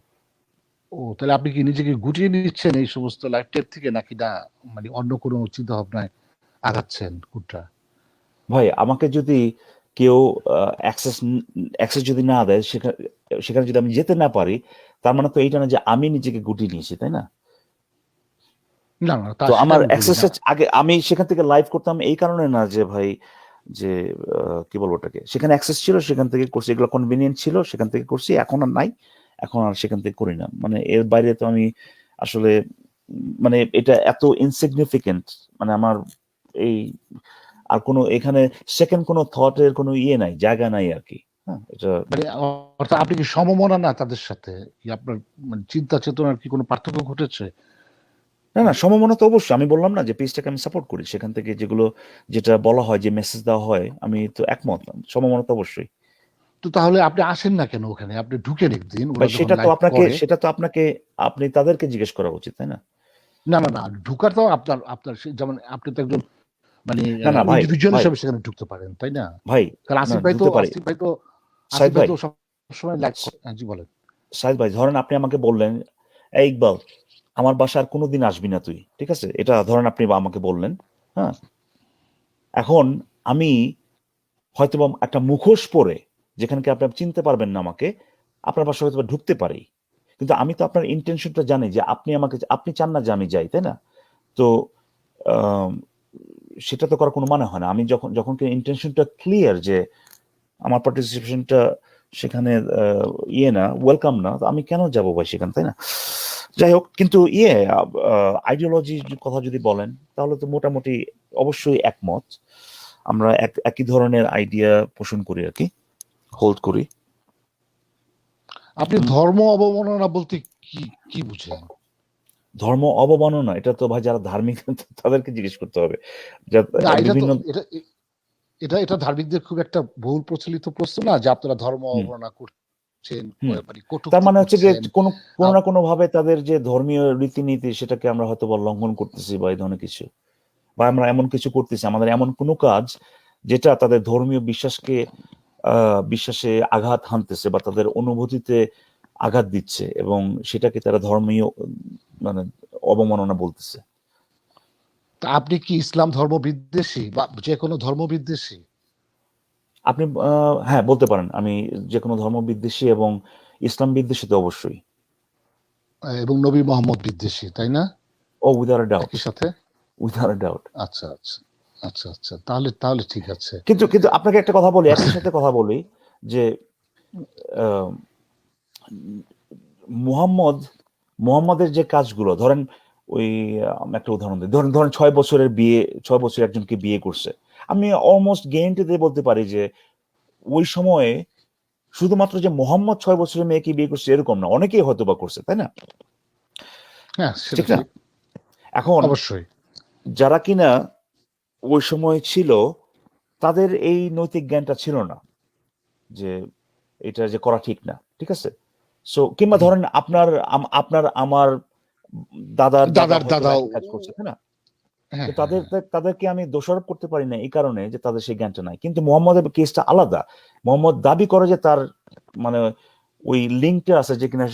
ও, তাহলে আপনি কি নিজেকে গুটিয়ে নিচ্ছেন এই সমস্ত লাইভ টেপ থেকে, নাকি না মানে অন্য কোনো চিন্তা ভাবনায় আগাচ্ছেন কোনটা? ভাই, আমাকে যদি কেউ অ্যাক্সেস যদি না দেয়, সেখানে যদি আমি যেতে না পারি, তার মানে তো এইটা না যে আমি নিজেকে গুটিয়ে নিয়েছি, তাই না? না, না, তা তো সেটা আমার আমি বলি না। অ্যাক্সেসটা আগে আমি সেখান থেকে লাইভ করতাম এই কারণে না যে ভাই, যে কি বলবো ওটাকে, সেখানে অ্যাক্সেস ছিল সেখান থেকে করছি, এগুলো কনভিনিয়েন্ট ছিল সেখান থেকে করছি, এখন আর নাই, এখন আর সেখান থেকে করি না। মানে এর বাইরে তো আমি আসলে মানে এটা এত ইনসিগনিফিকেন্ট, মানে আমার এই আর কোনো এখানে সেকেন্ড কোনো থটের কোনো নাই, জায়গা নাই আর কি। হ্যাঁ, এটা মানে অর্থাৎ আপনি কি সমমনা না তাদের সাথে? কি আপনার মানে চিন্তা চেতনার কি কোনো পার্থক্য ঘটেছে? না, না, সমমনা তো অবশ্যই। আমি বললাম না যে পেজটাকে আমি সাপোর্ট করি। সেখান থেকে যেটা বলা হয়, যে মেসেজ দেওয়া হয়, আমি তো একমত। সমমনা তো অবশ্যই। তো তাহলে আপনি আসেন না কেন ওখানে? আপনি ঢুকেন একদিন, ওরা ভাই, যখন লাইভ করে। আপনি তাদেরকে জিজ্ঞেস করা উচিত, তাই না? না, না, না, ঢুকার তো আপনার আপনার যেমন আপনি তো একজন মানে না, না ভাই, ইন্ডিভিজুয়াল ভাই, হিসেবে সেখানে ঢুকতে পারেন, তাই না? ভাই, কারণ না, ঢুকতে পারি। সাইদ আসিফ ভাই ভাই, তো সবসময় লাইভ করে। হ্যাঁ, জি বলেন। সাইদ ভাই, ধরেন আপনি আমাকে বললেন, এই ইকবাল, আমার বাসায় আর কোনোদিন আসবি না তুই, ঠিক আছে? এটা ধরেন আপনি আমাকে বললেন। হ্যাঁ, এখন আমি হয়তোবা একটা মুখোশ পরে, যেখানে কি আপনি চিনতে পারবেন না আমাকে, আপনার বাসায় হয়তো ঢুকতে পারি। কিন্তু আমি তো আপনার ইন্টেনশনটা জানি, যে আপনি চান না যে আমি যাই, তাই না? তো আম, সেটা তো করার কোনো মানে হয় না। আমি যখন কি ইন্টেনশনটা ক্লিয়ার যে আমার পার্টিসিপেশনটা সেখানে না, ওয়েলকাম না, তো আমি কেন যাবো ভাই সেখানে, তাই না? যাই হোক, কিন্তু আইডিওলজির কথা যদি বলেন, তাহলে তো মোটামুটি অবশ্যই একমত। আমরা একই ধরনের আইডিয়া পোষণ করি আর কি, হোল্ড করি। আপনি ধর্ম অবমাননা বলতে কি কি বুঝেন? ধর্ম অবমাননা, এটা তো ভাই যারা ধার্মিক তাদেরকে জিজ্ঞেস করতে হবে। না, এটা তো বিভিন্ন এটা এটা এটা ধার্মিকদের খুব একটা বহুল প্রচলিত প্রশ্ন না, যে আপনারা ধর্ম হুম, অবমাননা করছেন, হুম। মানে তার কটূক্তি মানে হচ্ছে যে করছেন। কোনো আ- না কোনো ভাবে তাদের যে ধর্মীয় রীতিনীতি, সেটাকে আমরা হয়তো বা লঙ্ঘন করতেছি, বা এই ধরনের কিছু, বা আমরা এমন কিছু করতেছি, আমাদের এমন কোনো কাজ যেটা তাদের ধর্মীয় বিশ্বাসে আঘাত হানতেছে, বা তাদের অনুভূতিতে আঘাত দিচ্ছে, এবং সেটাকে তারা ধর্মীয় মানে অবমাননা বলতেছে। তা আপনি কি ইসলাম ধর্ম বিদ্বেষী বা যে কোনো ধর্ম বিদ্বেষী? আপনি হ্যাঁ, বলতে পারেন আমি যে কোনো ধর্ম বিদ্বেষী, এবং ইসলাম বিদ্বেষী তো অবশ্যই। এবং নবী মোহাম্মদ বিদ্বেষী, তাই না? ও, উইদাউট আ ডাউট, একই সাথে? Without a doubt. আচ্ছা, আচ্ছা, আচ্ছা, আচ্ছা, তাহলে তাহলে ঠিক আছে। কিন্তু কিন্তু আপনাকে একটা কথা বলি, একই সাথে কথা বলি, যে আহ, মুহাম্মদ মুহাম্মাদের যে কাজগুলো, ধরেন ওই একটা উদাহরণ দিই, ধরেন ধরেন 6 বছর একজনকে বিয়ে করছে। আমি অলমোস্ট গ্যারান্টি দিয়ে বলতে পারি যে ওই সময়ে শুধুমাত্র যে মোহাম্মদ 6 বছরের মেয়েকে বিয়ে করছে এরকম না, অনেকেই হয়তো বা করছে, তাই না? হ্যাঁ, সেটা ঠিক না? ঠিক। এখন অবশ্যই। যারা কিনা ওই সময় ছিল, তাদের এই নৈতিক জ্ঞানটা ছিল না, যে এটা যে করা ঠিক না, ঠিক আছে? সো কিংবা হুম। ধরেন আপনার আমার দাদার দাদা দাদার হয়তো বা দাদাও। একই কাজ করছে, তাই না? হ্যাঁ, তো হ্যাঁ, হ্যাঁ। তাদেরকে আমি দোষারোপ করতে পারি না এই কারণে যে তাদের সেই জ্ঞানটা নাই। কিন্তু মোহাম্মদের কেসটা আলাদা। মোহাম্মদ দাবি করে যে তার মানে ওই লিঙ্কটা আছে যে কিনা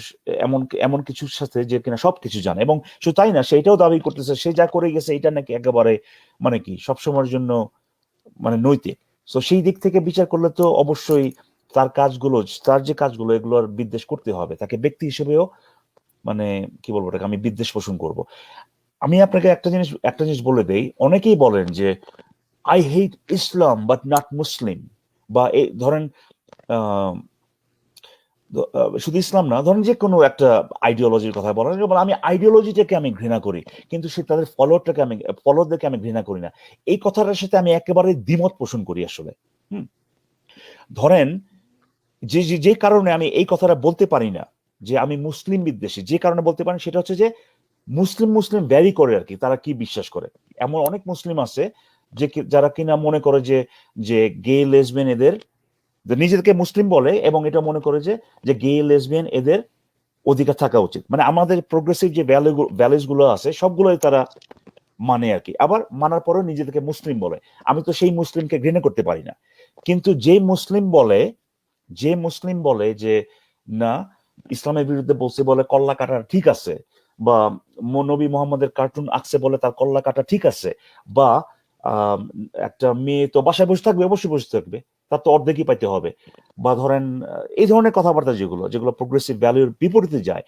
এমন এমন কিছুর সাথে যে কিনা সবকিছু জানে, এবং শুধু তাই না, সেটাও দাবি করতেছে সে যা করে গেছে এটা নাকি একেবারে মানে কি সবসময়ের জন্য মানে নৈতিক। তো সেই দিক থেকে বিচার করলে তো অবশ্যই তার কাজগুলো, তার যে কাজগুলো এগুলোর বিদ্বেষ করতে হবে, তাকে ব্যক্তি হিসেবেও মানে কি বলবো এটাকে, আমি বিদ্বেষ পোষণ করব। আমি আপনাকে একটা জিনিস বলে দেই, অনেকেই বলেন যে I hate Islam but not Muslim, বা এই ধরেন আহ, শুধু ইসলাম না, ধরেন যে কোনো একটা আইডিওলজির কথা বলেন, যেমন আমি আইডিওলজিটাকে আমি ঘৃণা করি কিন্তু সে তাদের ফলোয়ারদেরকে আমি ঘৃণা করি না। এই কথাটার সাথে আমি একেবারে দ্বিমত পোষণ করি আসলে। হুম, ধরেন যে কারণে আমি এই কথাটা বলতে পারি না যে আমি মুসলিম বিদ্বেষী, যে কারণে বলতে পারি সেটা হচ্ছে যে মুসলিম মুসলিম ভ্যারি করে আর কি, তারা কি বিশ্বাস করে। এমন অনেক মুসলিম আছে যারা কিনা মনে করে যে যে গে লেসবিয়ান এদের, নিজেদেরকে মুসলিম বলে এবং এটা মনে করে যে যে গে লেসবিয়ান এদের অধিকার থাকা উচিত, মানে আমাদের প্রোগ্রেসিভ যে ভ্যালুস গুলো আছে সবগুলোই তারা মানে আর কি, আবার মানার পরেও নিজেদেরকে মুসলিম বলে। আমি তো সেই মুসলিমকে ঘৃণা করতে পারি না। কিন্তু যে মুসলিম বলে যে না, ইসলামের বিরুদ্ধে বলছে বলে কল্লা কাটা ঠিক আছে, বা নবী মোহাম্মদের কার্টুন আঁকছে বলে তার কল্লা কাটা ঠিক আছে, বা একটা মেয়ে তো বাসায় বসে থাকবে, অবশ্যই বসে থাকবে, তার তো অর্ধেকই পাইতে হবে, বা ধরেন এই ধরনের কথাবার্তা যেগুলো প্রোগ্রেসিভ ভ্যালুর বিপরীতে যায়,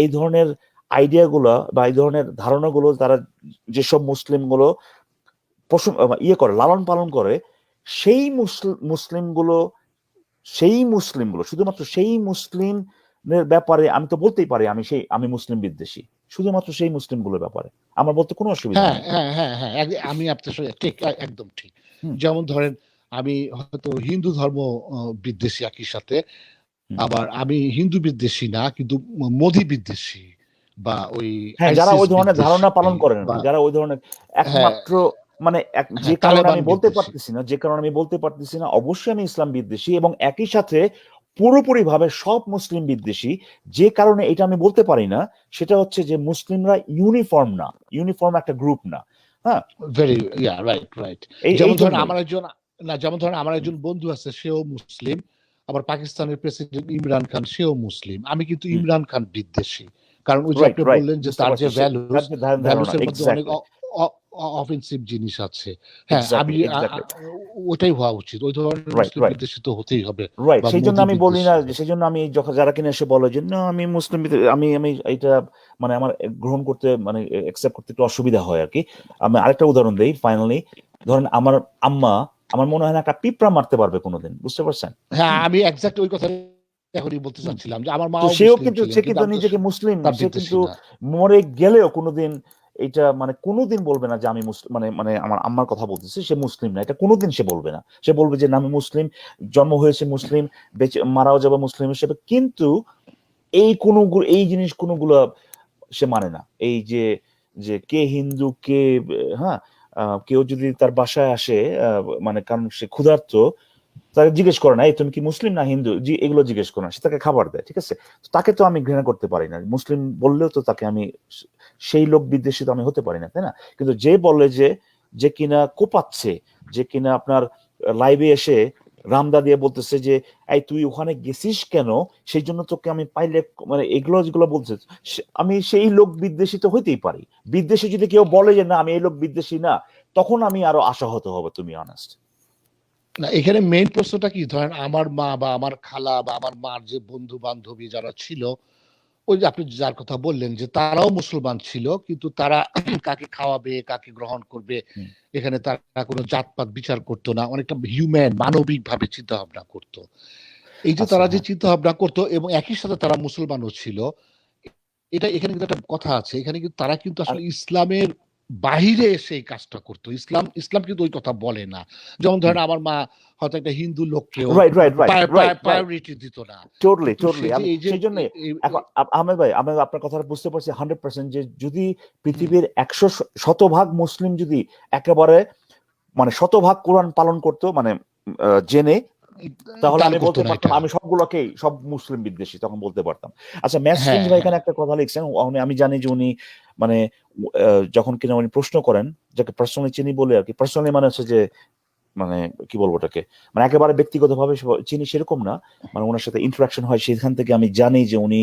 এই ধরনের আইডিয়া গুলো বা এই ধরনের ধারণাগুলো তারা যেসব মুসলিম গুলো করে লালন পালন করে, সেই মুসলিমগুলো শুধুমাত্র সেই মুসলিমের ব্যাপারে আমি তো বলতেই পারি আমি মুসলিম বিদ্বেষী, শুধুমাত্র সেই মুসলিমগুলোর ব্যাপারে আমার বলতে কোনো অসুবিধা হ্যাঁ নেই। হ্যাঁ হ্যাঁ হ্যাঁ আমি আপনার সঙ্গে ঠিক একদম ঠিক। হুম, যেমন ধরেন আমি হয়তো হিন্দু ধর্ম বিদ্বেষী একই সাথে, হুম। আবার আমি হিন্দু বিদ্বেষী না কিন্তু মোদি বিদ্বেষী বা ওই হ্যাঁ, যারা আইসিস ওই ধরনের ধারণা বিদ্বেষী পালন করেন আর বা কি, যারা ওই ধরনের হ্যাঁ একমাত্র মানে যে হ্যাঁ কারণে তালেবান আমি বলতে বিদ্বেষী। পারতেছি না অবশ্যই আমি ইসলাম বিদ্বেষী, এবং একই সাথে পুরোপুরি ভাবে সব মুসলিম বিদ্বেষী। যে কারণে এটা আমি বলতে পারি না সেটা হচ্ছে যে মুসলিমরা ইউনিফর্ম একটা গ্রুপ না। হ্যাঁ, ভেরি রাইট রাইট। এই যেমন এই ধরেন জন্যই। আমার একজন যেমন ধরেন আমার একজন বন্ধু আছে, সেও মুসলিম, আবার পাকিস্তানের প্রেসিডেন্ট ইমরান খান সেও মুসলিম। আমি কিন্তু ইমরান খান বিদ্বেষী, কারণ ওই যে রাইট আপনি রাইট, বললেন যে বুঝতে তার পারছি, যে তার যে ধারণা, ভ্যালুসের মধ্যে অনেক এক্স্যাক্টলি অফেন্সিভ জিনিস আছে। হ্যাঁ আমি এক্স্যাক্টলি। ওটাই হওয়া উচিত, ওই ধরনের রাইট মুসলিম রাইট বিদ্বেষী তো হতেই হবে রাইট, বা সেই জন্য মোদি আমি বলি না, বিদ্বেষী। সেই জন্য আমি যখন যারা কিনা এসে বলে যে না আমি মুসলিম আমি আমি এটা মানে আমার গ্রহণ করতে মানে একসেপ্ট করতে একটু অসুবিধা হয় আর কি। আমি আরেকটা উদাহরণ দেই ফাইনালি, ধরেন আমার আম্মা, আমার মনে হয় না একটা পিঁপড়া মারতে পারবে কোনোদিন, বুঝতে পারছেন? হ্যাঁ হুম, আমি এক্স্যাক্ট ওই কথা এখনই বলতে হুম। চাচ্ছিলাম যে আমার তো মাও সেও মুসলিম কিন্তু ছিলেন সে কিন্তু কিন্তু আমি তো নিজেকে মুসলিম, তার সে বিদ্বেষী কিন্তু না। মরে গেলেও কোনোদিন এটা মানে কোনোদিন বলবে না যে আমি মুসলিম, মানে মানে আমার আম্মার কথা বলতেছি, সে মুসলিম না, এটা কোনোদিন সে বলবে না। সে বলবে যে না আমি মুসলিম, জন্ম হয়েছে মুসলিম, বেঁচে মারাও যাবে মুসলিম হিসেবে, কিন্তু এই জিনিস কোনগুলো সে মানে না। এই যে যে কে হিন্দু কে হ্যাঁ, কেউ যদি তার বাসায় আসে মানে কারণ সে ক্ষুধার্ত, তাকে জিজ্ঞেস করে না এই তুমি কি মুসলিম না হিন্দু, এগুলো জিজ্ঞেস করে না, সে তাকে খাবার দেয়, ঠিক আছে? তো তাকে তো আমি ঘৃণা করতে পারি না, মুসলিম বললেও তো তাকে আমি সেই লোক বিদ্বেষী তো আমি হতে পারি না, তাই না? কিন্তু যে বলে যে যে কিনা কোপাচ্ছে, যে কিনা আপনার লাইভে এসে রামদা দিয়ে বলতেছে যে এই তুই ওখানে গেছিস কেন, সেই জন্য তোকে আমি পাইলে, মানে এগুলো যেগুলো বলছে, আমি সেই লোক বিদ্বেষী তো হইতেই পারি। বিদ্বেষী যদি কেউ বলে যে না আমি এই লোক বিদ্বেষী না, তখন আমি আরো আশাহত হব, তুমি অনেস্ট। না এখানে মেইন প্রশ্নটা কি, ধরেন আমার মা বা আমার খালা বা আমার মার যে বন্ধু বান্ধবী যারা ছিল, ওই যে আপনি যার কথা বললেন যে তারাও মুসলমান ছিল কিন্তু তারা কাকে খাওয়াবে কাকে গ্রহণ করবে এখানে তারা কোনো জাতপাত বিচার করতো না, অনেকটা হিউম্যান মানবিক ভাবে চিন্তা ভাবনা করতো। এই যে আচ্ছা, তারা যে হ্যাঁ, চিন্তা ভাবনা করতো এবং একই সাথে তারা মুসলমানও ছিল, এটা এখানে কিন্তু একটা কথা আছে, এখানে কিন্তু তারা কিন্তু আর আসলে ইসলামের বাহিরে এসে এই কাজটা করতো। ইসলাম কিন্তু ওই কথা বলে না। যেমন ধরেন আমার মা হয়তো একটা হিন্দু লোককেও right right right right right, priority দিত না, টোটালি কিন্তু টোটালি, সে যে আমি এই যে সেই জন্য এই- এখন আহমেদ ভাই, আমি আপনার কথাটা বুঝতে পারছি 100%, যে যদি পৃথিবীর 100 শতভাগ মুসলিম যদি একেবারে মানে শতভাগ কোরআন পালন করতো মানে জেনে, তাহলে তাহলে আমি করতো বলতে না পারতাম এটা। আমি সবগুলোকেই সব মুসলিম বিদ্বেষী, তখন বলতে পারতাম। আচ্ছা, ম্যাস হ্যাঁ প্রিন্স ভাই হ্যাঁ এখানে একটা কথা লিখছেন, আমি জানি যে উনি মানে যখন কিনা উনি প্রশ্ন করেন, যাকে পার্সোনালি চিনি বলে আর কি, পার্সোনালি মানে হচ্ছে যে মানে কি বলবো ওটাকে, মানে একেবারে ব্যক্তিগতভাবে চিনি সেরকম না, মানে ওনার সাথে ইন্টারাকশন হয়, সেখান থেকে আমি জানি যে উনি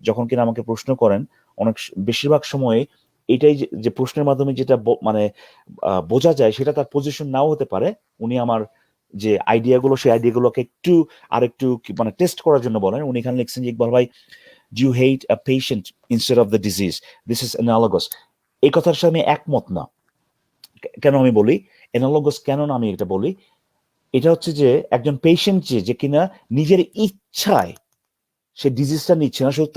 যখন কিনা আমাকে প্রশ্ন করেন অনেক বেশিরভাগ সময়ে এটাই যে প্রশ্নের মাধ্যমে যেটা মানে বোঝা যায় সেটা তার পজিশন নাও হতে পারে। উনি আমার যে আইডিয়াগুলো সেই আইডিয়াগুলোকে একটু মানে টেস্ট করার জন্য বলেন। উনি এখানে লিখছেন যে ইকবাল ভাই, you hate a patient instead of the disease, this is analogous। এই কথার সাথে আমি একমত না। কেন আমি বলি অ্যানালগাস, কেন না আমি এটা বলি, এটা হচ্ছে যে একজন পেশেন্ট যে কিনা নিজের ইচ্ছায় সে ডিজিজটা নিচ্ছে না, শুধু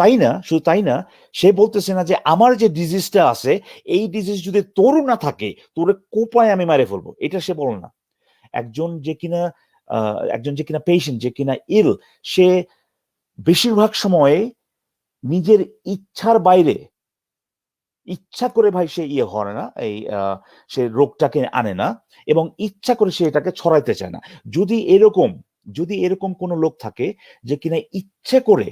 তাই না সে বলতেছে না যে আমার যে ডিজিজটা আছে এই ডিজিজ যদি তোর না থাকে তোর কোপায় আমি মারে ফেলবো, এটা সে বলে না। একজন যে কিনা পেশেন্ট, যে কিনা ইল, সে বেশিরভাগ সময়ে নিজের ইচ্ছার বাইরে ইচ্ছা করে ভাই সে হয় না, সে রোগটাকে আনে না এবং ইচ্ছা করে সে এটাকে ছড়াইতে চায় না। যদি এরকম কোন লোক থাকে যে কিনা ইচ্ছে করে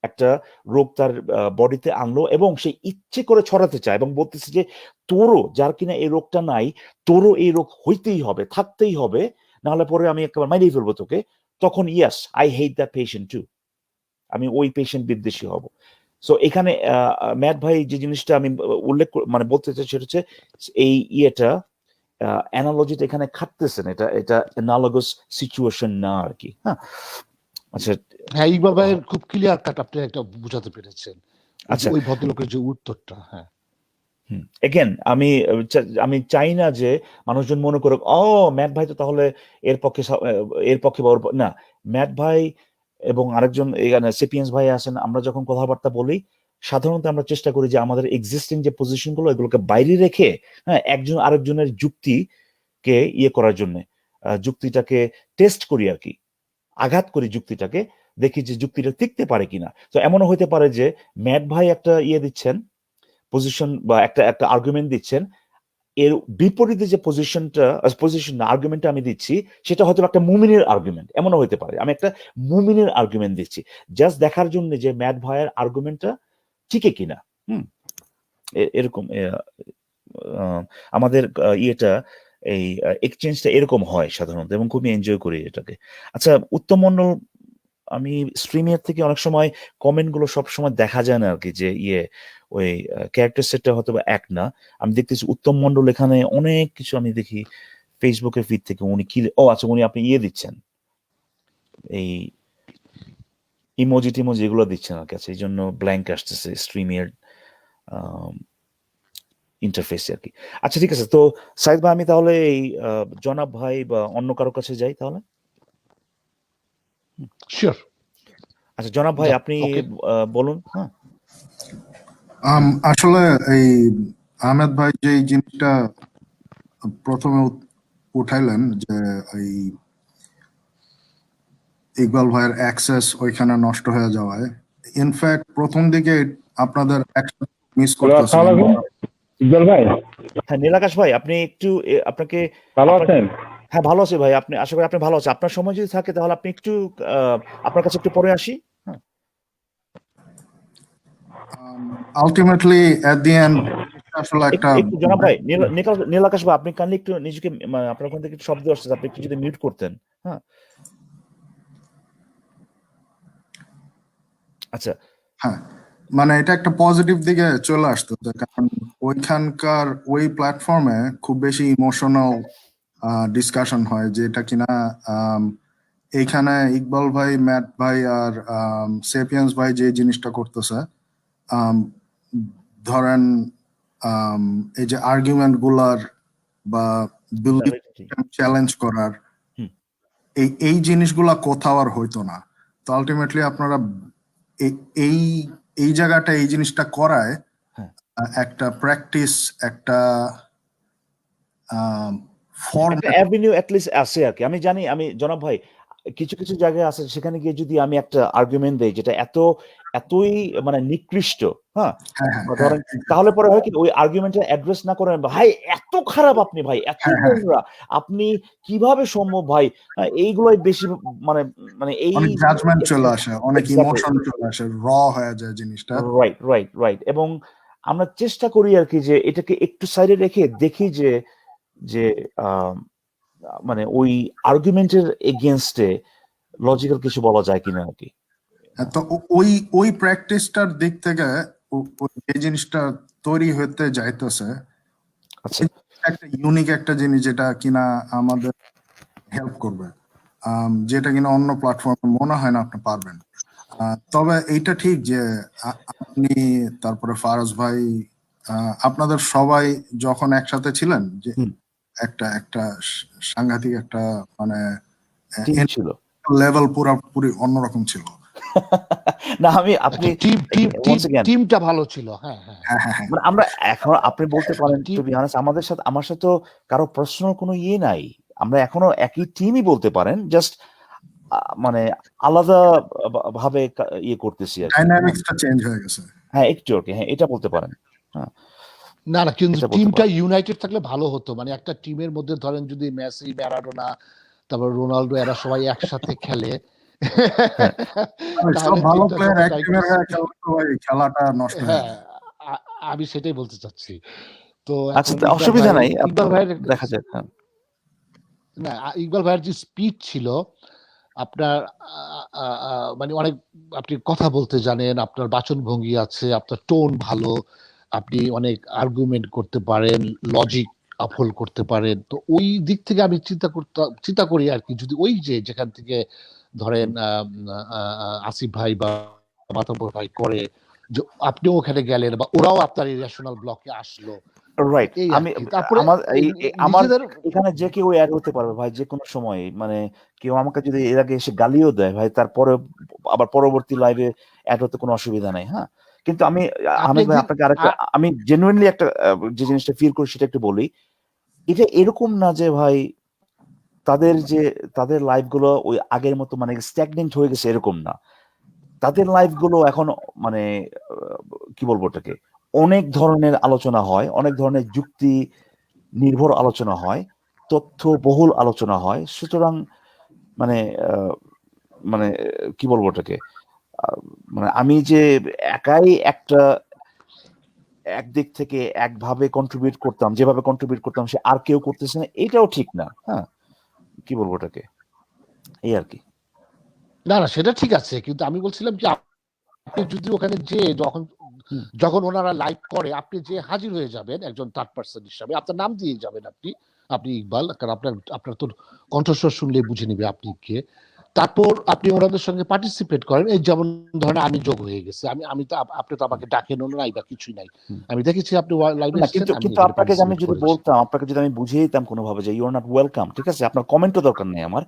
একটা রোগ তার বডিতে আনলো এবং সে ইচ্ছে করে ছড়াতে চায় এবং বলতেছে যে তোরও, যার কিনা এই রোগটা নাই, তোরও এই রোগ হইতেই হবে, থাকতেই হবে, নাহলে পরে আমি একেবারে মাইরেই ফেলবো তোকে, তখন yes, I hate that patient too, আমি ওই পেশেন্ট বিদ্বেষী হব। সো এখানে ম্যাট ভাই যে জিনিসটা আমি উল্লেখ মানে বলতে চাই সেটা হচ্ছে এই অ্যানালজিটা এখানে খাটতেছেন, এটা অ্যানালগাস সিচুয়েশন না আর কি। হ্যাঁ, আচ্ছা হ্যাঁ, ইকবাল ভাইয়ের খুব ক্লিয়ার কাট আপনি একটা বুঝাতে পেরেছেন আচ্ছা ওই ভদ্রলোকের যে উত্তরটা। হ্যাঁ, এগেন আমি চাই না যে মানুষজন মনে করুক ও ম্যাট ভাই তো তাহলে এর পক্ষে বা না। ম্যাট ভাই এবং আরেকজন এখানে সেপিয়েন্স ভাই আছেন, আমরা যখন কথাবার্তা বলি সাধারণত আমরা চেষ্টা করি যে আমাদের এক্সিস্টিং যে পজিশন গুলো এগুলোকে বাইরে রেখে, হ্যাঁ, একজন আরেকজনের যুক্তিকে করার জন্য যুক্তিটাকে টেস্ট করি আর কি, আঘাত করি যুক্তিটাকে, দেখি যে যুক্তিটা টিকতে পারে কিনা। তো এমনও হতে পারে যে ম্যাট ভাই একটা দিচ্ছেন পজিশন বা একটা আর্গুমেন্ট দিচ্ছেন, এর বিপরীতে যে পজিশন না আর্গুমেন্টটা আমি দিচ্ছি সেটা হয়তো একটা মুমিনের আর্গুমেন্ট, এমনও হতে পারে আমি একটা মুমিনের আর্গুমেন্ট দিচ্ছি জাস্ট দেখার জন্য যে ম্যাট ভাইয়ের আর্গুমেন্টটা ঠিক কিনা। এরকম আমাদের এই এক্সচেঞ্জটা এরকম হয় সাধারণত এবং খুবই এনজয় করি এটাকে। আচ্ছা উত্তম মন্ডল, আমি স্ট্রিমের থেকে অনেক সময় কমেন্ট গুলো সবসময় দেখা যায় না আর কি, যে ওই ক্যারেক্টার সেটটা হয়তো বা এক না। আমি দেখতেছি উত্তম মন্ডল এখানে অনেক কিছু আমি দেখি ফেসবুকের ফিড থেকে, উনি কি আচ্ছা উনি আপনি দিচ্ছেন এই ইমোজি টিমোজি এগুলো দিচ্ছেন আর কাছে, এই জন্য ব্ল্যাঙ্ক আসতেছে স্ট্রিমের ইন্টারফেসে আর কি। আচ্ছা ঠিক আছে, তো সাইদ ভাই আমি তাহলে এই জনাব ভাই বা অন্য কারো কাছে যাই তাহলে। শিওর। আচ্ছা জনাব ভাই আপনি বলুন। হ্যাঁ, আসলে এই আহমেদ ভাই যে জিনিসটা প্রথমে উঠাইলেন যে এই ইকবাল ভাইয়ের অ্যাক্সেস ওইখানে নষ্ট হয়ে যাওয়ায়, ইনফ্যাক্ট প্রথম দিকে আপনাদের মিস করতেছিলেন ইকবাল ভাই। হ্যাঁ নীলাকাশ ভাই আপনি একটু আপনাকে ভালো আছেন? হ্যাঁ ভালো আছি ভাই, আপনি আশা করি আপনি ভালো আছেন। আপনার সময় যদি থাকে তাহলে আপনি একটু আপনার কাছে একটু পরে আসি। আলটিমেটলি এট দি এন্ড আসলে একটা একটু জনাব ভাই নীলাকাশ ভাই আপনি কাইন্ডলি একটু নিজেকে আপনার ওখান থেকে একটু শব্দ আসছে, আপনি একটু যদি মিউট করতেন। হ্যাঁ আচ্ছা হ্যাঁ, মানে এটা একটা পজিটিভ দিকে চলে আসতো, কারণ ওইখানকার ওই প্ল্যাটফর্মে খুব বেশি ইমোশনাল ডিসকাশন হয়, যেটা কিনা এইখানে ইকবাল ভাই, ম্যাট ভাই আর সেপিয়েন্স ভাই যে জিনিসটা করতেছে, ধরেন এই যে আর্গুমেন্ট গুলার বা বিলিফ চ্যালেঞ্জ করার এই জিনিসগুলা কোথাও আর হইতো না। তো আলটিমেটলি আপনারা এই এই জায়গাটা এই জিনিসটা করায় একটা প্র্যাকটিস, একটা অ্যাভিনিউ অ্যাট লিস্ট আছে আর কি। আমি জানি, আমি জনাব ভাই কিছু কিছু জায়গায় আছে সেখানে গিয়ে যদি আমি একটা আর্গুমেন্ট দেই যেটা এতই মানে নিকৃষ্ট, হ্যাঁ ধরেন, তাহলে পরে হয় কি ওই আর্গুমেন্টটা অ্যাড্রেস না করে ভাই এত খারাপ আপনি, ভাই এত নোংরা আপনি, কিভাবে সম্ভব ভাই, এইগুলোই বেশি মানে মানে এই অনেক জাজমেন্ট চলে আসে, অনেক ইমোশন চলে আসে, র হয়ে যায় জিনিসটা। রাইট এবং আমরা চেষ্টা করি আর কি যে এটাকে একটু সাইডে রেখে দেখি যে মানে ওই আর্গুমেন্টের এগেনস্টে লজিক্যাল কিছু বলা যায় কিনা আর কি। তো ওই প্র্যাকটিসটার দিক থেকে এই জিনিসটা তৈরি হতে যাইতেছে আচ্ছা, একটা ইউনিক একটা জিনিস যেটা কিনা আমাদের হেল্প করবে, যেটা কিনা অন্য প্ল্যাটফর্মে মনে হয় না আপনি পারবেন। তবে এইটা ঠিক যে আপনি, তারপরে ফারাজ ভাই, আপনাদের সবাই যখন একসাথে ছিলেন, যে হুম, একটা একটা সাংঘাতিক একটা মানে টিম ছিল। লেভেল পুরোপুরি অন্যরকম ছিল। না আপনি টিম টিম once again, টিমটা ভালো ছিল, হ্যাঁ হ্যাঁ। হ্যাঁ হ্যাঁ হ্যাঁ মানে আমরা এখন আপনি বলতে পারেন টিম টু বি অনেস্ট, আমার সাথে তো কারো পার্সোনাল কোনো ইয়ে নাই, আমরা এখনো একই টিমই বলতে পারেন, জাস্ট মানে আলাদা ভাবে ইয়ে করতেছি আর কি। ডাইনামিক্সটা চেঞ্জ হয়ে গেছে। হ্যাঁ একটু আর কি, হ্যাঁ এটা বলতে পারেন। হ্যাঁ না না, কিন্তু এটা বলতে টিমটা পারেন। ইউনাইটেড থাকলে ভালো হতো। মানে একটা টিমের মধ্যে ধরেন যদি মেসি, ম্যারাডোনা, তারপর রোনাল্ডো এরা সবাই একসাথে খেলে হ্যাঁ সব তাহলে ভালো টিমটা প্লেয়ার যখন এক টিমের হয়ে খেললে তো ভাই খেলাটা নষ্ট হয়ে হ্যাঁ, যায়। আমি সেটাই বলতে চাচ্ছি। তো আচ্ছা, এখন ইকবাল অসুবিধা ভাই, নাই, ইকবাল ভাইয়ের দেখা যাক। হ্যাঁ না, ইকবাল ভাইয়ের যে স্পিড ছিল, আপনার মানে অনেক, আপনি কথা বলতে জানেন, আপনার বাচনভঙ্গি আছে, আপনার টোন ভালো, আপনি অনেক আর্গুমেন্ট করতে পারেন, লজিক আপহোল্ড করতে পারেন। তো ওই দিক থেকে আমি চিন্তা করি আর কি, যদি ওই যে যেখান থেকে ধরেন আসিফ ভাই বা মাতব্বর ভাই করে, যে আপনিও ওখানে গেলেন বা ওরাও আপনার এই রেশনাল ব্লকে আসলো, রাইট। এই আর আমি কি। তারপরে আমার নিজেদের এখানে যে কেউ অ্যাড হতে পারবে ভাই, যে কোনো সময়। মানে কেউ আমাকে যদি এর আগে এসে গালিও দেয় ভাই, তারপরে আবার পরবর্তী লাইভে অ্যাড হতে কোনো অসুবিধা নাই। হ্যাঁ কিন্তু আমি আপনি আহমেদ ভাই একদিন আপনাকে আরেকটা, আমি জেনুইনলি একটা যে জিনিসটা ফিল করি সেটা একটু বলি। এটা এরকম না যে ভাই তাদের লাইভ গুলো ওই আগের মতো মানে স্ট্যাগনেন্ট হয়ে গেছে, এরকম না। তাদের লাইভ গুলো এখন মানে কি বলবো ওটাকে, অনেক ধরনের আলোচনা হয়, অনেক ধরনের যুক্তি নির্ভর আলোচনা হয়, তথ্য বহুল আলোচনা হয়। সুতরাং মানে মানে কি বলবো ওটাকে, আহ, মানে আমি যে একাই একদিক থেকে একভাবে কন্ট্রিবিউট করতাম, যেভাবে কন্ট্রিবিউট করতাম সে আর কেউ করতেছে না, এটাও ঠিক না। হ্যাঁ কি বলবো ওটাকে, এই আর কি। না না, সেটা ঠিক আছে, কিন্তু আমি বলছিলাম কি, আপনি যদি ওখানে যে যখন হুম। যখন ওনারা লাইভ করে, আপনি যে হাজির হয়ে যাবেন একজন থার্ড পার্সন হিসাবে, আপনার নাম দিয়ে যাবেন আপনি ইকবাল, কারণ আপনার তো কণ্ঠস্বর শুনলে বুঝে নিবে আপনি কে। তারপর আপনি ওনাদের সঙ্গে পার্টিসিপেট করেন, এই যেমন ধরেন আমি যোগ হয়ে গেছি, আমি তো, আপনি তো আমাকে ডাকেন নাই বা কিছুই নাই, হুম। আমি দেখেছি আপনি লাইভে না এসেছেন, কিন্তু আমি কিন্তু এখানে আপনাকে আমি পার্টিসিপেট যদি করেছি। বলতাম, আপনাকে যদি আমি বুঝিয়ে দিতাম কোনোভাবে যে ইউ আর নট ওয়েলকাম, ঠিক আছে, আপনার কমেন্টও দরকার নেই, আমার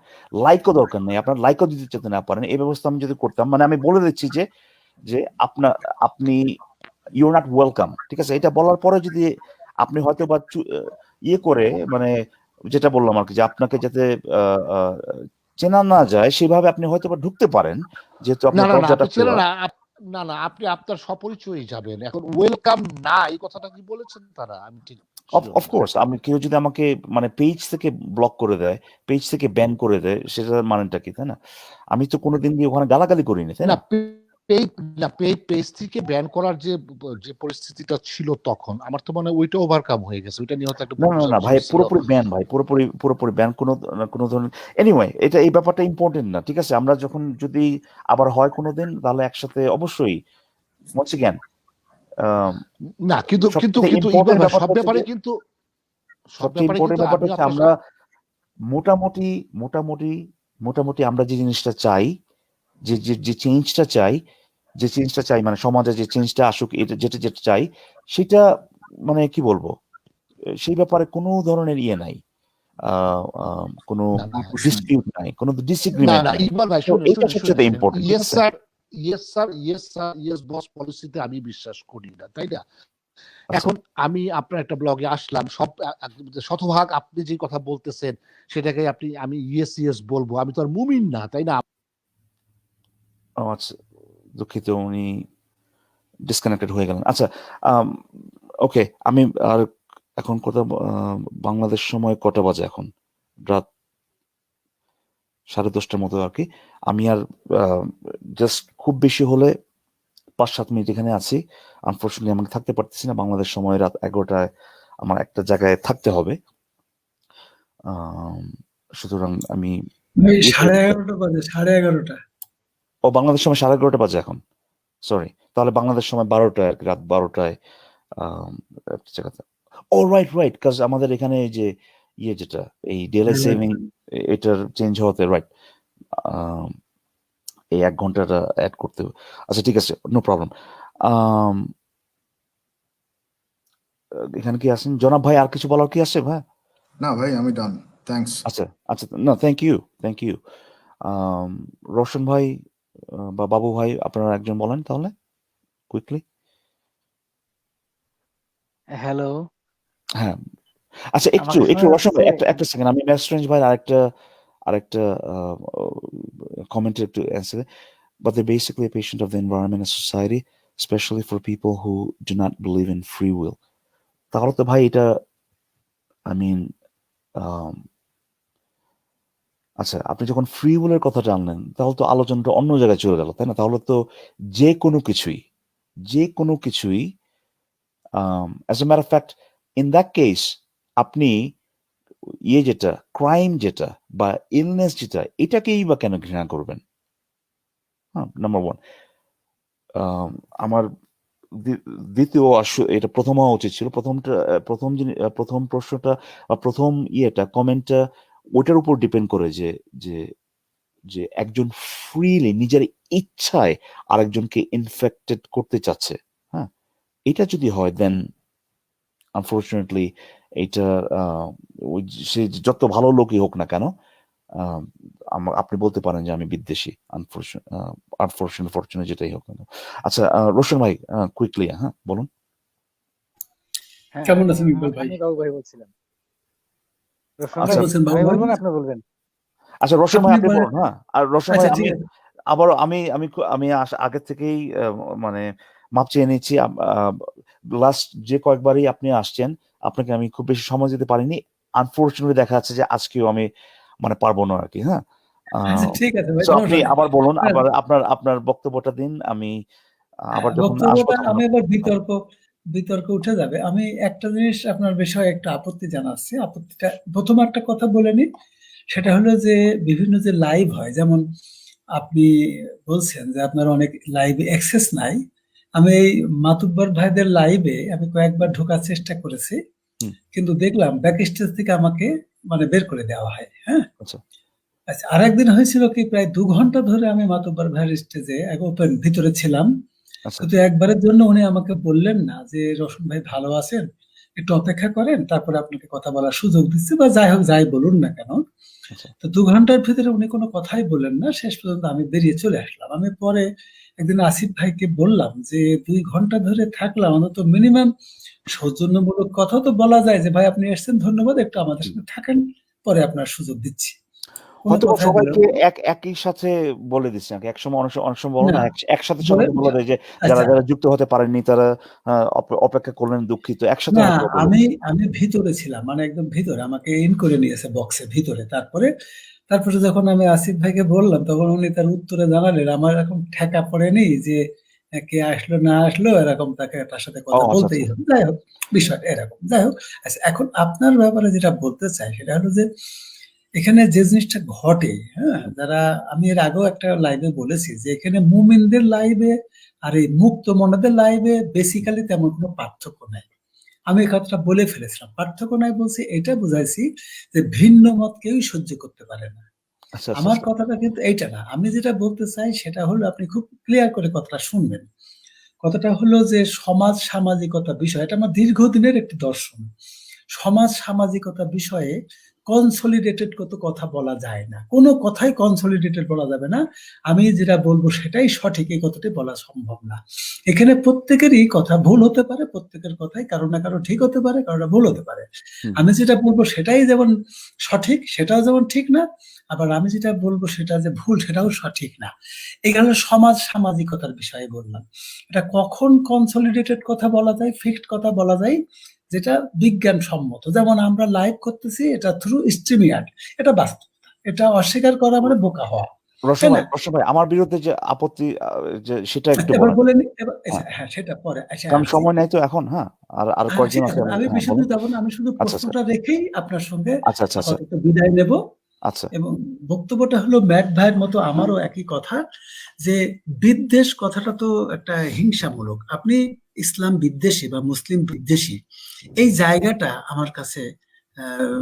লাইকও দরকার নেই, আপনার লাইকও দিতে চাইতে না পারেন, এই ব্যবস্থা আমি যদি করতাম, মানে আমি বলে দিচ্ছি যে যে আপনি ইউ আর নট ওয়েলকাম, ঠিক আছে, এটা বলার পরে যদি আপনি হয়তো বা ইয়ে করে, মানে যেটা বললাম আর কি, যে আপনাকে যাতে আহ, আহ, চেনা না যায় সেভাবে আপনি হয়তো বা ঢুকতে পারেন, যেহেতু না আপনার না না, দরজাটা আপনি চেনেন খোলা। না, না না, আপনি আপনার সপরিচয়ই যাবেন। এখন ওয়েলকাম না, এই কথাটা কি বলেছেন তারা, আমি ঠিক শিওর না। অফকোর্স আমি, কেউ যদি আমাকে মানে পেজ থেকে ব্লক করে দেয়, পেজ থেকে ব্যান করে দেয়, সেটার মানেটা কি, তাই না? আমি তো কোনোদিন দিয়ে ওখানে গালাগালি করিনি, তাই না না? পেজ থেকে ব্যান করার যে যে পরিস্থিতিটা ছিল তখন, আমার তো মনে হয় ওইটা ওভারকাম হয়ে গেছে, ওইটা নিয়ে হয়তো একটা না না না ভাই, বোঝাবুঝি ছিল। পুরোপুরি ব্যান ভাই, পুরোপুরি ব্যান, কোনো ধরনের। এনিওয়ে, এই ব্যাপারটা ইম্পর্টেন্ট না, ঠিক আছে। আমরা যখন যদি আবার হয় কোনোদিন, তাহলে একসাথে অবশ্যই, once again, না, কিন্তু কিন্তু সবচেয়ে কিন্তু ইকবাল ইম্পর্টেন্ট ভাই, ব্যাপারটা হচ্ছে যে, সব সবচেয়ে ব্যাপারে ইম্পর্টেন্ট কিন্তু ব্যাপারটা আমি হচ্ছে আপনার আমরা মোটামুটি মোটামুটি মোটামুটি আমরা যে জিনিসটা চাই, যে চেঞ্জটা চাই, মানে সমাজে যে চেঞ্জটা আসুক, এটা যেটা যেটা চাই, সেটা মানে কি বলবো, সেই ব্যাপারে কোনো ধরনের ইয়ে নাই, কোনো না না অবশ্যই। ডিসপিউট নাই, কোনো না ডিসএগ্রিমেন্ট না, নাই। ইকবাল ভাই তো শুনে এইটা শুনে শুনে সবচেয়ে শুনে ইম্পর্টেন্ট, ঠিক ইয়েস আছে। Sir, yes sir, yes sir, yes boss পলিসিতে আমি বিশ্বাস করি না, তাই না? আচ্ছা, এখন আমি আপনার একটা ব্লগে আসলাম, সব শতভাগ আপনি যে কথা বলতেছেন সেটাকে আমি ইয়েস ইয়েস বলবো, আমি তো আর মুমিন না, তাই না? আচ্ছা, দুঃখিত, উনি ডিসকানেক্টেড হয়ে গেলেন। আচ্ছা, ওকে, আমি আর এখন বাংলাদেশ সময় কটা বাজে এখন? রাত 10:30টার মতো আর কি। আমি আর জাস্ট খুব বেশি হলে 5-7 মিনিট এখানে আছি। আনফরচুনেটলি আমাকে থাকতে পারতেছি না, বাংলাদেশ সময় রাত 11টায় আমার একটা জায়গায় থাকতে হবে। সুতরাং আমি ভাই ইয়ে করে দিতে- 11:30 বাজে, 11:30। ও বাংলাদেশ সময় 11:30 বাজে এখন, সরি, তাহলে বাংলাদেশ সময় 12টায় আর কি, রাত 12টায় একটা জায়গাতে। ও রাইট রাইট, কাজ আমাদের এখানে এই যে ইয়ে যেটা এই ডেইলি সেভিং এটার চেঞ্জ হওয়াতে, রাইট, এই 1 ঘন্টাটা অ্যাড করতে হবে। আচ্ছা ঠিক আছে, নো প্রবলেম। এখানে কি আছেন জনাব ভাই, আর কিছু বলার কি আছে ভাই? না ভাই, আমি ডান, থ্যাঙ্কস। আচ্ছা আচ্ছা, না thank you, thank you. Roshan ভাই বা বাবু ভাই, আপনারা একজন বলেন তাহলে কুইকলি। হ্যালো, হ্যাঁ, আচ্ছা একটু আমাকে একটু শোনা রোশন ভাই, যাচ্ছে? একটা সেকেন্ড, আমি ম্যাস্ট্রেঞ্জ ভাই আরেকটা কমেন্টের একটু answer. But they're basically a patient of the environment and society, especially for people who do not believe in free will. তাহলে তো ভাই এটা, আই মিন, আচ্ছা আপনি যখন ফ্রি উইলের কথাটা আনলেন, তাহলে তো আলোচনাটা অন্য জায়গায় চলে গেল, তাই না? তাহলে তো যে কোনো কিছুই as a matter of fact, in that case আপনি ইয়ে যেটা ক্রাইম যেটা বা ইলনেস যেটা, এটাকেই বা কেন ঘৃণা করবেন? হ্যাঁ, নাম্বার ওয়ান। আমার দ্বিতীয় এটা প্রথম হওয়া উচিত ছিল। প্রথম প্রশ্নটা বা প্রথম ইয়েটা কমেন্টটা ওইটার উপর ডিপেন্ড করে যে যে যে একজন ফ্রিলি নিজের ইচ্ছায় আরেকজনকে ইনফেক্টেড করতে চাচ্ছে। হ্যাঁ, এটা যদি হয় দেন আনফর্চুনেটলি এটা ওই সে যত ভালো লোকই হোক না কেন, আপনি বলতে পারেন যে আমি বিদ্বেষী, আনফর্চুনেট যেটাই হোক না। আচ্ছা রোশন ভাই, কুইকলি, হ্যাঁ বলুন। হ্যাঁ, কেমন আছেন ইকবাল ভাই? আমি বাবু ভাই বলছিলাম। রোশন আচ্ছা, ভাই, বলছেন বাবু আমি ভাই? বলবো না আপনি বলবেন? আচ্ছা রোশন ভাই আপনি আপনি বলেন। বলুন। হ্যাঁ, আর রোশন ভাই আচ্ছা ঠিক আমি আছে। আবারও আমি আগে থেকেই মানে মাপ চেয়ে নিচ্ছি। লাস্ট যে কয়েকবারই আপনি আসছেন, আপনাকে আমি খুব বেশি সময় দিতে পারিনি। আনফর্চুনেটলি দেখা যাচ্ছে যে আজকেও আমি মানে পারবো না আর কি। হ্যাঁ, আচ্ছা ঠিক আছে ভাই, so আপনি সমস্যা নেই। আবার বলুন, হ্যাঁ, আপনার বক্তব্যটা দিন। আমি আবার যখন আসবো বক্তব্যটা তখন আমি আবার বিতর্ক উঠে যাবে। আমি একটা জিনিস আপনার বিষয়ে একটা আপত্তি জানাচ্ছি। আপত্তিটা প্রথম একটা কথা বলে নিই, সেটা হলো যে বিভিন্ন যে লাইভ হয়, যেমন আপনি বলছেন যে আপনার অনেক লাইভে অ্যাক্সেস নাই। আমি এই মাতুব্বর ভাইদের লাইভে আমি কয়েকবার ঢোকার চেষ্টা করেছি, হুম, কিন্তু দেখলাম ব্যাক স্টেজ থেকে আমাকে মানে বের করে দেওয়া হয়। হ্যাঁ, আচ্ছা আচ্ছা, আরেকদিন হয়েছিল কি, প্রায় 2 ঘন্টা ধরে আমি মাতুব্বর ভাইয়ের স্টেজে ওপেন ভিতরে ছিলাম, আচ্ছা কিন্তু একবারের জন্য উনি আমাকে বললেন না যে রোশন ভাই ভালো আছেন, একটু অপেক্ষা করেন, তারপরে আপনাকে কথা বলার সুযোগ দিচ্ছি, বা যাই হোক যাই বলুন না কেন। আচ্ছা তো 2 ঘন্টার ভিতরে উনি কোনো কথাই বললেন না, শেষ পর্যন্ত আমি বেরিয়ে চলে আসলাম। আমি পরে একদিন আসিফ ভাইকে বললাম যে 2 ঘন্টা ধরে থাকলাম, অন্তত মিনিমাম সৌজন্যমূলক কথা তো বলা যায় যে ভাই আপনি এসেছেন, ধন্যবাদ, একটু আমাদের সঙ্গে থাকেন, পরে আপনার সুযোগ দিচ্ছি। কোনো হয়তো কথাই বললেন সবাইকে না। একই সাথে বলে দিচ্ছে নাকি? একসময় অনেক সময় বলো না, না, একসাথে বলে সবাইকে বলে দেয় যে যারা আচ্ছা, যারা যুক্ত হতে পারেননি তারা অপেক্ষা করলেন, দুঃখিত, একসাথে না, হয়তো বলে আমি দিচ্ছে। আমি ভিতরে ছিলাম, মানে একদম ভিতরে আমাকে ইন করে নিয়েছে বক্সের ভিতরে। তারপরে যখন আমি আসিফ ভাইকে বললাম, তখন উনি তার উত্তরে জানালেন আমার এরকম ঠেকা পড়েনি যে কে আসলো না আসলো এরকম, তার সাথে ও কথা আচ্ছা বলতেই আচ্ছা। হবে। যাই হোক, বিষয়টা এরকম। যাই হোক, আচ্ছা, এখন আপনার ব্যাপারে যেটা বলতে চাই সেটা হলো যে এখানে যে জিনিসটা ঘটে, হ্যাঁ, যারা, আমি এর আগেও একটা লাইভে বলেছি যে এখানে মুমিনদের লাইভে আর এই মুক্ত মনাদের লাইভে বেসিক্যালি তেমন কোনো পার্থক্য নাই। আমি এই কথাটা বলে ফেলেছিলাম। পার্থক্য নাই বলছি, এটা বুঝাইছি যে ভিন্ন মত কেউই সহ্য করতে পারে না। আচ্ছা আচ্ছা আমার আচ্ছা। কথাটা কিন্তু এইটা না। আমি যেটা বলতে চাই সেটা হলো, আপনি খুব ক্লিয়ার করে কথাটা শুনবেন। কথাটা হলো যে সমাজ সামাজিকতা বিষয়, এটা আমার দীর্ঘদিনের একটি দর্শন। সমাজ সামাজিকতা বিষয়ে কনসলিডেটেড কত কথা বলা যায় না, কোনো কথাই কনসলিডেটেড বলা যাবে না। আমি যেটা বলবো সেটাই সঠিক, এই কথাটি বলা সম্ভব না। এখানে প্রত্যেকেরই কথা ভুল হতে পারে, প্রত্যেকের কথাই কারো না কারো ঠিক হতে পারে, কারোটা ভুল হতে পারে। হুম, আমি যেটা বলবো সেটাই যেমন সঠিক, সেটাও যেমন ঠিক না, আবার আমি যেটা বলবো সেটা যে ভুল, সেটাও সঠিক না। এখানে সমাজ সামাজিকতার বিষয়ে বললাম। এটা কখন কনসলিডেটেড কথা বলা যায়, ফিক্সড কথা বলা যায়, যেটা বিজ্ঞানসম্মত। যেমন আমরা লাইভ করতেছি, এটা থ্রু স্ট্রিমিয়ার্ড, এটা বাস্তবতা, এটা অস্বীকার করা মানে বোকা হওয়া, তাই না? রোশন ভাই আমার বিরুদ্ধে যে আপত্তি যে সেটা একটু এবার বলেন। বলে নি, এবার হ্যাঁ, হ্যাঁ সেটা পরে কারণ আসছি। সময় নাই তো এখন। হ্যাঁ, আর কয়েকজন ঠিক আছে, আছে, আমি হ্যাঁ বিশুদ্ধ বলুন। যাব না, আমি শুধু আচ্ছা আচ্ছা প্রশ্নটা রেখেই আপনার সঙ্গে আচ্ছা আচ্ছা আচ্ছা আপাতত বিদায় নেব। আচ্ছা এবং বক্তব্যটা হলো ম্যাট ভাইয়ের মতো আমারও একই কথা, যে বিদ্বেষ কথাটা তো একটা হিংসামূলক। আপনি ইসলাম বিদ্বেষী বা মুসলিম বিদ্বেষী, এই জায়গাটা আমার কাছে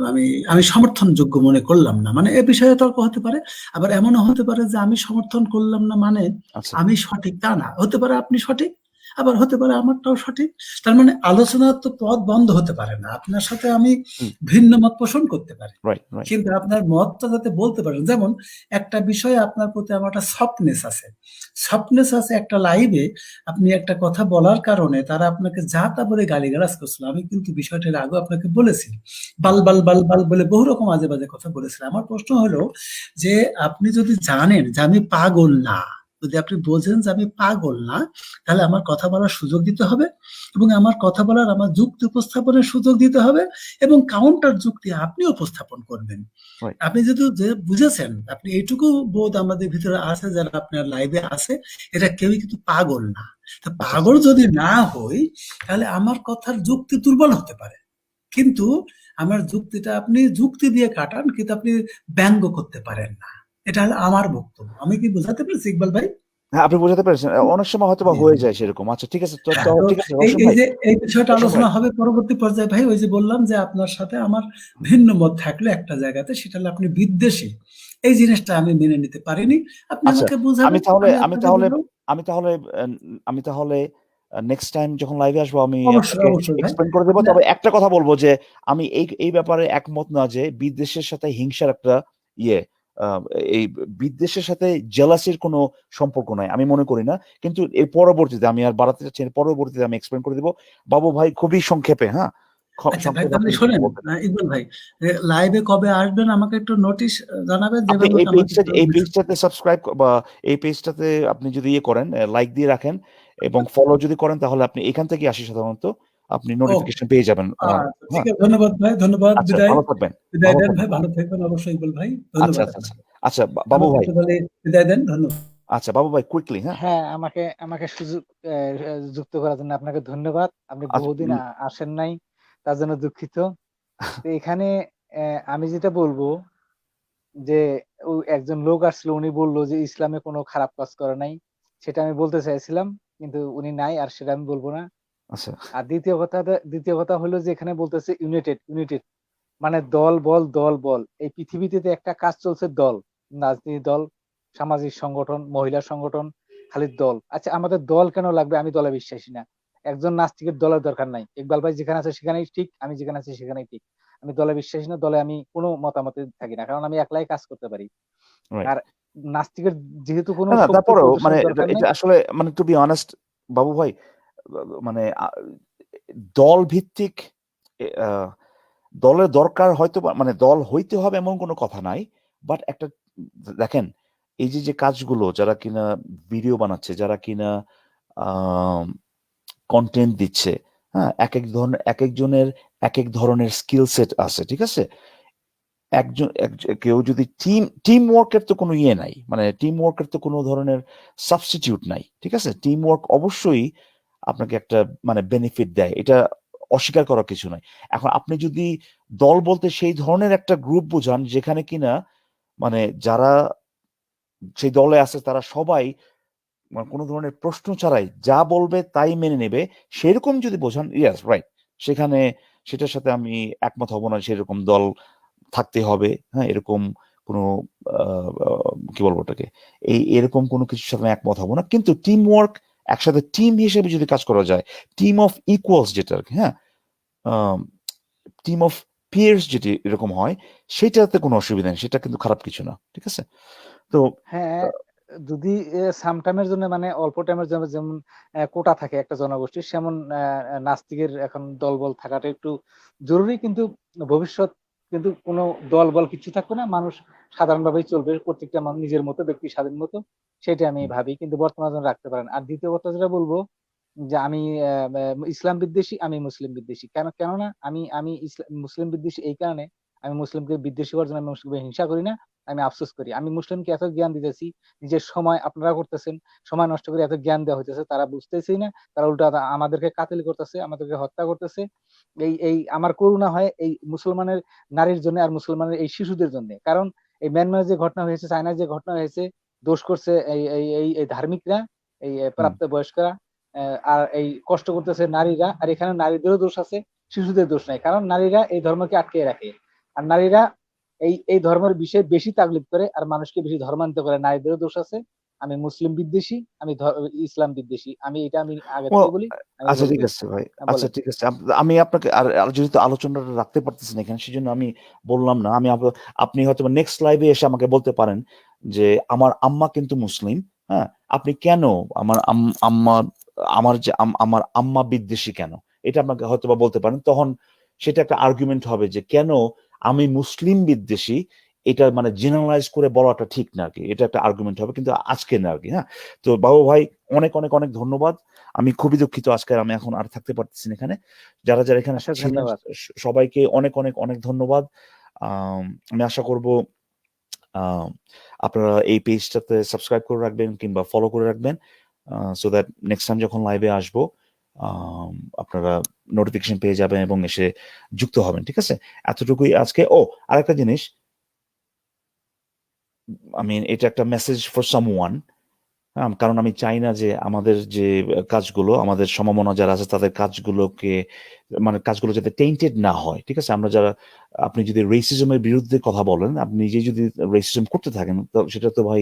আমি আমি সমর্থনযোগ্য মনে করলাম না। মানে এ বিষয়ে তর্ক হতে পারে, আবার এমনও হতে পারে যে আমি সমর্থন করলাম না মানে আচ্ছা আমি সঠিক তা না, হতে পারে আপনি সঠিক, আবার হতে পারে আমারটাও সঠিক। তার মানে আলোচনার তো পথ বন্ধ হতে পারে না। আপনার সাথে আমি ভিন্ন মত পোষণ করতে পারি, রাইট রাইট কিন্তু আপনার মতটা যাতে বলতে পারেন। যেমন একটা বিষয়ে আপনার প্রতি আমার একটা সফটনেস আছে, সফটনেস আছে একটা লাইভে আপনি একটা কথা বলার কারণে তারা আপনাকে যা তা বলে গালিগালাজ করছিল। আমি কিন্তু বিষয়টার আগে আপনাকে বলেছি, বাল বাল বাল বাল বলে বহু রকম আজে বাজে কথা বলেছিলাম। আমার প্রশ্ন হলো যে আপনি যদি জানেন যে আমি পাগল না, যদি আপনি বোঝেন যে আমি পাগল না, তাহলে আমার কথা বলার সুযোগ দিতে হবে, এবং আমার কথা বলার আমার যুক্তি উপস্থাপনের সুযোগ দিতে হবে, এবং কাউন্টার যুক্তি আপনি উপস্থাপন করবেন। রাইট আপনি যেহেতু যে বুঝেছেন, আপনি এইটুকু বোধ আমাদের ভিতরে আছে যারা আপনার লাইভে আছে, এটা কেউই কিন্তু পাগল না। তা আচ্ছা পাগল যদি না হই, তাহলে আমার কথার যুক্তি দুর্বল হতে পারে, কিন্তু আমার যুক্তিটা আপনি যুক্তি দিয়ে কাটান, কিন্তু আপনি ব্যঙ্গ করতে পারেন না। এটা হলো আমার বক্তব্য। আমি কি বোঝাতে পেরেছি ইকবাল ভাই? হ্যাঁ আপনি বোঝাতে পেরেছেন অনেক সময় হয়তো বা জি হয়ে জি। যায় সেরকম আচ্ছা ঠিক আছে হ্যাঁ, তো ঠিক আছে এই রোশন এই ভাই যে এই বিষয়টা রোশন আলোচনা ভাই হবে পরবর্তী পর্যায়ে ভাই। ওই যে বললাম যে আপনার সাথে আমার ভিন্ন মত থাকলে একটা জায়গাতে, সেটা হলো আপনি বিদ্বেষী। এই জিনিসটা আমি মেনে নিতে পারিনি। আপনি আচ্ছা আমাকে আমি বুঝাবেন, তাহলে আমি আমি আপনাকে তাহলে বুঝাবো। আমি তাহলে আহ, আমি তাহলে নেক্সট টাইম যখন লাইভে আসবো আমি অবশ্যই আপনাকে অবশ্যই ভাই। এক্সপ্লেন করে দেবো আপনি তবে একটা কথা বলবো যে আমি এই ব্যাপারে একমত না যে বিদ্বেষের সাথে হিংসার একটা ইয়ে আহ, এই বিদ্বেষের সাথে জেলাসির কোনো সম্পর্ক নাই আমি মনে করি না কিন্তু এর পরবর্তীতে আমি আর বাড়াতে চাচ্ছি না, এর পরবর্তীতে আমি এক্সপ্লেন করে দেবো বাবু ভাই খুবই সংক্ষেপে হ্যাঁ আচ্ছা ভাই, সংক্ষেপে তাহলে আপনি শোনেন, বলবেন ইকবাল ভাই, লাইভে কবে আসবেন আমাকে একটু নোটিশ জানাবেন, আপনি যেভাবে হোক আমাকে একটু এই বিষয়। পেজটাতে সাবস্ক্রাইব বা এই পেজটাতে আপনি যদি ইয়ে করেন লাইক দিয়ে রাখেন এবং ফলো যদি করেন তাহলে আপনি এখান থেকে আসি সাধারণত আপনি ওকে, নোটিফিকেশন পেয়ে যাবেন আচ্ছা ঠিক হ্যাঁ আছে, ধন্যবাদ ভাই, ধন্যবাদ, আচ্ছা বিদায়। ভালো থাকবেন বিদায় ভালো দেন থাকবেন ভাই, ভালো থাকবেন অবশ্যই ইকবাল ভাই, আচ্ছা ধন্যবাদ আচ্ছা আচ্ছা আপনাকে। আচ্ছা বাবু আমাকে ভাই একটু তাহলে বিদায় দেন, ধন্যবাদ। আচ্ছা বাবু ভাই কুইকলি হ্যাঁ হ্যাঁ, আমাকে আমাকে সুযোগ যুক্ত করার জন্য আপনাকে ধন্যবাদ। আপনি আচ্ছা বহুদিন আসেন নাই, তার জন্য দুঃখিত। তো এখানে আমি যেটা বলবো যে একজন লোক আসলো, উনি বললো যে ইসলামে কোনো খারাপ কাজ করে নাই, সেটা আমি বলতে চাইছিলাম, কিন্তু উনি নাই, আর সেটা আমি বলবো না। আচ্ছা আর দ্বিতীয় কথা হলো যে এখানে বলতেছে ইউনাইটেড ইউনাইটেড, মানে দল বল দল বল। এই পৃথিবীতে তো একটা কাজ চলছে, দল, রাজনীতি দল, সামাজিক সংগঠন, মহিলা সংগঠন, খালি দল। আচ্ছা, আমাদের দল কেন লাগবে? আমি দলে বিশ্বাসী না। একজন নাস্তিকের দলের দরকার নাই। ইকবাল ভাই যেখানে আছে সেখানেই ঠিক, আমি যেখানে আছি সেখানেই ঠিক। আমি দলে বিশ্বাসী না, দলে আমি কোনো মতামতে থাকি না, কারণ আমি একলাই কাজ করতে পারি। রাইট আর নাস্তিকের যেহেতু কোনো না না শক্তি তারপরেও মানে প্রদর্শনের দরকার এটা নেই। আসলে মানে টু বি অনেস্ট বাবু ভাই মানে দল ভিত্তিক আহ, দলের দরকার হয়তো মানে দল হইতে হবে এমন কোনো কথা নাই বাট একটা দেখেন এই যে যে কাজগুলো যারা কিনা ভিডিও বানাচ্ছে যারা কিনা কন্টেন্ট দিচ্ছে হ্যাঁ এক একজনের এক এক ধরনের স্কিল সেট আছে ঠিক আছে কেউ যদি টিম ওয়ার্কের তো কোনো ইয়ে নাই মানে টিম ওয়ার্কের তো কোনো ধরনের সাবস্টিটিউট নাই ঠিক আছে টিম ওয়ার্ক অবশ্যই আপনাকে একটা মানে বেনিফিট দেয় এটা অস্বীকার করার কিছু নয় এখন আপনি যদি দল বলতে সেই ধরনের একটা গ্রুপ বোঝান যেখানে কিনা মানে যারা সেই দলে আছে তারা সবাই মানে কোনো ধরনের প্রশ্ন ছাড়াই যা বলবে তাই মেনে নেবে সেরকম যদি বোঝান ইয়াস রাইট সেখানে সেটার সাথে আমি একমত হব না সেরকম দল থাকতে হবে হ্যাঁ এরকম কোনো কি বলবো ওটাকে এরকম কোনো কিছুর সাথে আমি একমত হব না কিন্তু টিম ওয়ার্ক একসাথে টিম হিসেবে যদি কাজ করা যায় টিম অফ ইকুয়ালস যেটা আর কি, হ্যাঁ টিম অফ পিয়ার্স যেটি এরকম হয় সেটাতে কোনো অসুবিধা নেই সেটা কিন্তু খারাপ কিছু না ঠিক আছে তো হ্যাঁ, যদি সাম টাইমের জন্য, মানে অল্প টাইমের জন্য, যেমন কোটা থাকে একটা জনগোষ্ঠীর, সেমন নাস্তিকের এখন দলবল থাকাটা একটু জরুরি, কিন্তু ভবিষ্যৎ কিন্তু কোনো দল বল কিছু থাকবে না, মানুষ সাধারণভাবেই চলবে, প্রত্যেকটা মানুষ নিজের মতো, ব্যক্তি স্বাধীন মতো। সেটা আমি ভাবি, কিন্তু বর্তমান জন্য রাখতে পারেন। আর দ্বিতীয় কথা যেটা বলবো, যে আমি ইসলাম বিদ্বেষী, আমি মুসলিম বিদ্বেষী। কেননা আমি মুসলিম বিদ্বেষী এই কারণে, আমি মুসলিমকে বিদ্বেষী হওয়ার জন্য, আমি মুসলিমকে হিংসা করি না, আমি আফসোস করি। আমি মুসলিমকে এত জ্ঞান দিতেছি, নিজের সময় আপনারা করতেছেন, সময় নষ্ট করে এত জ্ঞান দেওয়া হইতেছে, তারা বুঝতেছেই না, তারা উল্টা আমাদেরকে কাতিল করতেছে, আমাদেরকে হত্যা করতেছে। এই এই আমার করুণা হয় এই মুসলমানের নারীর জন্য, আর মুসলমানের এই শিশুদের জন্য। কারণ এই মিয়ানমারে যে ঘটনা হয়েছে, চায়নায় যে ঘটনা হয়েছে, দোষ করছে এই ধার্মিকরা, এই প্রাপ্তবয়স্করা, আর এই কষ্ট করতেছে নারীরা। আর এখানে নারীদেরও দোষ আছে, শিশুদের দোষ নাই, কারণ নারীরা এই ধর্মকে আটকে রাখে। আর নারীরা এই ধর্মের বিষয়ে বেশি তাগলিদ করে আর মানুষকে বেশি ধর্মান্তরিত করে। নারীদেরও দোষ আছে। আমি মুসলিম বিদ্বেষী, আমি ইসলাম বিদ্বেষী, আমি আগে Well, থেকে বলি, আমি আচ্ছা ঠিক বলবই। আছে ভাই, হ্যাঁ, আচ্ছা বলেন। ঠিক আছে। আমি আপনাকে আর যেহেতু আলোচনাটা রাখতে পারতেছি না এখানে, সেজন্য আমি বললাম না। আপনি হয়তো নেক্সট লাইভে এসে আমাকে বলতে পারেন যে আমার আম্মা কিন্তু মুসলিম, হ্যাঁ, আপনি কেন আমার আম্মা, আমার আম্মা বিদ্বেষী কেন, এটা আপনাকে হয়তো বা বলতে পারেন। তখন সেটা একটা আর্গুমেন্ট হবে যে কেন আমি মুসলিম বিদ্বেষী, এটা মানে জেনারেলাইজ করে বলাটা ঠিক না আর কি, এটা একটা আর্গুমেন্ট হবে, কিন্তু আজকে না আর কি। হ্যাঁ, তো বাবু ভাই অনেক অনেক অনেক ধন্যবাদ। আমি খুবই দুঃখিত আজকে আমি এখন আর থাকতে পারতেছি না এখানে। যারা যারা এখানে আচ্ছা, ছিলেন ধন্যবাদ। সবাইকে অনেক অনেক অনেক ধন্যবাদ। আমি আশা করব আপনারা এই পেজটাতে সাবস্ক্রাইব করে রাখবেন কিংবা ফলো করে রাখবেন, সো দ্যাট নেক্সট টাইম যখন লাইভে আসবো আপনারা নোটিফিকেশন পেয়ে যাবেন এবং এসে যুক্ত হবেন। ঠিক আছে, এতটুকুই আজকে। আরেকটা জিনিস, এটা একটা মেসেজ ফর সামওয়ান। কারণ আমি চাই না যে আমাদের যে কাজগুলো, আমাদের সমমনা যারা আছে তাদের কাজগুলো যাতে টেইন্টেড না হয়। ঠিক আছে, আপনি যদি রেসিজমের বিরুদ্ধে কথা বলেন, আপনি নিজে যদি রেসিজম করতে থাকেন, সেটা তো ভাই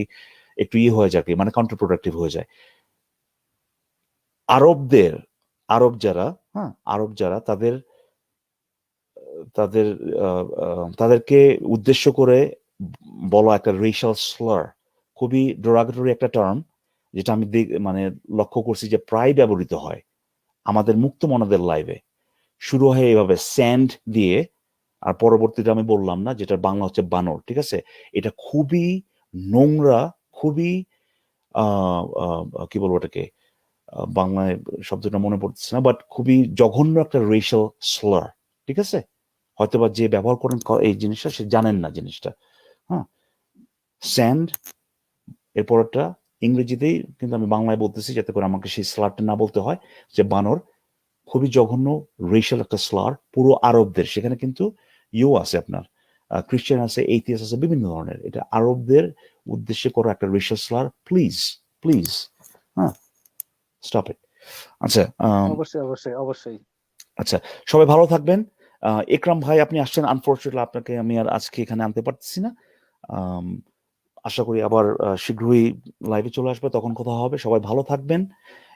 একটু হয়ে যায়, মানে কাউন্টারপ্রোডাক্টিভ হয়ে যায়। আরব যারা তাদেরকে উদ্দেশ্য করে বলা একটা রেশাল স্লার, খুবই ডোরাগেটরি একটা টার্ম, যেটা আমি লক্ষ্য করছি যে প্রায় ব্যবহৃত হয় আমাদের মুক্ত মনাদের লাইভে। শুরু হয় এইভাবে স্যান্ড দিয়ে, আর পরবর্তীতে আমি বললাম না, যেটা বাংলা হচ্ছে বানর। ঠিক আছে, এটা খুবই নোংরা, খুবই কি বলবো এটাকে, বাংলায় শব্দটা মনে পড়তেছে না, বাট খুবই জঘন্য একটা রেশাল স্লার। ঠিক আছে, হয়তোবা যে ব্যবহার করেন এই জিনিসটা সে জানেন না জিনিসটা। হ্যাঁ, স্যান্ড, এরপরটা ইংরেজিতেই, কিন্তু আমি বাংলায় বলতেছি যাতে করে আমাকে সেই স্লারটা না বলতে হয়, যে বানর। খুবই জঘন্য রেশাল একটা স্লার পুরো আরবদের। সেখানে কিন্তু আছে, আপনার খ্রিস্টান আছে, এইথিয়াস আছে, বিভিন্ন ধরনের। এটা আরবদের উদ্দেশ্যে করা একটা রেশাল স্লার। প্লিজ প্লিজ, হ্যাঁ, স্টপ ইট। আচ্ছা, অবশ্যই, অবশ্যই, অবশ্যই। আচ্ছা, সবাই ভালো থাকবেন। একরাম ভাই আপনি আসছেন, আনফরচুনেটলি আপনাকে আমি আর আজকে এখানে আনতে পারতেছি না। আশা করি আবার শীঘ্রই লাইভে চলে আসবে, তখন কথা হবে। সবাই ভালো থাকবেন,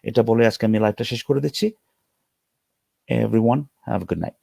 এটা বলে আজকে আমি লাইভটা শেষ করে দিচ্ছি। Everyone have a good night.